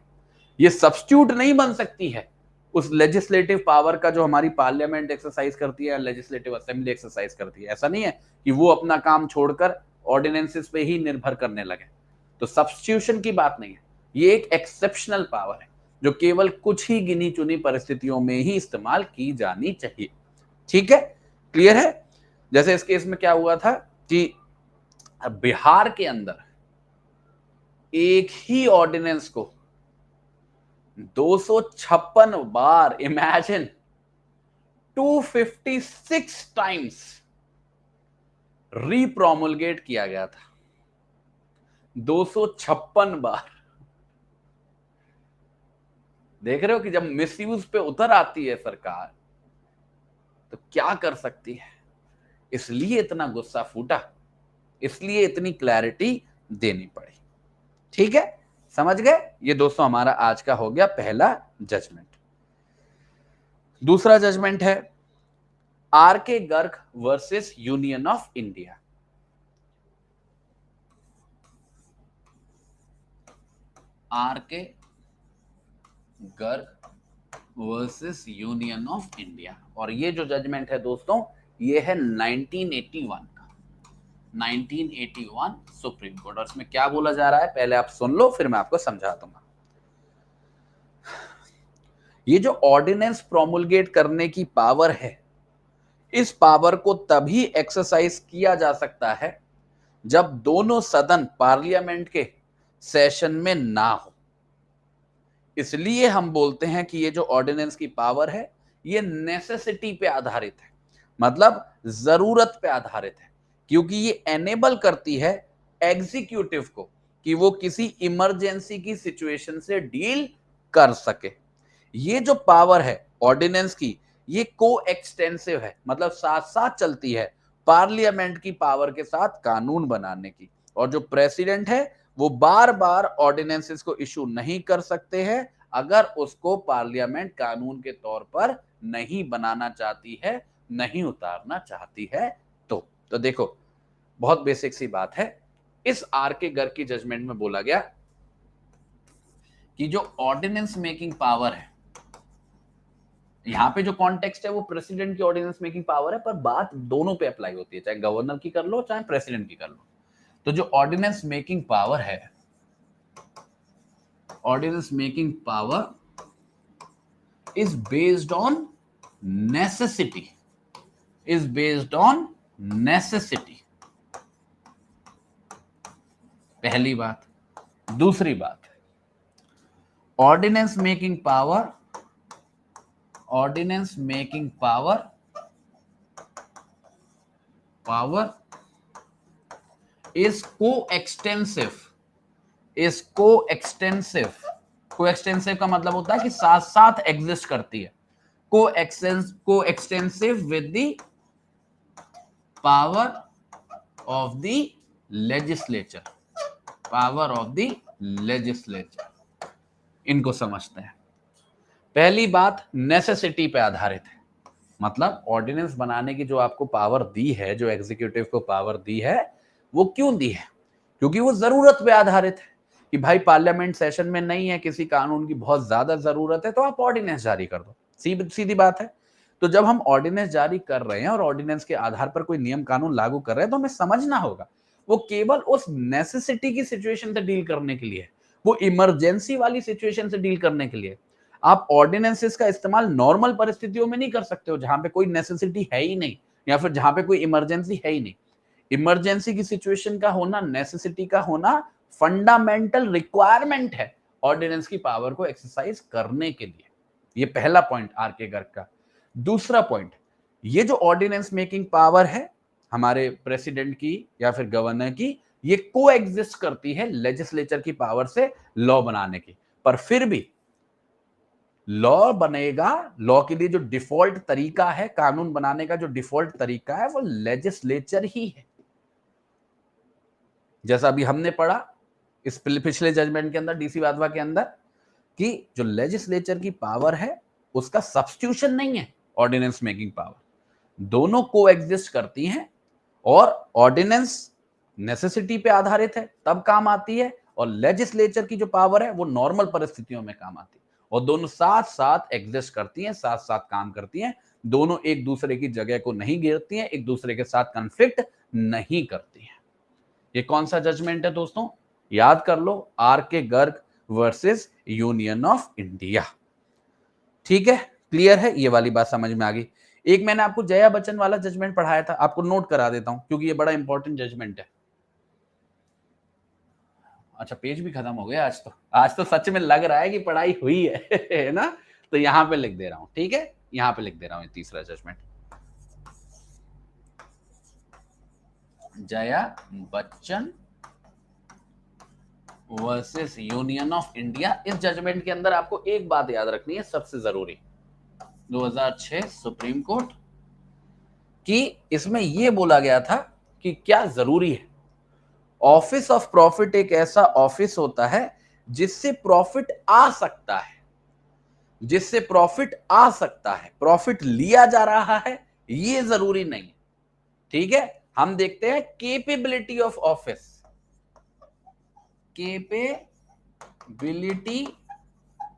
Speaker 2: ये सब्स्टिट्यूट नहीं बन सकती है उस लेजिस्लेटिव पावर का जो हमारी पार्लियामेंट एक्सरसाइज करती है, लेजिस्लेटिव असेंबली एक्सरसाइज करती है। ऐसा नहीं है कि वो अपना काम छोड़कर ऑर्डिनेंसेस पे ही निर्भर करने लगे, तो सब्स्टिट्यूशन की बात नहीं है, ये एक एक्सेप्शनल पावर है जो केवल कुछ ही गिनी चुनी परिस्थितियों में ही इस्तेमाल की जानी चाहिए। ठीक है, क्लियर है? जैसे इस केस में क्या हुआ था कि बिहार के अंदर एक ही ऑर्डिनेंस को 256 बार, इमेजिन 256 टाइम्स रीप्रोमुलगेट किया गया था, 256 बार। देख रहे हो कि जब मिसयूज पे उतर आती है सरकार तो क्या कर सकती है। इसलिए इतना गुस्सा फूटा, इसलिए इतनी क्लैरिटी देनी पड़ी। ठीक है, समझ गए? ये दोस्तों हमारा आज का हो गया पहला जजमेंट। दूसरा जजमेंट है R K Garg versus union of India. R K Garg versus union of India. और ये जो जजमेंट है दोस्तों, ये है 1981 का, 1981 सुप्रीम कोर्ट। और इसमें क्या बोला जा रहा है पहले आप सुन लो, फिर मैं आपको समझा दूंगा। ये जो ऑर्डिनेंस प्रोमुलगेट करने की पावर है, इस पावर को तभी एक्सरसाइज किया जा सकता है जब दोनों सदन पार्लियामेंट के सेशन में ना हो। इसलिए हम बोलते हैं कि ये जो ऑर्डिनेंस की पावर है, ये नेसेसिटी पे आधारित है, मतलब जरूरत पे आधारित है, क्योंकि ये एनेबल करती है एग्जीक्यूटिव को कि वो किसी इमरजेंसी की सिचुएशन से डील कर सके। ये जो पावर है ऑर्डिनेंस की, ये को एक्सटेंसिव है, मतलब साथ साथ चलती है पार्लियामेंट की पावर के साथ कानून बनाने की। और जो प्रेसिडेंट है वो बार बार ऑर्डिनेंसेस को इशू नहीं कर सकते हैं अगर उसको पार्लियामेंट कानून के तौर पर नहीं बनाना चाहती है, नहीं उतारना चाहती है। तो देखो बहुत बेसिक सी बात है। इस आर के गर्ग की जजमेंट में बोला गया कि जो ऑर्डिनेंस मेकिंग पावर है, यहां पे जो कॉन्टेक्स्ट है वो प्रेसिडेंट की ऑर्डिनेंस मेकिंग पावर है, पर बात दोनों पे अप्लाई होती है, चाहे गवर्नर की कर लो चाहे प्रेसिडेंट की कर लो। तो जो ऑर्डिनेंस मेकिंग पावर है, ordinance making power is based on necessity, is based on necessity। पहली बात। दूसरी बात, ordinance making power, ordinance making power is coextensive, is coextensive। Coextensive का मतलब होता है कि साथ साथ एग्जिस्ट करती है। Coextensive with the power of the legislature, power of the legislature. इनको समझते हैं। पहली बात, नेसेसिटी पे आधारित है, मतलब ऑर्डिनेंस बनाने की जो आपको पावर दी है, जो एग्जीक्यूटिव को पावर दी है, वो क्यों दी है? क्योंकि वो जरूरत पे आधारित है कि भाई पार्लियामेंट सेशन में नहीं है, किसी कानून की बहुत ज्यादा जरूरत है, तो आप ऑर्डिनेंस जारी कर दो। सीधी बात है। तो जब हम ऑर्डिनेंस जारी कर रहे हैं और ऑर्डिनेंस के आधार पर कोई नियम कानून लागू कर रहे हैं, तो हमें समझना होगा वो केवल उस नेसेसिटी की सिचुएशन से डील करने के लिए, वो इमरजेंसी वाली सिचुएशन से डील करने के लिए। आप ऑर्डिनेंसेस का इस्तेमाल नॉर्मल परिस्थितियों में नहीं कर सकते हो, जहां पे कोई नेसेसिटी है ही नहीं, या फिर जहां पे कोई इमरजेंसी है ही नहीं। इमरजेंसी की सिचुएशन का होना, नेसेसिटी का होना फंडामेंटल रिक्वायरमेंट है ऑर्डिनेंस की पावर को एक्सरसाइज करने के लिए। ये पहला पॉइंट आर के गर्ग का। दूसरा पॉइंट, ये जो ऑर्डिनेंस मेकिंग पावर है हमारे प्रेसिडेंट की या फिर गवर्नर की, ये को एग्जिस्ट करती है लेजिस्लेचर की पावर से लॉ बनाने की। पर फिर भी लॉ बनेगा, लॉ के लिए जो डिफॉल्ट तरीका है, कानून बनाने का जो डिफॉल्ट तरीका है, वो लेजिस्लेचर ही है। जैसा अभी हमने पढ़ा इस पिछले जजमेंट के अंदर, डीसी वाधवा के अंदर, कि जो लेजिस्लेचर की पावर है उसका सब्स्टिट्यूशन नहीं है ऑर्डिनेंस मेकिंग पावर। दोनों को एग्जिस्ट करती हैं, और ऑर्डिनेंस नेसेसिटी पे आधारित है तब काम आती है, और लेजिस्लेचर की जो पावर है वो नॉर्मल परिस्थितियों में काम आती है। और दोनों साथ साथ एग्जिस्ट करती हैं, साथ साथ काम करती हैं। दोनों एक दूसरे की जगह को नहीं घेरती हैं, एक दूसरे के साथ कन्फ्लिक्ट नहीं करती हैं। ये कौन सा जजमेंट है दोस्तों? याद कर लो, are K Garg versus union of India. ठीक है, क्लियर है, ये वाली बात समझ में आ गई। एक मैंने आपको जया बच्चन वाला जजमेंट पढ़ाया था, आपको नोट करा देता हूं क्योंकि ये बड़ा इंपॉर्टेंट जजमेंट है। अच्छा, पेज भी खत्म हो गया आज तो सच में लग रहा है कि पढ़ाई हुई है ना? तो यहां पे लिख दे रहा हूं, ठीक है, यहां पे लिख दे रहा हूं तीसरा judgment, Jaya Bachchan versus union of India. इस जजमेंट के अंदर आपको एक बात याद रखनी है सबसे जरूरी, 2006 सुप्रीम कोर्ट की, इसमें यह बोला गया था कि क्या जरूरी है, ऑफिस ऑफ प्रॉफिट एक ऐसा ऑफिस होता है जिससे प्रॉफिट आ सकता है, जिससे प्रॉफिट आ सकता है, प्रॉफिट लिया जा रहा है ये जरूरी नहीं। ठीक है, हम देखते हैं capability of office, capability ability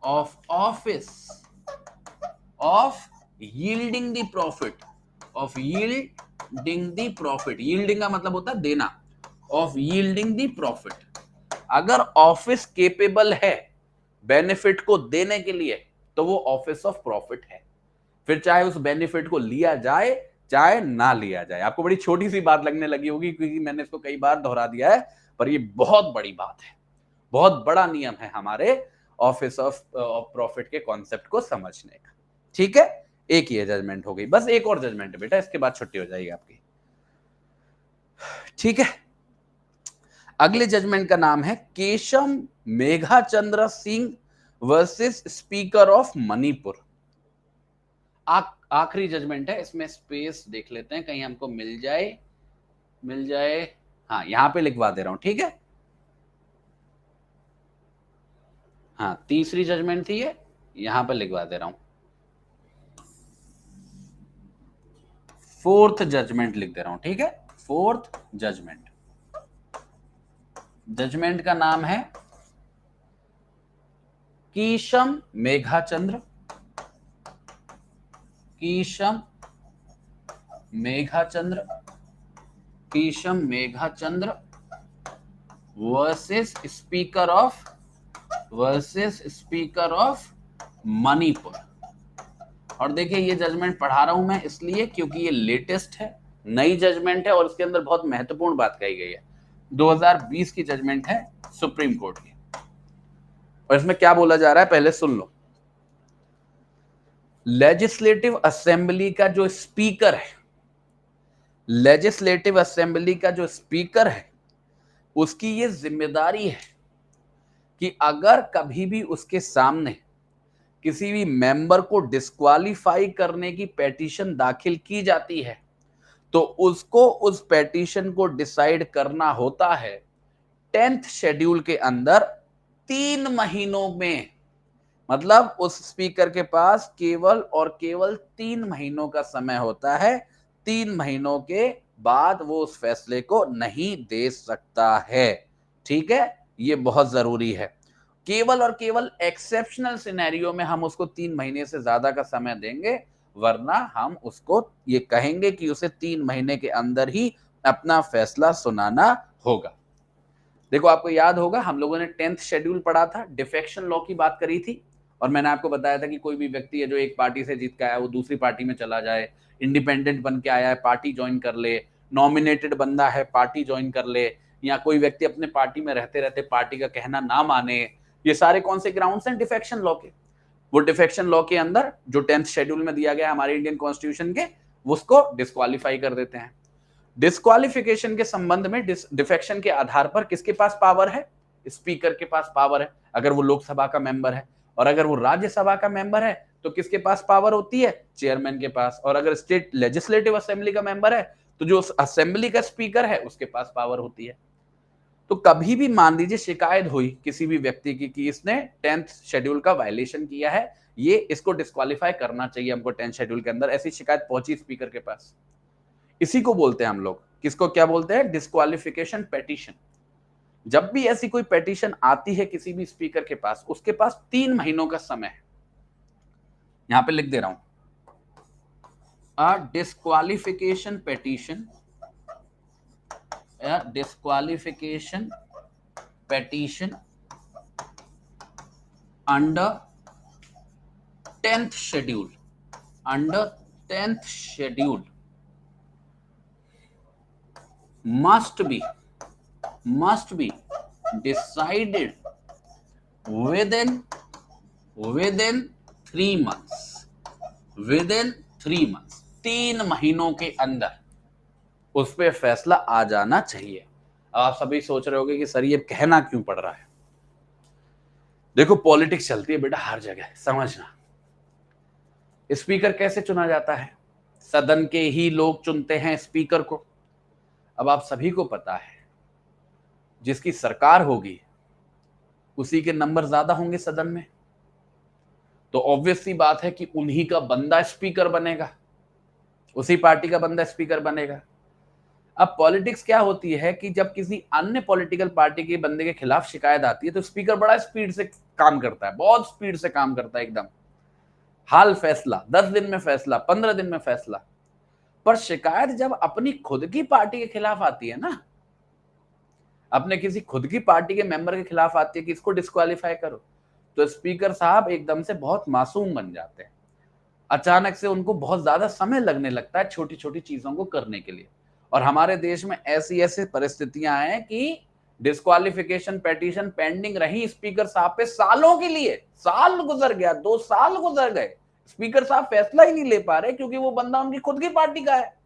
Speaker 2: of office of yielding the profit, of yielding the profit, yielding का मतलब होता है देना, of yielding the profit। अगर ऑफिस केपेबल है बेनिफिट को देने के लिए तो वो ऑफिस ऑफ प्रॉफिट है, फिर चाहे उस बेनिफिट को लिया जाए चाहे ना लिया जाए। आपको बड़ी छोटी सी बात लगने लगी होगी क्योंकि मैंने इसको कई बार दोहरा दिया है, पर ये बहुत बड़ी बात है, बहुत बड़ा नियम है हमारे ऑफिस ऑफ प्रॉफिट के कॉन्सेप्ट को समझने का। ठीक है, एक ये जजमेंट हो गई, बस एक और जजमेंट है बेटा, इसके बाद छुट्टी हो जाएगी आपकी। ठीक है, अगले जजमेंट का नाम है Keisham Meghachandra Singh versus speaker of Manipur. आखिरी जजमेंट है, इसमें स्पेस देख लेते हैं कहीं हमको मिल जाए। हाँ, यहां पे लिखवा दे रहा हूं, ठीक है। हाँ, तीसरी जजमेंट थी ये, यहां पे लिखवा दे रहा हूं। फोर्थ जजमेंट लिख दे रहा हूं, ठीक है। फोर्थ जजमेंट, जजमेंट का नाम है Keisham Meghachandra, Keisham Meghachandra, Keisham Meghachandra versus speaker of Manipur. और देखिए ये जजमेंट पढ़ा रहा हूं मैं इसलिए क्योंकि ये लेटेस्ट है, नई जजमेंट है और इसके अंदर बहुत महत्वपूर्ण बात कही गई है। 2020 की जजमेंट है सुप्रीम कोर्ट की, और इसमें क्या बोला जा रहा है पहले सुन लो। लेजिस्लेटिव असेंबली का जो स्पीकर है, लेजिस्लेटिव असेंबली का जो स्पीकर है, उसकी ये जिम्मेदारी है कि अगर कभी भी उसके सामने किसी भी मेंबर को डिस्क्वालीफाई करने की पेटिशन दाखिल की जाती है तो उसको उस पेटिशन को डिसाइड करना होता है 10th शेड्यूल के अंदर 3 महीनों में। मतलब उस स्पीकर के पास केवल और केवल 3 महीनों का समय होता है, 3 महीनों के बाद वो उस फैसले को नहीं दे सकता है। ठीक है, ये बहुत जरूरी है। केवल और केवल एक्सेप्शनल सिनेरियो में हम उसको 3 महीने से ज्यादा का समय देंगे, वरना हम उसको ये कहेंगे कि उसे 3 महीने के अंदर ही अपना फैसला सुनाना होगा। देखो आपको याद होगा हम लोगों ने 10th शेड्यूल पढ़ा था, डिफेक्शन लॉ की बात करी थी, और मैंने आपको बताया था कि कोई भी व्यक्ति है जो एक पार्टी से जीत के आया वो दूसरी पार्टी में चला जाए, इंडिपेंडेंट बन के आया है पार्टी ज्वाइन कर ले, नॉमिनेटेड बंदा है पार्टी ज्वाइन कर ले, या कोई व्यक्ति अपने पार्टी में रहते रहते पार्टी का कहना ना माने, ये सारे कौन से ग्राउंड्स हैं डिफेक्शन लॉ के। वो डिफेक्शन लॉ के अंदर जो 10th शेड्यूल में दिया गया हमारे इंडियन कॉन्स्टिट्यूशन के, उसको डिस्क्वालीफाई कर देते हैं। डिस्क्वालिफिकेशन के संबंध में डिफेक्शन के आधार पर किसके पास पावर है? स्पीकर के पास पावर है, अगर वो लोकसभा का मेंबर है। और अगर वो राज्यसभा का मेंबर है तो किसके पास पावर होती है? चेयरमैन के पास। और अगर स्टेट लेजिस्लेटिव असेंबली का मेंबर है तो जो असेंबली का स्पीकर है उसके पास पावर होती है। तो कभी भी मान लीजिए शिकायत हुई किसी भी व्यक्ति की कि इसने 10th शेड्यूल का वायलेशन किया है, ये इसको डिस्क्वालीफाई करना चाहिए हमको 10th शेड्यूल के अंदर, ऐसी शिकायत पहुंची स्पीकर के पास, इसी को बोलते हैं हम लोग, किसको क्या बोलते हैं? Disqualification petition. जब भी ऐसी कोई पेटिशन आती है किसी भी स्पीकर के पास, उसके पास 3 महीनों का समय है। यहां पे लिख दे रहा हूं, a disqualification petition, disqualification petition under 10th schedule, under 10th schedule must be decided within 3 months, within 3 months, 3 महीनों के अंदर उस पर फैसला आ जाना चाहिए। अब आप सभी सोच रहे होंगे कि सर ये कहना क्यों पड़ रहा है? देखो पॉलिटिक्स चलती है बेटा हर जगह, समझना। स्पीकर कैसे चुना जाता है? सदन के ही लोग चुनते हैं स्पीकर को। अब आप सभी को पता है जिसकी सरकार होगी उसी के नंबर ज्यादा होंगे सदन में, तो ऑब्वियस सी बात है कि उन्हीं का बंदा स्पीकर बनेगा, उसी पार्टी का बंदा स्पीकर बनेगा। अब पॉलिटिक्स क्या होती है कि जब किसी अन्य पॉलिटिकल पार्टी के बंदे के खिलाफ शिकायत आती है तो स्पीकर बड़ा स्पीड से काम करता है, बहुत स्पीड से काम करता है, एकदम हाल फैसला, 10 दिन में फैसला, 15 दिन में फैसला। पर शिकायत जब अपनी खुद की पार्टी के खिलाफ आती है ना, अपने किसी खुद की पार्टी के मेंबर के खिलाफ आती है कि इसको डिस्क्वालीफाई करो, तो स्पीकर साहब एकदम से बहुत मासूम बन जाते हैं। अचानक से उनको बहुत ज्यादा समय लगने लगता है छोटी छोटी चीजों को करने के लिए। और हमारे देश में ऐसी ऐसी परिस्थितियां हैं कि डिस्क्वालिफिकेशन पेटिशन पेंडिंग रही स्पीकर साहब पे सालों के लिए, साल गुजर गया, 2 साल गुजर गए, स्पीकर साहब फैसला ही नहीं ले पा रहे क्योंकि वो बंदा उनकी खुद की पार्टी का है।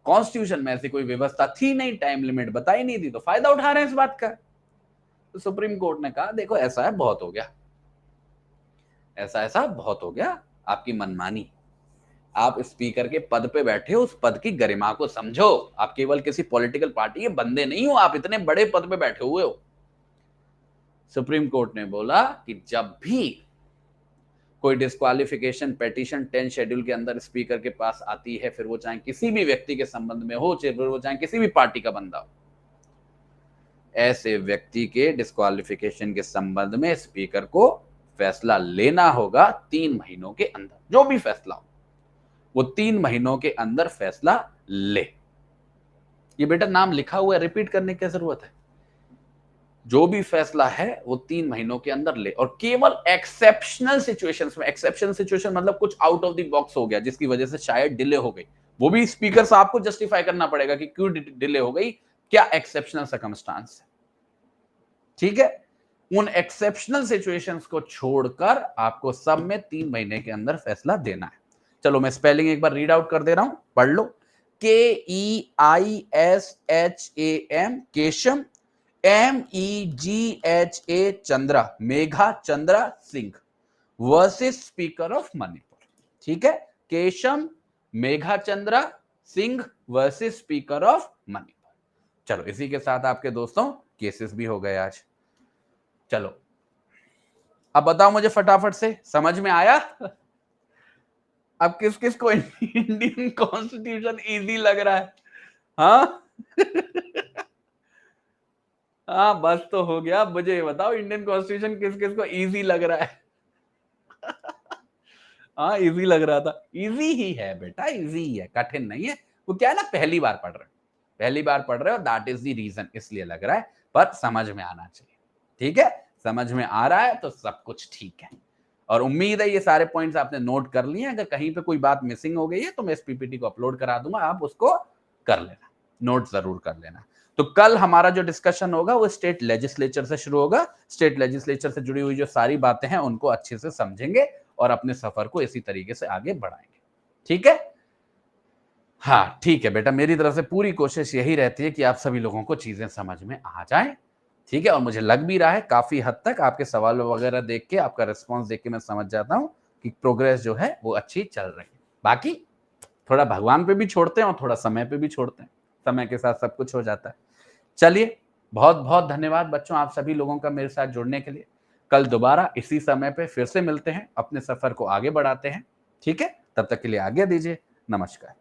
Speaker 2: कॉन्स्टिट्यूशन में ऐसी कोई व्यवस्था थी नहीं, टाइम लिमिट बताई नहीं थी, तो फायदा उठा रहे हैं इस बात का। तो सुप्रीम कोर्ट ने कहा देखो ऐसा है, बहुत हो गया, ऐसा ऐसा बहुत हो गया, आपकी मनमानी, आप स्पीकर के पद पे बैठे हो, उस पद की गरिमा को समझो, आप केवल किसी पॉलिटिकल पार्टी के बंदे नहीं हो, आप इतने बड़े पद पे बैठे हुए हो। सुप्रीम कोर्ट ने बोला कि जब भी कोई डिस्क्वालिफिकेशन पेटिशन 10 शेड्यूल के अंदर स्पीकर के पास आती है, फिर वो चाहे किसी भी व्यक्ति के संबंध में हो, फिर वो चाहे किसी भी पार्टी का बंदा हो, ऐसे व्यक्ति के डिस्क्वालिफिकेशन के संबंध में स्पीकर को फैसला लेना होगा 3 महीनों के अंदर। जो भी फैसला हो वो 3 महीनों के अंदर फैसला ले। ये बेटा नाम लिखा हुआ है, रिपीट करने की जरूरत है। जो भी फैसला है वो 3 महीनों के अंदर ले, और केवल एक्सेप्शनल सिचुएशंस में, एक्सेप्शनल सिचुएशन मतलब कुछ आउट ऑफ द बॉक्स हो गया जिसकी वजह से शायद डिले हो गई, वो भी स्पीकर साहब को जस्टिफाई करना पड़ेगा कि क्यों डिले हो गई, क्या एक्सेप्शनल सर्कमस्टांस है। ठीक है, उन एक्सेप्शनल सिचुएशंस को छोड़कर आपको सब में 3 महीने के अंदर फैसला देना है। चलो मैं स्पेलिंग एक बार रीड आउट कर दे रहा हूं, पढ़ लो। KEISHAM Qeshm, MEGHA Chandra, Megha Chandra Singh versus speaker of Manipur. ठीक है, Qeshm Megha Chandra Singh versus speaker of Manipur. चलो इसी के साथ आपके दोस्तों केसेस भी हो गए आज। चलो अब बताओ मुझे फटाफट से, समझ में आया? अब किस किस को इंडियन कॉन्स्टिट्यूशन इजी लग रहा है? हाँ हाँ बस तो हो गया। मुझे बताओ इंडियन कॉन्स्टिट्यूशन किस किस को इजी लग रहा है? हाँ इजी लग रहा था, इजी ही है बेटा, इजी ही है, कठिन नहीं है। वो क्या है ना, पहली बार पढ़ रहे हो, पहली बार पढ़ रहे हो, दैट इज द रीजन, इसलिए लग रहा है, पर समझ में आना चाहिए। ठीक है, समझ में आ रहा है तो सब कुछ ठीक है, और उम्मीद है ये सारे पॉइंट्स आपने नोट कर लिए। अगर कहीं पे कोई बात मिसिंग हो गई है तो मैं इस पीपीटी को अपलोड करा दूंगा, आप उसको कर लेना, नोट जरूर कर लेना। तो कल हमारा जो डिस्कशन होगा वो स्टेट लेजिस्लेचर से शुरू होगा। स्टेट लेजिस्लेचर से जुड़ी हुई जो सारी बातें हैं उनको अच्छे से समझेंगे और अपने सफर को इसी तरीके से आगे बढ़ाएंगे। ठीक है, हाँ ठीक है बेटा, मेरी तरफ से पूरी कोशिश यही रहती है कि आप सभी लोगों को चीजें समझ में आ जाए। ठीक है, और मुझे लग भी रहा है काफी हद तक आपके सवाल वगैरह देख के, आपका रिस्पॉन्स देख के मैं समझ जाता हूं कि प्रोग्रेस जो है वो अच्छी चल रही है। बाकी थोड़ा भगवान पे भी छोड़ते हैं और थोड़ा समय पे भी छोड़ते हैं, समय के साथ सब कुछ हो जाता है। चलिए, बहुत बहुत धन्यवाद बच्चों आप सभी लोगों का मेरे साथ जुड़ने के लिए। कल दोबारा इसी समय पे फिर से मिलते हैं, अपने सफर को आगे बढ़ाते हैं। ठीक है, तब तक के लिए आज्ञा दीजिए, नमस्कार।